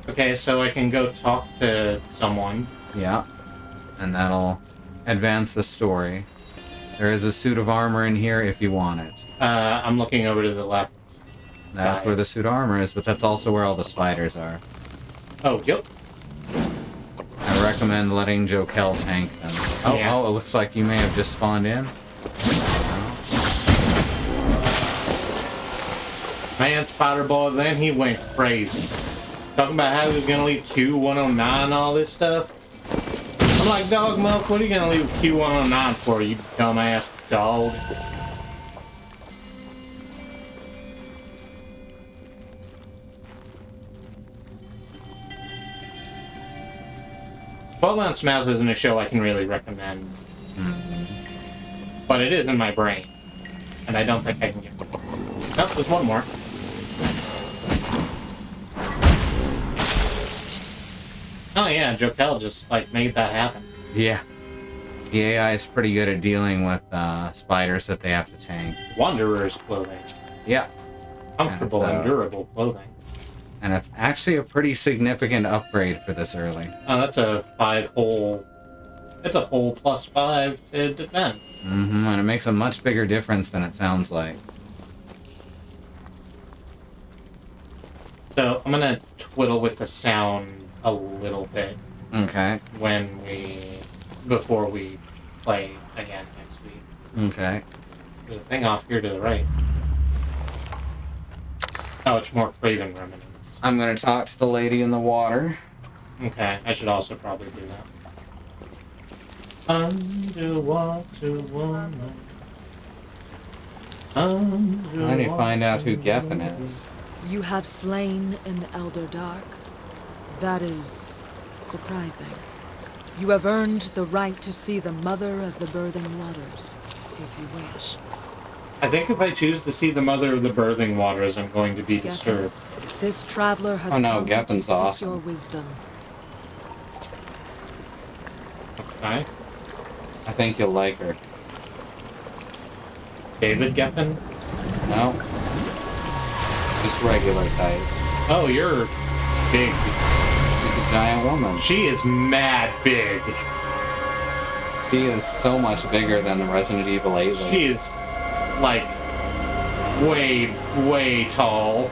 Okay, so I can go talk to someone. Yeah. And that'll advance the story. There is a suit of armor in here if you want it. I'm looking over to the left. That's side. where the suit of armor is, but that's also where all the spiders are. Oh, yep. I recommend letting Jokel tank them. Oh, Yeah. oh, it looks like you may have just spawned in. Man, Spider Boy, then he went crazy. Talking about how he was gonna leave Q109 and all this stuff. I'm like, dog milk, what are you gonna leave Q109 for, you dumbass dog? "12-Ounce Mouse" isn't a show I can really recommend. But it is in my brain. And I don't think I can get it. Nope, there's one more. Oh yeah, Jokel just, like, made that happen. Yeah. The AI is pretty good at dealing with spiders that they have to tank. Wanderer's clothing. Yeah. Comfortable And and it's, durable clothing. And it's actually a pretty significant upgrade for this early. Oh, that's a 5-hole... It's a hole +5 to defense. Mm-hmm, and it makes a much bigger difference than it sounds like. So, I'm gonna twiddle with the sound a little bit Okay. before we play again next week. Okay. There's a thing off here to the right. Oh, it's more Craven remnants. I'm gonna talk to the lady in the water. Okay, I should also probably do that. Underwater woman. I need to find out who Geffen is. You have slain an Elder Dark. That is surprising. You have earned the right to see the Mother of the Birthing Waters, if you wish. I think if I choose to see the Mother of the Birthing Waters, I'm going to be disturbed. This traveler has Oh no, come to Geffen's seek awesome. your wisdom. Okay. I think you'll like her. David Geffen? No? Just regular type. Oh, you're big. She's a giant woman. She is mad big. She is so much bigger than the Resident Evil 8 lady. She is, like, way, way tall.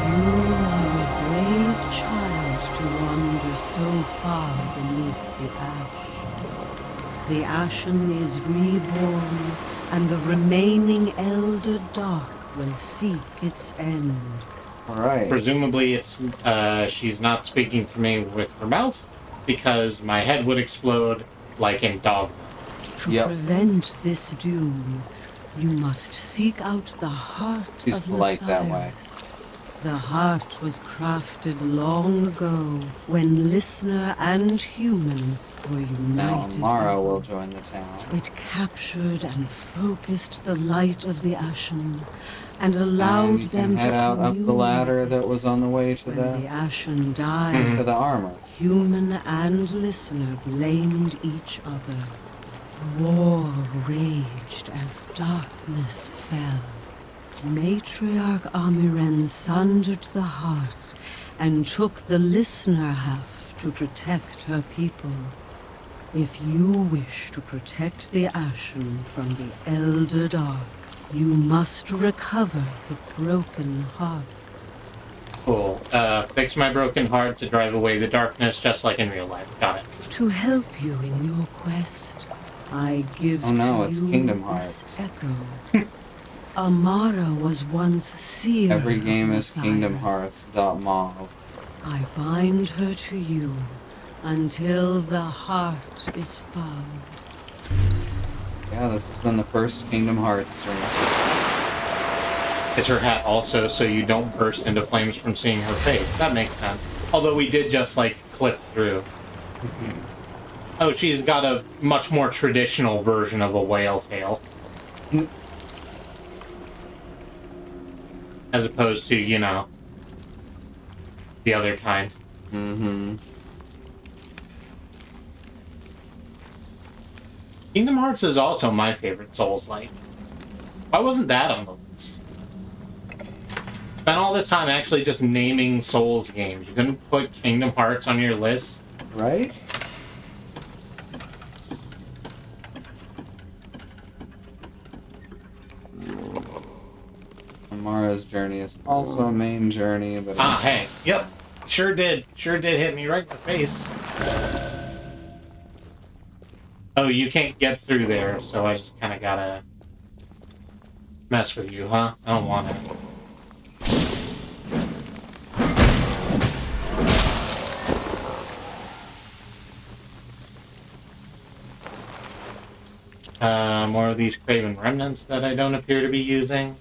You are a brave child to wander so far beneath the ash. The Ashen is reborn, and the remaining Elder Dark will seek its end. Alright. Presumably it's, she's not speaking to me with her mouth, because my head would explode like in Dogma. To Yep. prevent this doom, you must seek out the heart She's of polite that way. Matthias. The heart was crafted long ago, when listener and human were Now united. Mara in will join the town. It captured and focused the light of the Ashen, and allowed And you them can head to out up the commune. ladder that was on the way to When the Ashen died, to the armor. human and listener blamed each other. War raged as darkness fell. Matriarch Amiren sundered the heart and took the listener half to protect her people. If you wish to protect the Ashen from the Elder Dark, you must recover the broken heart. Cool. Fix my broken heart to drive away the darkness, just like in real life. Got it. To help you in your quest, I give Oh no, to it's you Kingdom this Hearts. echo. Amara was once seer Every game of is the Kingdom fires. Hearts.mov. I bind her to you until the heart is found. Yeah, this has been the first Kingdom Hearts stream. Is her hat also so you don't burst into flames from seeing her face? That makes sense. Although we did just, like, clip through. Oh, she's got a much more traditional version of a whale tail. As opposed to, you know, the other kind. Mm-hmm. Kingdom Hearts is also my favorite Souls-like. Why wasn't that on the list? Spent all this time actually just naming Souls games. You couldn't put Kingdom Hearts on your list? Right? Amara's journey is also a main journey, but Ah, hey. Yep. Sure did. Sure did hit me right in the face. Oh, you can't get through there, so I just kind of gotta mess with you, huh? I don't want it. More of these Craven Remnants that I don't appear to be using.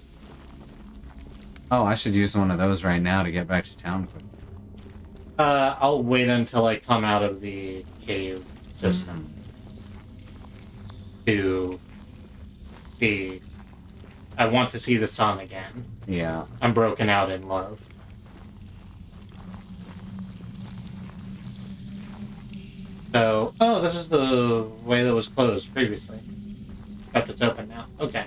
oh, I should use one of those right now to get back to town quick. I'll wait until I come out of the cave system to see. I want to see the sun again. Yeah. I'm broken out in love. So, oh, this is the way that was closed previously. Except it's open now. Okay.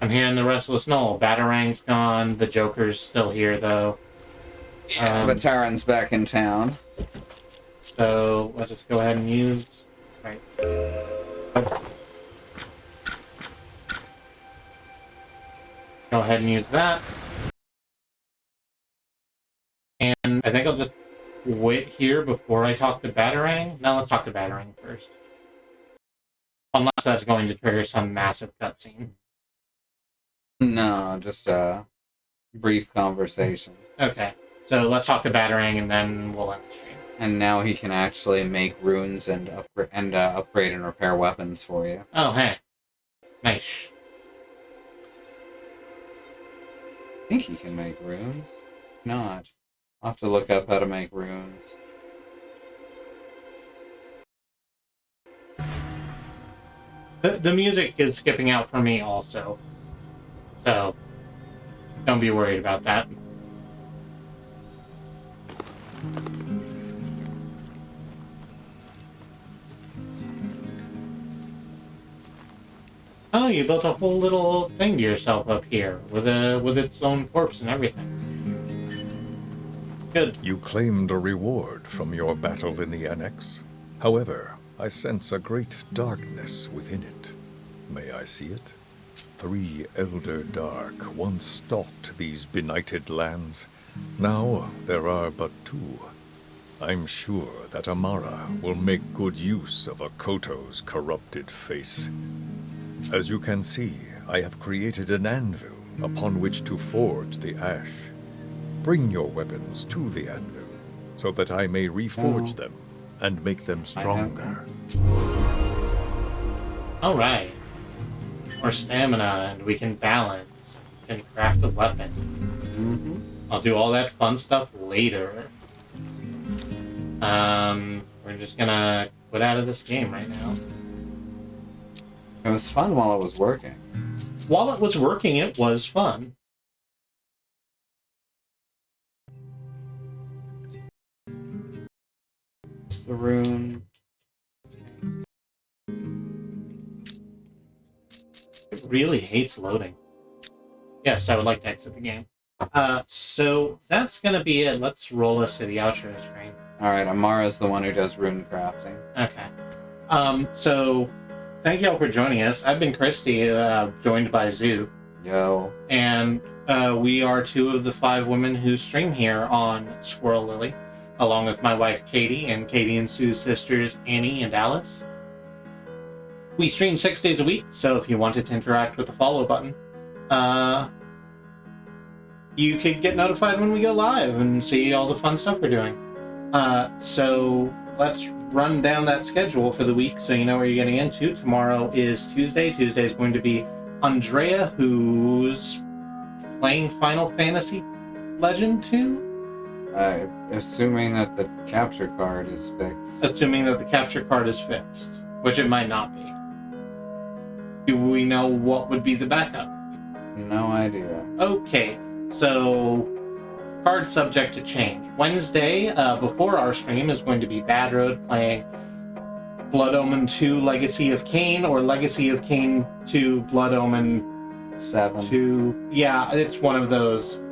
I'm hearing the Restless Knoll. Batarang's gone. The Joker's still here, though. But Taran's back in town. So, let's just go ahead and use... Right. Oh. Go ahead and use that. And I think I'll just wait here before I talk to Batarang. No, let's talk to Batarang first. Unless that's going to trigger some massive cutscene. No, just a brief conversation. Okay, so let's talk to Batarang and then we'll end the stream. And now he can actually make runes and upgrade and repair weapons for you. Oh, hey. Nice. I think he can make runes. Not. I'll have to look up how to make runes. The music is skipping out for me also. So, don't be worried about that. Oh, you built a whole little thing to yourself up here with its own corpse and everything. Good. You claimed a reward from your battle in the Annex. However, I sense a great darkness within it. May I see it? 3 Elder Dark once stalked these benighted lands. Now there are but 2. I'm sure that Amara will make good use of Akoto's corrupted face. As you can see, I have created an anvil upon which to forge the ash. Bring your weapons to the anvil, so that I may reforge them and make them stronger. Alright. More stamina, and we can balance. We can craft a weapon. I'll do all that fun stuff later. We're just gonna quit out of this game right now. It was fun while it was working. While it was working, it was fun. It's the rune. It really hates loading. Yes, I would like to exit the game. So that's gonna be it. Let's roll us to the outro screen. Alright, Amara's the one who does rune crafting. Okay. So, thank y'all for joining us. I've been Kristi, joined by Zu. Yo. And we are 2 of the 5 women who stream here on Squirrel Lily, along with my wife Katie, and Katie and Sue's sisters Annie and Alice. We stream 6 days a week, so if you wanted to interact with the follow button, you could get notified when we go live and see all the fun stuff we're doing. So let's run down that schedule for the week so you know where you're getting into. Tomorrow is Tuesday. Tuesday is going to be Andrea, who's playing Final Fantasy Legend 2. Assuming that the capture card is fixed. Assuming that the capture card is fixed, which it might not be. Do we know what would be the backup? No idea. Okay, so card subject to change. Wednesday, before our stream, is going to be Bad Road playing Blood Omen 2 Legacy of Kain, or Legacy of Kain 2 Blood Omen 7. 2. Yeah, it's one of those.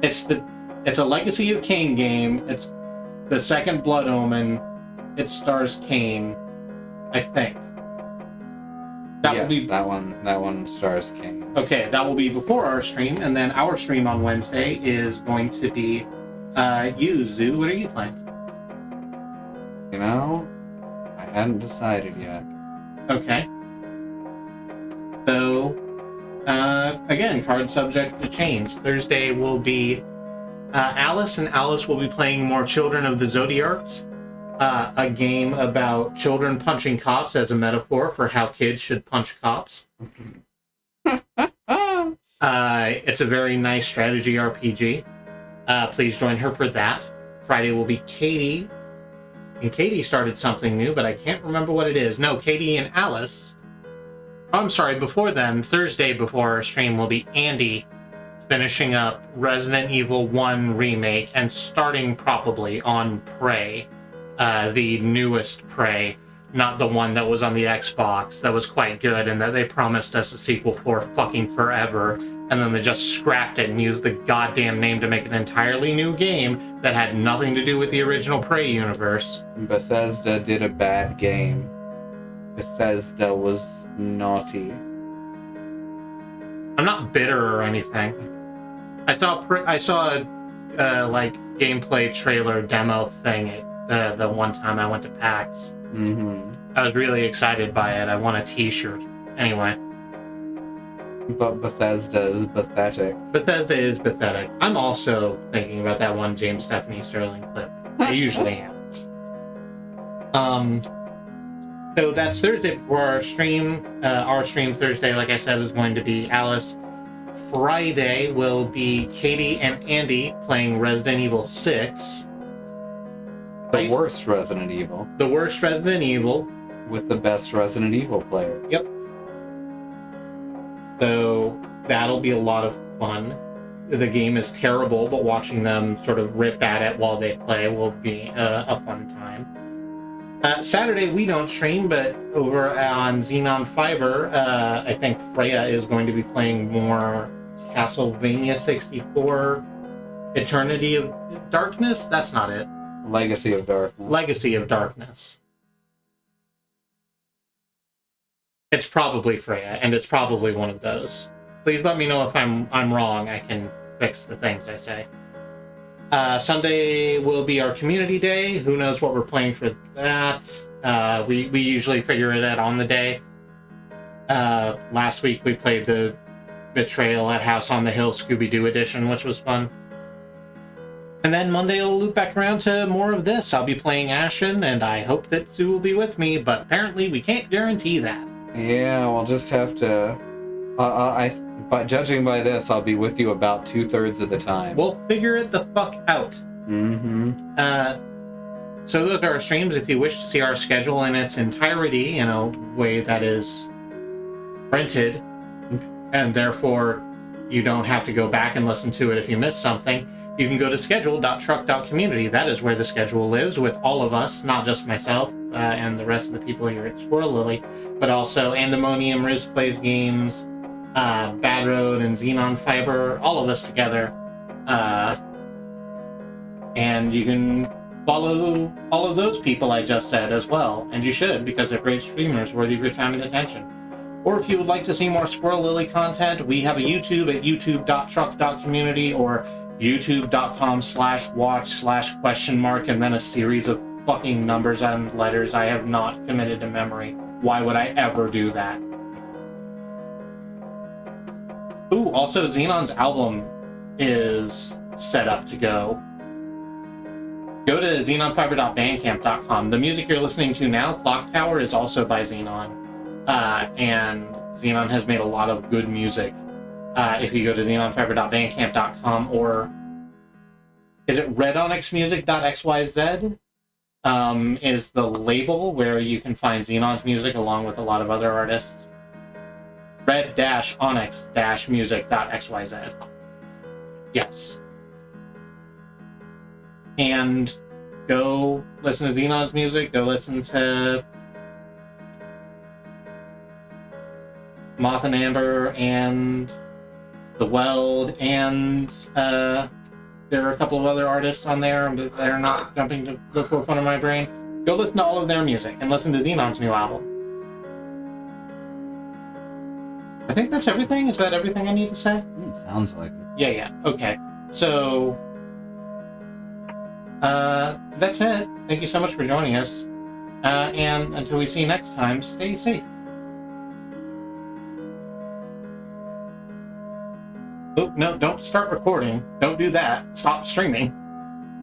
It's a Legacy of Kain game. It's the second Blood Omen. It stars Kain, I think. That one stars King. Okay, that will be before our stream, and then our stream on Wednesday is going to be you, Zu. What are you playing? You know, I hadn't decided yet. Okay. So, again, card subject to change. Thursday will be Alice, and Alice will be playing more Children of the Zodiarcs, a game about children punching cops as a metaphor for how kids should punch cops. It's a very nice strategy RPG. Please join her for that. Friday will be Katie. And Katie started something new, but I can't remember what it is. No, Katie and Alice. Oh, I'm sorry, before then, Thursday before our stream will be Andy finishing up Resident Evil 1 Remake and starting probably on Prey. The newest Prey, not the one that was on the Xbox that was quite good and that they promised us a sequel for fucking forever, and then they just scrapped it and used the goddamn name to make an entirely new game that had nothing to do with the original Prey universe. Bethesda did a bad game. Bethesda was naughty. I'm not bitter or anything. I saw a like gameplay trailer demo thing at the one time I went to PAX. Mm-hmm. I was really excited by it. I won a t-shirt. Anyway. But Bethesda is pathetic. Bethesda is pathetic. I'm also thinking about that one James Stephanie Sterling clip. I usually am. So that's Thursday before our stream. Our stream Thursday, like I said, is going to be Alice. Friday will be Katie and Andy playing Resident Evil 6. The worst Resident Evil. The worst Resident Evil. With the best Resident Evil players. Yep. So that'll be a lot of fun. The game is terrible, but watching them sort of rip at it while they play will be a fun time. Saturday we don't stream, but over on Xenon Fiber, I think Freya is going to be playing more Castlevania 64 Eternity of Darkness? That's not it. Legacy of Darkness. Legacy of Darkness. It's probably Freya, and it's probably one of those. Please let me know if I'm wrong. I can fix the things I say. Sunday will be our community day. Who knows what we're playing for that? We usually figure it out on the day. Last week we played the Betrayal at House on the Hill Scooby-Doo edition, which was fun. And then Monday will loop back around to more of this. I'll be playing Ashen, and I hope that Sue will be with me, but apparently we can't guarantee that. Yeah, we'll just have to... But judging by this, I'll be with you about 2/3 of the time. We'll figure it the fuck out. Mm-hmm. So those are our streams. If you wish to see our schedule in its entirety in a way that is printed, and therefore you don't have to go back and listen to it if you missed something, you can go to schedule.truck.community. That is where the schedule lives with all of us, not just myself and the rest of the people here at Squirrel Lily, but also Andemonium, Riz Plays Games, Bad Road, and Xenon Fiber, all of us together. And you can follow all of those people I just said as well, and you should, because they're great streamers worthy of your time and attention. Or if you would like to see more Squirrel Lily content, we have a YouTube at youtube.truck.community or youtube.com/watch/?, and then a series of fucking numbers and letters I have not committed to memory. Why would I ever do that? Ooh, also Xenon's album is set up to go. Go to xenonfiber.bandcamp.com. The music you're listening to now, Clock Tower, is also by Xenon. And Xenon has made a lot of good music. If you go to xenonfiber.bandcamp.com, or is it redonyxmusic.xyz? Is the label where you can find Xenon's music along with a lot of other artists. red-onyx-music.xyz. Yes. And go listen to Xenon's music, go listen to Moth and Amber and The Weld, and there are a couple of other artists on there that are not jumping to the forefront of my brain. Go listen to all of their music and listen to Xenon's new album. I think that's everything. Is that everything I need to say? Sounds like it. Yeah. Okay. So, that's it. Thank you so much for joining us. And until we see you next time, stay safe. Oh, no, don't start recording. Don't do that. Stop streaming.